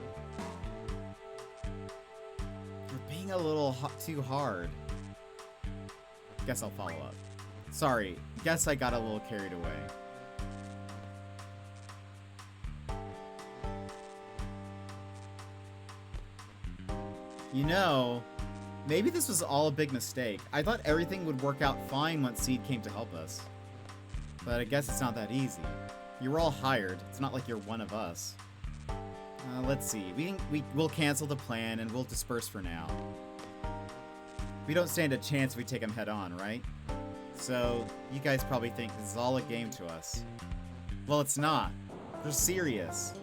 You're being a little too hard. Guess I'll follow up. Sorry, guess I got a little carried away. You know, maybe this was all a big mistake. I thought everything would work out fine once Seed came to help us. But I guess it's not that easy. You were all hired. It's not like you're one of us. Let's see. We'll cancel the plan and we'll disperse for now. We don't stand a chance if we take them head on, right? So, you guys probably think this is all a game to us. Well, it's not. They're serious.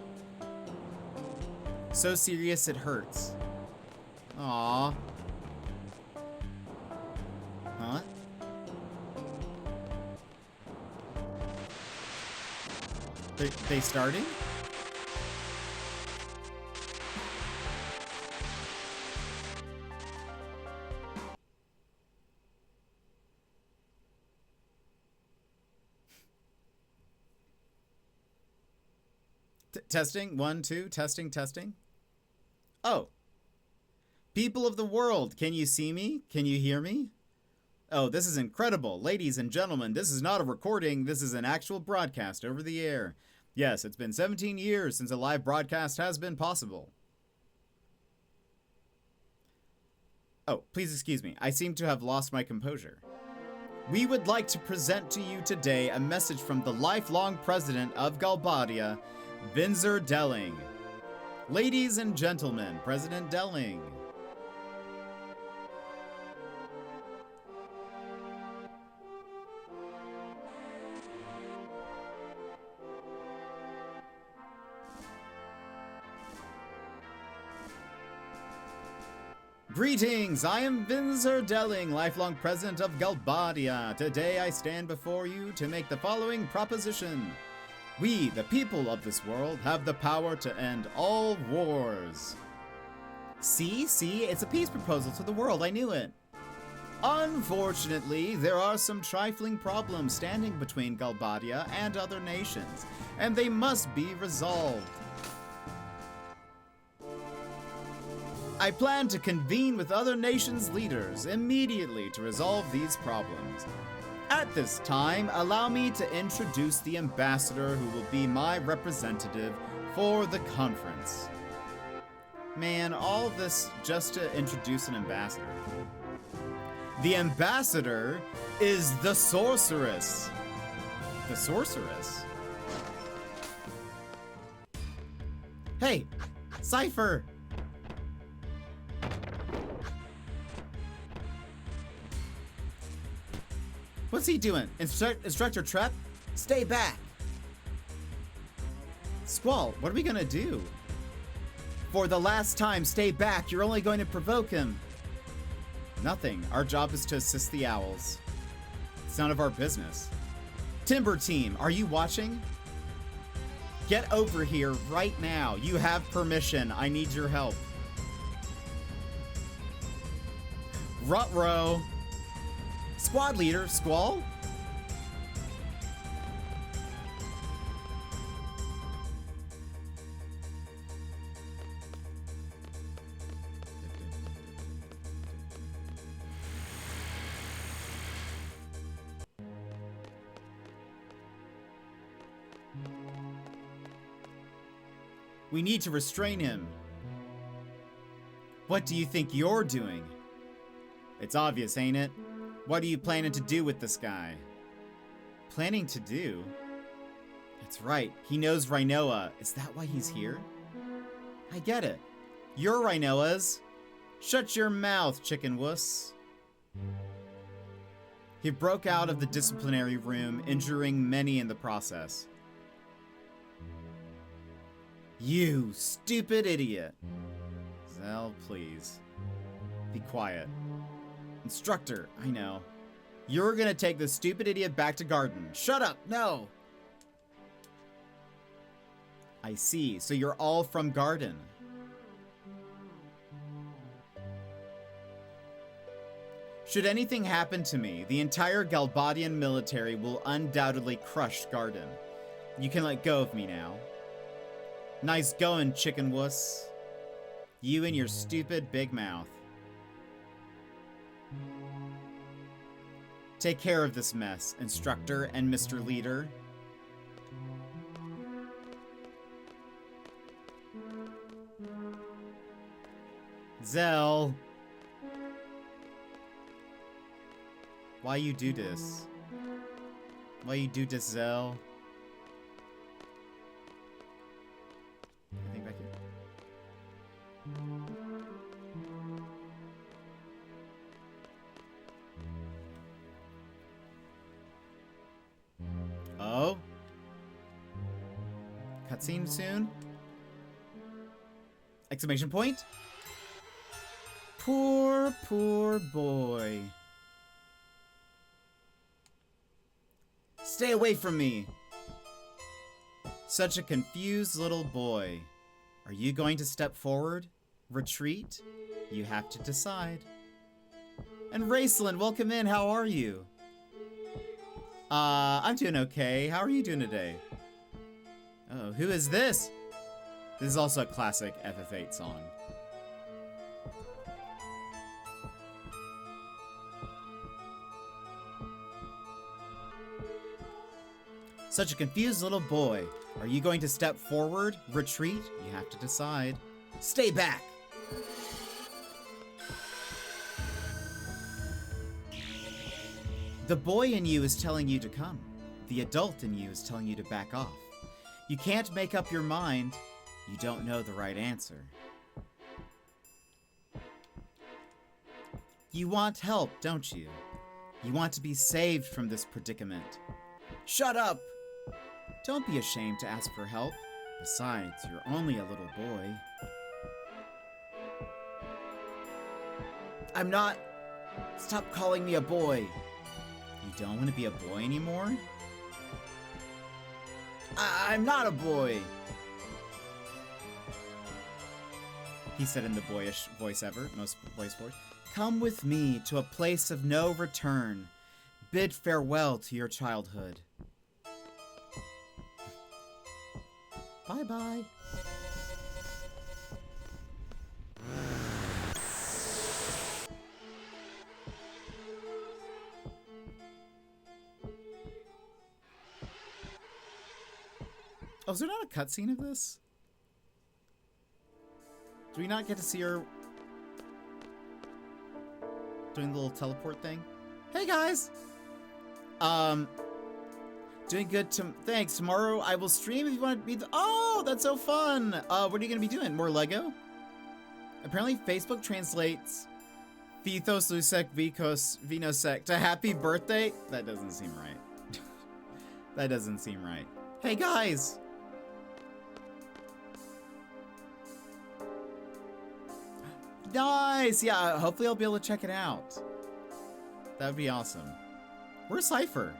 So serious it hurts. Aww. Huh? They starting? Testing? 1, 2, testing. Oh. People of the world, can you see me? Can you hear me? Oh, this is incredible. Ladies and gentlemen, this is not a recording. This is an actual broadcast over the air. Yes, it's been 17 years since a live broadcast has been possible. Oh, please excuse me. I seem to have lost my composure. We would like to present to you today a message from the lifelong president of Galbadia, Vinzer Delling. Ladies and gentlemen, President Delling. Greetings, I am Vinzer Delling, lifelong president of Galbadia. Today I stand before you to make the following proposition. We, the people of this world, have the power to end all wars. See, it's a peace proposal to the world, I knew it. Unfortunately, there are some trifling problems standing between Galbadia and other nations, and they must be resolved. I plan to convene with other nations' leaders immediately to resolve these problems. At this time, allow me to introduce the ambassador who will be my representative for the conference. Man, all this just to introduce an ambassador. The ambassador is the sorceress. The sorceress? Hey, Cypher! What's he doing? Instructor Trep? Stay back! Squall, what are we gonna do? For the last time, stay back. You're only going to provoke him. Nothing. Our job is to assist the owls. It's none of our business. Timber Team, are you watching? Get over here right now. You have permission. I need your help. Ruh-roh. Squad leader, Squall? We need to restrain him. What do you think you're doing? It's obvious, ain't it? What are you planning to do with this guy? Planning to do? That's right, he knows Rhinoa. Is that why he's here? I get it. You're Rhinoa's. Shut your mouth, chicken wuss. He broke out of the disciplinary room, injuring many in the process. You stupid idiot. Zell, please. Be quiet. Instructor, I know. You're gonna take this stupid idiot back to Garden. Shut up, no! I see, so you're all from Garden. Should anything happen to me, the entire Galbadian military will undoubtedly crush Garden. You can let go of me now. Nice going, chicken wuss. You and your stupid big mouth. Take care of this mess, Instructor and Mr. Leader. Zell. Why you do this? Why you do this, Zell? Anything back here? Oh? Cutscene soon? Exclamation point? Poor, poor boy. Stay away from me! Such a confused little boy. Are you going to step forward? Retreat? You have to decide. And Raceland, welcome in. How are you? I'm doing okay. How are you doing today? Oh, who is this? This is also a classic FF8 song. Such a confused little boy. Are you going to step forward? Retreat? You have to decide. Stay back! The boy in you is telling you to come. The adult in you is telling you to back off. You can't make up your mind. You don't know the right answer. You want help, don't you? You want to be saved from this predicament. Shut up! Don't be ashamed to ask for help. Besides, you're only a little boy. I'm not... Stop calling me a boy. You don't want to be a boy anymore? I'm not a boy. He said in the boyish voice ever, most boyish voice. Come with me to a place of no return. Bid farewell to your childhood. Bye-bye. Oh, is there not a cutscene of this? Do we not get to see her doing the little teleport thing? Hey guys! Doing good. Thanks. Tomorrow I will stream if you want to be. Oh, that's so fun! What are you gonna be doing? More Lego? Apparently, Facebook translates Vithos Lusek Vikos Vinosek to happy birthday. That doesn't seem right. That doesn't seem right. Hey guys! Nice! Yeah, hopefully I'll be able to check it out. That would be awesome. Where's Cypher?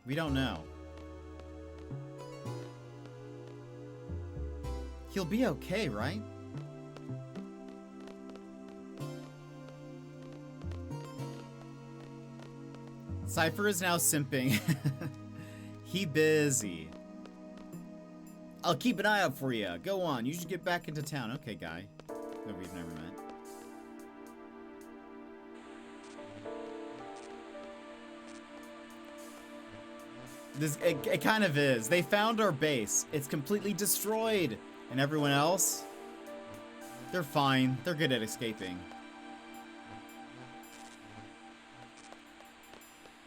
We don't know. He'll be okay, right? Cypher is now simping. He busy. I'll keep an eye out for you. Go on. You should get back into town. Okay, guy. That we've never met. It kind of is. They found our base. It's completely destroyed. And everyone else, they're fine. They're good at escaping.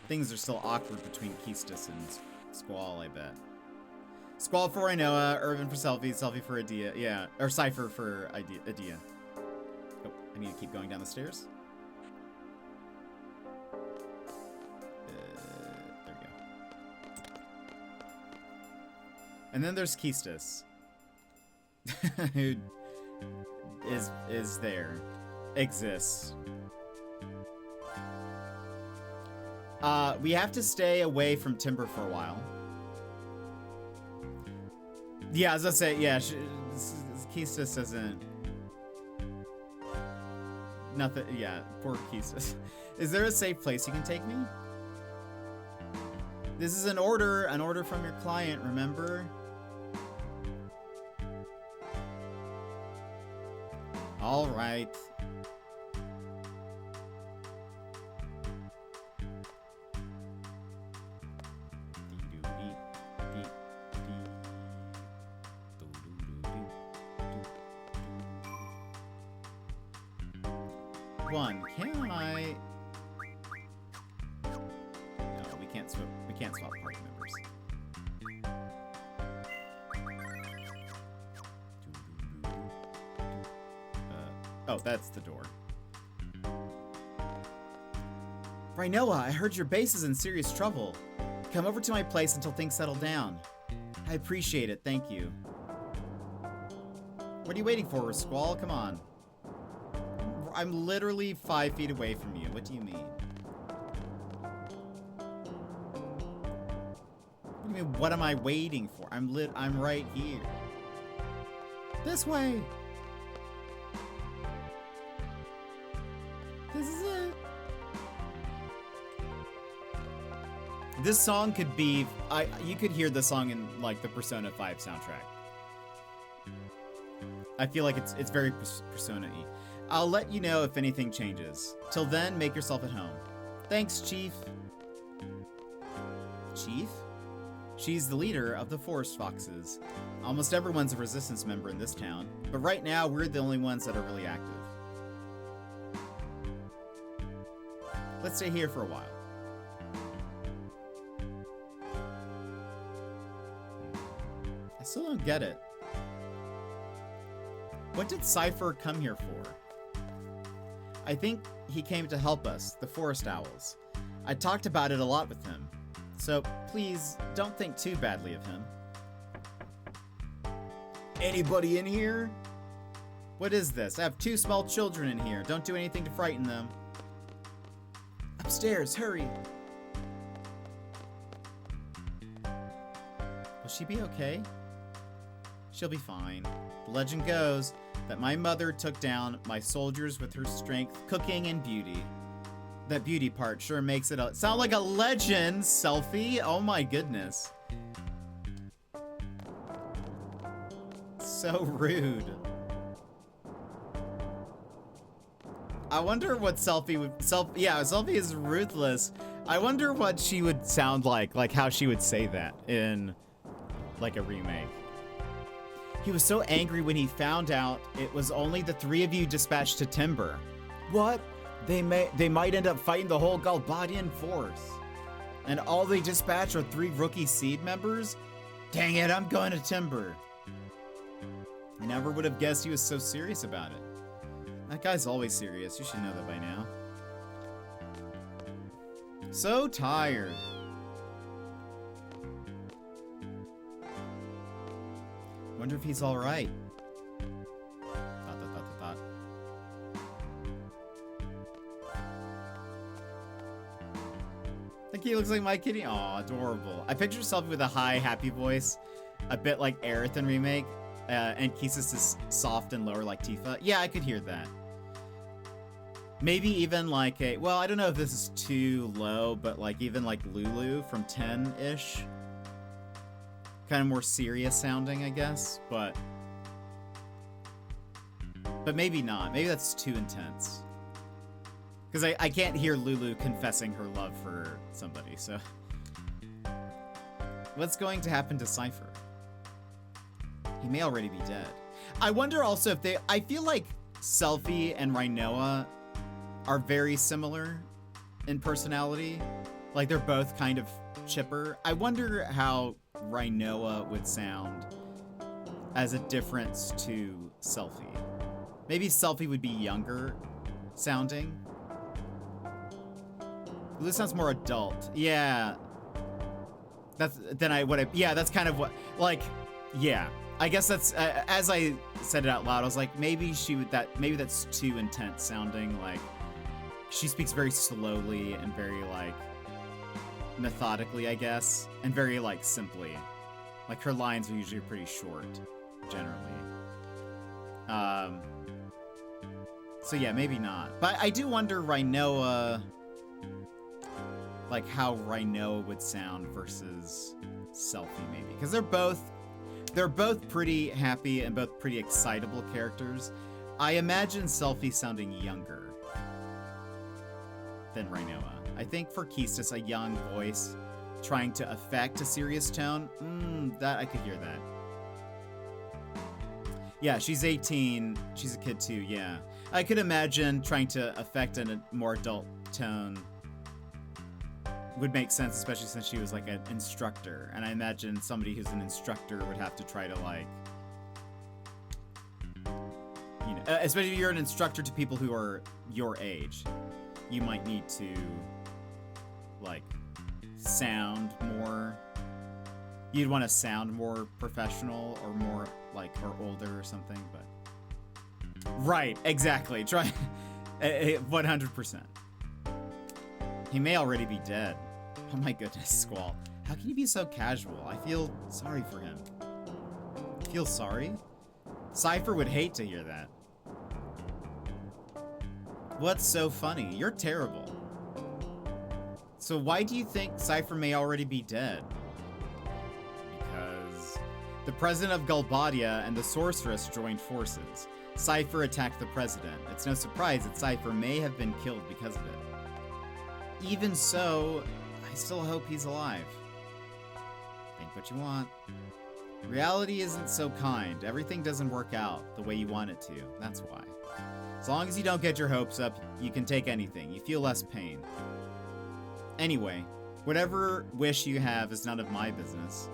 Things are still awkward between Keistus and Squall, I bet. Squall for Inoa, Irvin for Selfie, Selfie for Adia. Yeah, or Cypher for Adia. Oh, I need to keep going down the stairs. There we go. And then there's Keistus. Who is there. Exists. We have to stay away from Timber for a while. Yeah, as I say, yeah, Keistus doesn't... Nothing, yeah, poor Keistus. Is there a safe place you can take me? This is an order from your client, remember? All right. Can I? No, we can't swap. We can't swap party members. Oh, that's the door. Rhinoa, I heard your base is in serious trouble. Come over to my place until things settle down. I appreciate it. Thank you. What are you waiting for, Squall? Come on. I'm literally 5 feet away from you. What do you mean? What do you mean, what am I waiting for? I'm right here. This way. This is it. This song could be, you could hear the song in like the Persona 5 soundtrack. I feel like it's very Persona-y. I'll let you know if anything changes. Till then, make yourself at home. Thanks, Chief. Chief? She's the leader of the Forest Foxes. Almost everyone's a Resistance member in this town, but right now, we're the only ones that are really active. Let's stay here for a while. I still don't get it. What did Cypher come here for? I think he came to help us, the Forest Owls. I talked about it a lot with him. So please, don't think too badly of him. Anybody in here? What is this? I have 2 small children in here. Don't do anything to frighten them. Upstairs, hurry. Will she be okay? She'll be fine. The legend goes that my mother took down my soldiers with her strength, cooking, and beauty. That beauty part sure makes it sound like a legend, Selfie. Oh my goodness. So rude. I wonder what Selfie would... Yeah, Selfie is ruthless. I wonder what she would sound like how she would say that in, like, a remake. He was so angry when he found out it was only the 3 of you dispatched to Timber. What? They might end up fighting the whole Galbadian force. And all they dispatch are 3 rookie seed members? Dang it, I'm going to Timber. I never would have guessed he was so serious about it. That guy's always serious. You should know that by now. So tired. Wonder if he's all right. Thought. I think he looks like my kitty. Aw, adorable. I picture Selfie with a high, happy voice, a bit like Aerith in Remake, and Kisus is soft and lower like Tifa. Yeah, I could hear that. Maybe even like a, well, I don't know if this is too low, but like even like Lulu from 10-ish. Kind of more serious sounding, I guess, but maybe not. Maybe that's too intense. Because I can't hear Lulu confessing her love for somebody, so. What's going to happen to Cypher? He may already be dead. I wonder also if they, I feel like Selfie and Rhinoa are very similar in personality. Like they're both kind of chipper. I wonder how Rhinoa would sound as a difference to Selfie. Maybe Selfie would be younger sounding. This sounds more adult. Yeah. That's that's kind of what, like, yeah. I guess that's, as I said it out loud, I was like, maybe maybe that's too intense sounding. Like, she speaks very slowly and very, like, methodically, I guess, and very, like, simply. Like, her lines are usually pretty short, generally. So yeah, maybe not. But I do wonder Rhinoa, like, how Rhinoa would sound versus Selfie, maybe. Because they're both pretty happy and both pretty excitable characters. I imagine Selfie sounding younger than Rhinoa. I think for Keistis, a young voice trying to affect a serious tone, that I could hear that. Yeah, she's 18. She's a kid too, yeah. I could imagine trying to affect a more adult tone would make sense, especially since she was like an instructor. And I imagine somebody who's an instructor would have to try to, like, you know, especially if you're an instructor to people who are your age, you might need to, like, sound more, you'd want to sound more professional or more, like, or older or something, but. Right, exactly. Try 100%. He may already be dead. Oh my goodness, Squall. How can you be so casual? I feel sorry for him. Feel sorry? Cypher would hate to hear that. What's so funny? You're terrible. So why do you think Cypher may already be dead? Because the president of Galbadia and the sorceress joined forces. Cypher attacked the president. It's no surprise that Cypher may have been killed because of it. Even so, I still hope he's alive. Think what you want. Reality isn't so kind. Everything doesn't work out the way you want it to. That's why. As long as you don't get your hopes up, you can take anything. You feel less pain. Anyway, whatever wish you have is none of my business.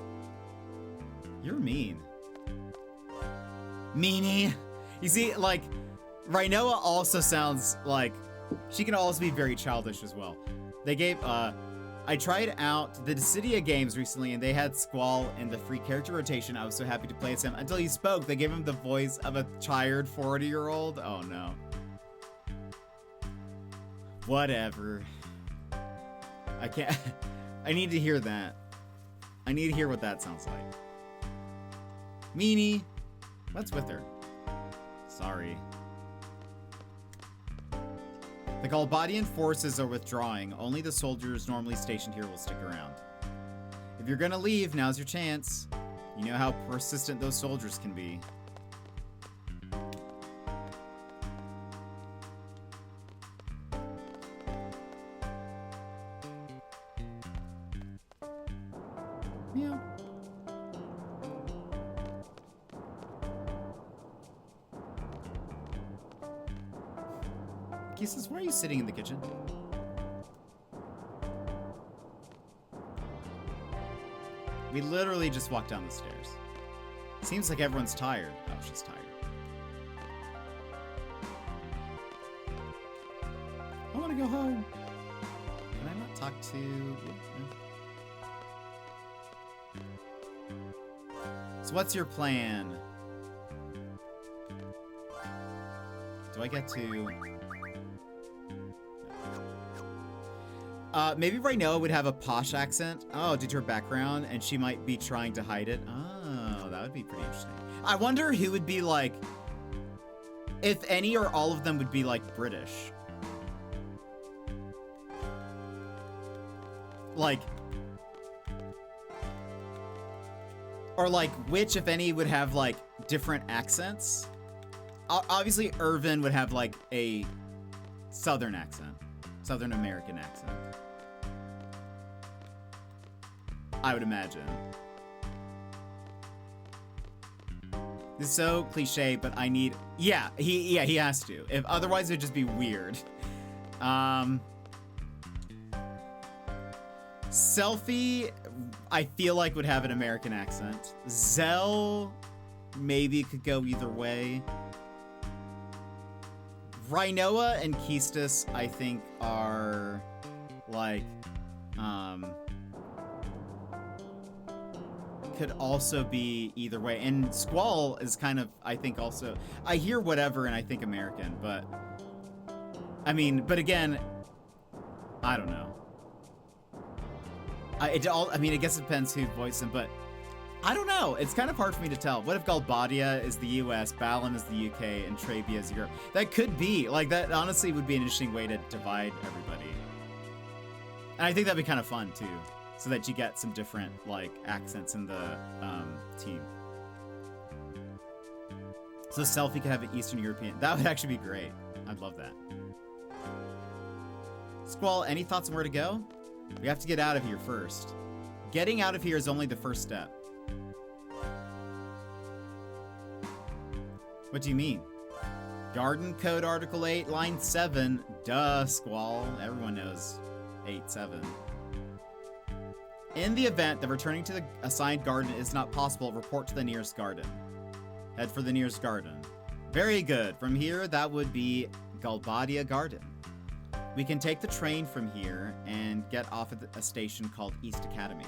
You're mean. Meanie. You see, like, Rhinoa also sounds like she can also be very childish as well. They gave, I I tried out the Dissidia games recently, and they had Squall in the free character rotation. I was so happy to play as him until he spoke. They gave him the voice of a tired 40-year-old. Oh no. Whatever. I can't. I need to hear that. I need to hear what that sounds like. Meanie. What's with her? Sorry. The Galbadian forces are withdrawing. Only the soldiers normally stationed here will stick around. If you're gonna leave, now's your chance. You know how persistent those soldiers can be. Meow. Kisses, why are you sitting in the kitchen? We literally just walked down the stairs. Seems like everyone's tired. Oh, she's tired. I want to go home. Can I not talk to... So what's your plan? Do I get to... maybe Rhaenoa would have a posh accent. Oh, due to her background, and she might be trying to hide it. Oh, that would be pretty interesting. I wonder who would be like, if any or all of them would be like British. Like, or like which, if any, would have like different accents. Obviously, Irvin would have like a Southern accent. Southern American accent. I would imagine. This is so cliche, but I need... Yeah, he has to. If otherwise, it'd just be weird. Selfie, I feel like would have an American accent. Zell, maybe could go either way. Rhaenoa and Keistis, I think, are like, could also be either way. And Squall is kind of, I think, also, I hear whatever and I think American, but I mean, but again, I don't know. I guess it depends who voiced them, but I don't know. It's kind of hard for me to tell. What if Galbadia is the US, Balin is the UK, and Trabia is Europe? That could be. Like, that honestly would be an interesting way to divide everybody. And I think that'd be kind of fun, too. So that you get some different, like, accents in the team. So Selfie could have an Eastern European. That would actually be great. I'd love that. Squall, any thoughts on where to go? We have to get out of here first. Getting out of here is only the first step. What do you mean? Garden Code Article 8, Line 7. Duh, Squall. Everyone knows 8-7. In the event that returning to the assigned garden is not possible, report to the nearest garden. Head for the nearest garden. Very good. From here, that would be Galbadia Garden. We can take the train from here and get off at a station called East Academy.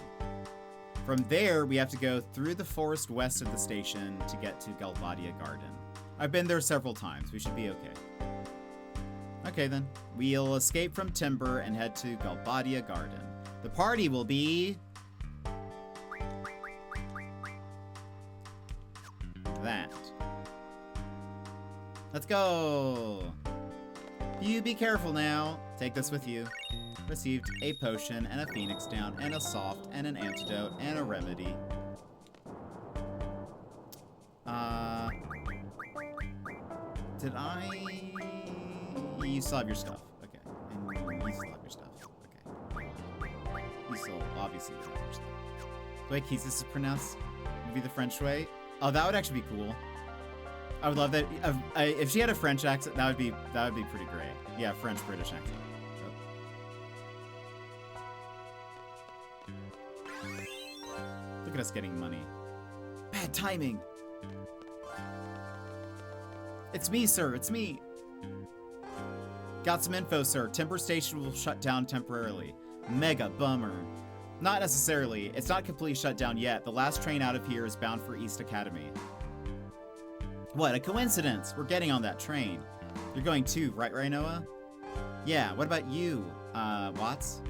From there, we have to go through the forest west of the station to get to Galbadia Garden. I've been there several times. We should be okay. Okay, then. We'll escape from Timber and head to Galbadia Garden. The party will be... that. Let's go! You be careful now. Take this with you. Received a potion and a phoenix down and a soft and an antidote and a remedy. Did I... You still have your stuff. Okay. And you still have your stuff. Okay. You still obviously have your stuff. The way Keys is pronounced would be the French way. Oh, that would actually be cool. I would love that. If she had a French accent, that would be pretty great. Yeah, French-British accent. Oh. Look at us getting money. Bad timing. It's me, sir. It's me. Got some info, sir. Timber Station will shut down temporarily. Mega bummer. Not necessarily. It's not completely shut down yet. The last train out of here is bound for East Academy. What a coincidence. We're getting on that train. You're going too, right, Noah? Yeah, what about you, Watts?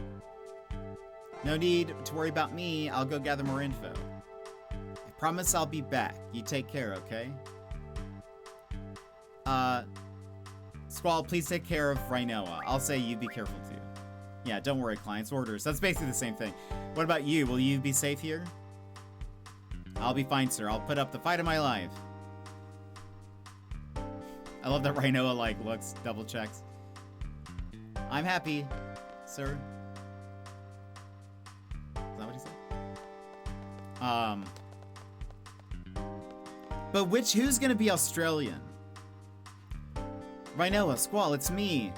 No need to worry about me. I'll go gather more info. I promise I'll be back. You take care, okay? Squall, please take care of Rhinoa. I'll say you be careful too. Yeah, don't worry, client's orders. That's basically the same thing. What about you? Will you be safe here? I'll be fine, sir. I'll put up the fight of my life. I love that Rhinoa, like, looks, double checks. I'm happy, sir. Is that what he said? But who's gonna be Australian? Rhinoa, Squall, it's me.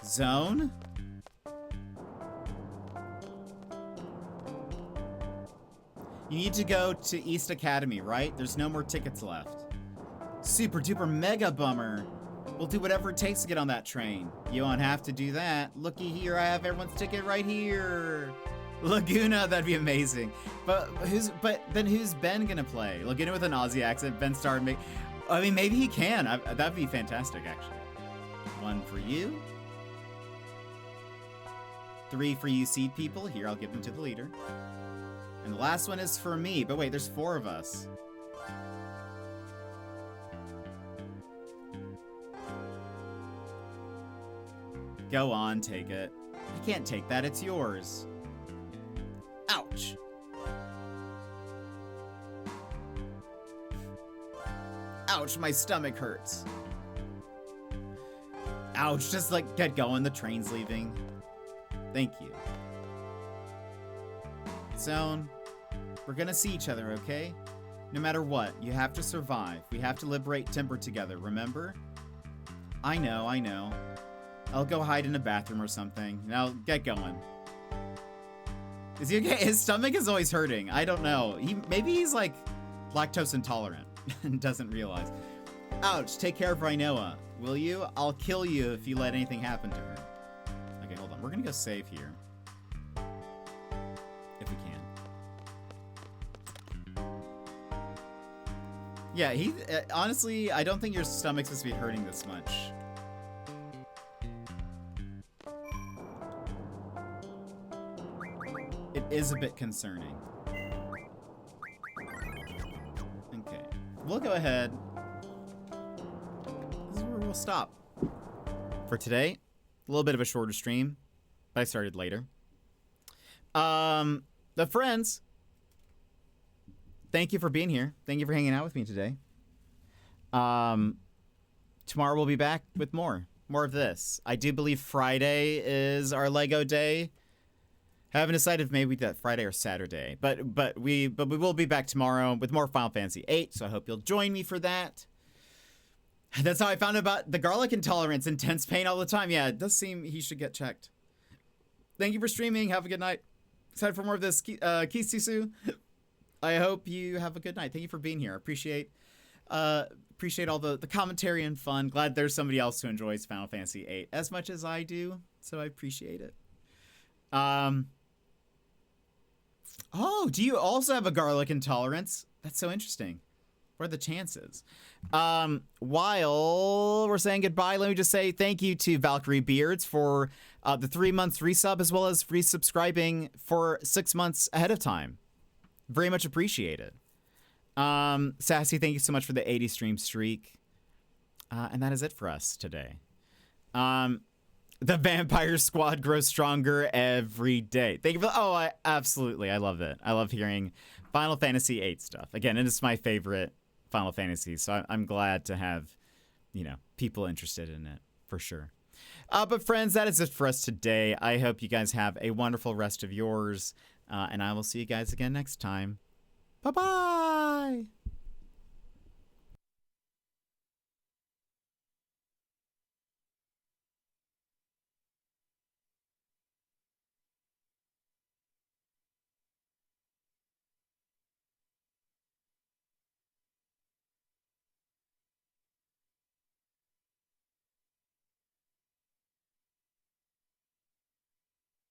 Zone? You need to go to East Academy, right? There's no more tickets left. Super duper mega bummer. We'll do whatever it takes to get on that train. You won't have to do that. Looky here, I have everyone's ticket right here. Laguna, that'd be amazing. But then who's Ben gonna play? Laguna with an Aussie accent, Ben Starr. I mean, maybe he can. That'd be fantastic, actually. 1 for you. 3 for you seed people. Here, I'll give them to the leader. And the last one is for me. But wait, there's 4 of us. Go on, take it. You can't take that, it's yours. Ouch. Ouch, my stomach hurts. Ouch, just like get going, the train's leaving. Thank you. Zone, we're gonna see each other, okay? No matter what, you have to survive. We have to liberate Timber together, remember? I know. I'll go hide in a bathroom or something. Now, get going. Is he okay? His stomach is always hurting. I don't know. Maybe he's like lactose intolerant and doesn't realize. Ouch, take care of Rhinoa. Will you? I'll kill you if you let anything happen to her. Okay, hold on. We're gonna go save here. If we can. Yeah, honestly, I don't think your stomach's supposed to be hurting this much. It is a bit concerning. Okay, we'll go ahead. This is where we'll stop for today. A little bit of a shorter stream, but I started later. The friends, thank you for being here. Thank you for hanging out with me today. Tomorrow we'll be back with more of this. I do believe Friday is our Lego day. Haven't decided if maybe we do that Friday or Saturday, but we will be back tomorrow with more Final Fantasy VIII. So I hope you'll join me for that. That's how I found out about the garlic intolerance, intense pain all the time. Yeah, it does seem he should get checked. Thank you for streaming. Have a good night. Excited for more of this, Kisusu. I hope you have a good night. Thank you for being here. Appreciate all the commentary and fun. Glad there's somebody else who enjoys Final Fantasy VIII as much as I do, so I appreciate it. Oh, do you also have a garlic intolerance? That's so interesting. What are the chances? While we're saying goodbye, let me just say thank you to Valkyrie Beards for the 3 months resub, as well as resubscribing for 6 months ahead of time. Very much appreciated. Sassy, thank you so much for the 80 stream streak. And that is it for us today. The Vampire Squad grows stronger every day. Thank you for. Absolutely. I love it. I love hearing Final Fantasy VIII stuff. Again, it is my favorite Final Fantasy, so I'm glad to have, people interested in it for sure. But friends, that is it for us today. I hope you guys have a wonderful rest of yours, and I will see you guys again next time. Bye-bye.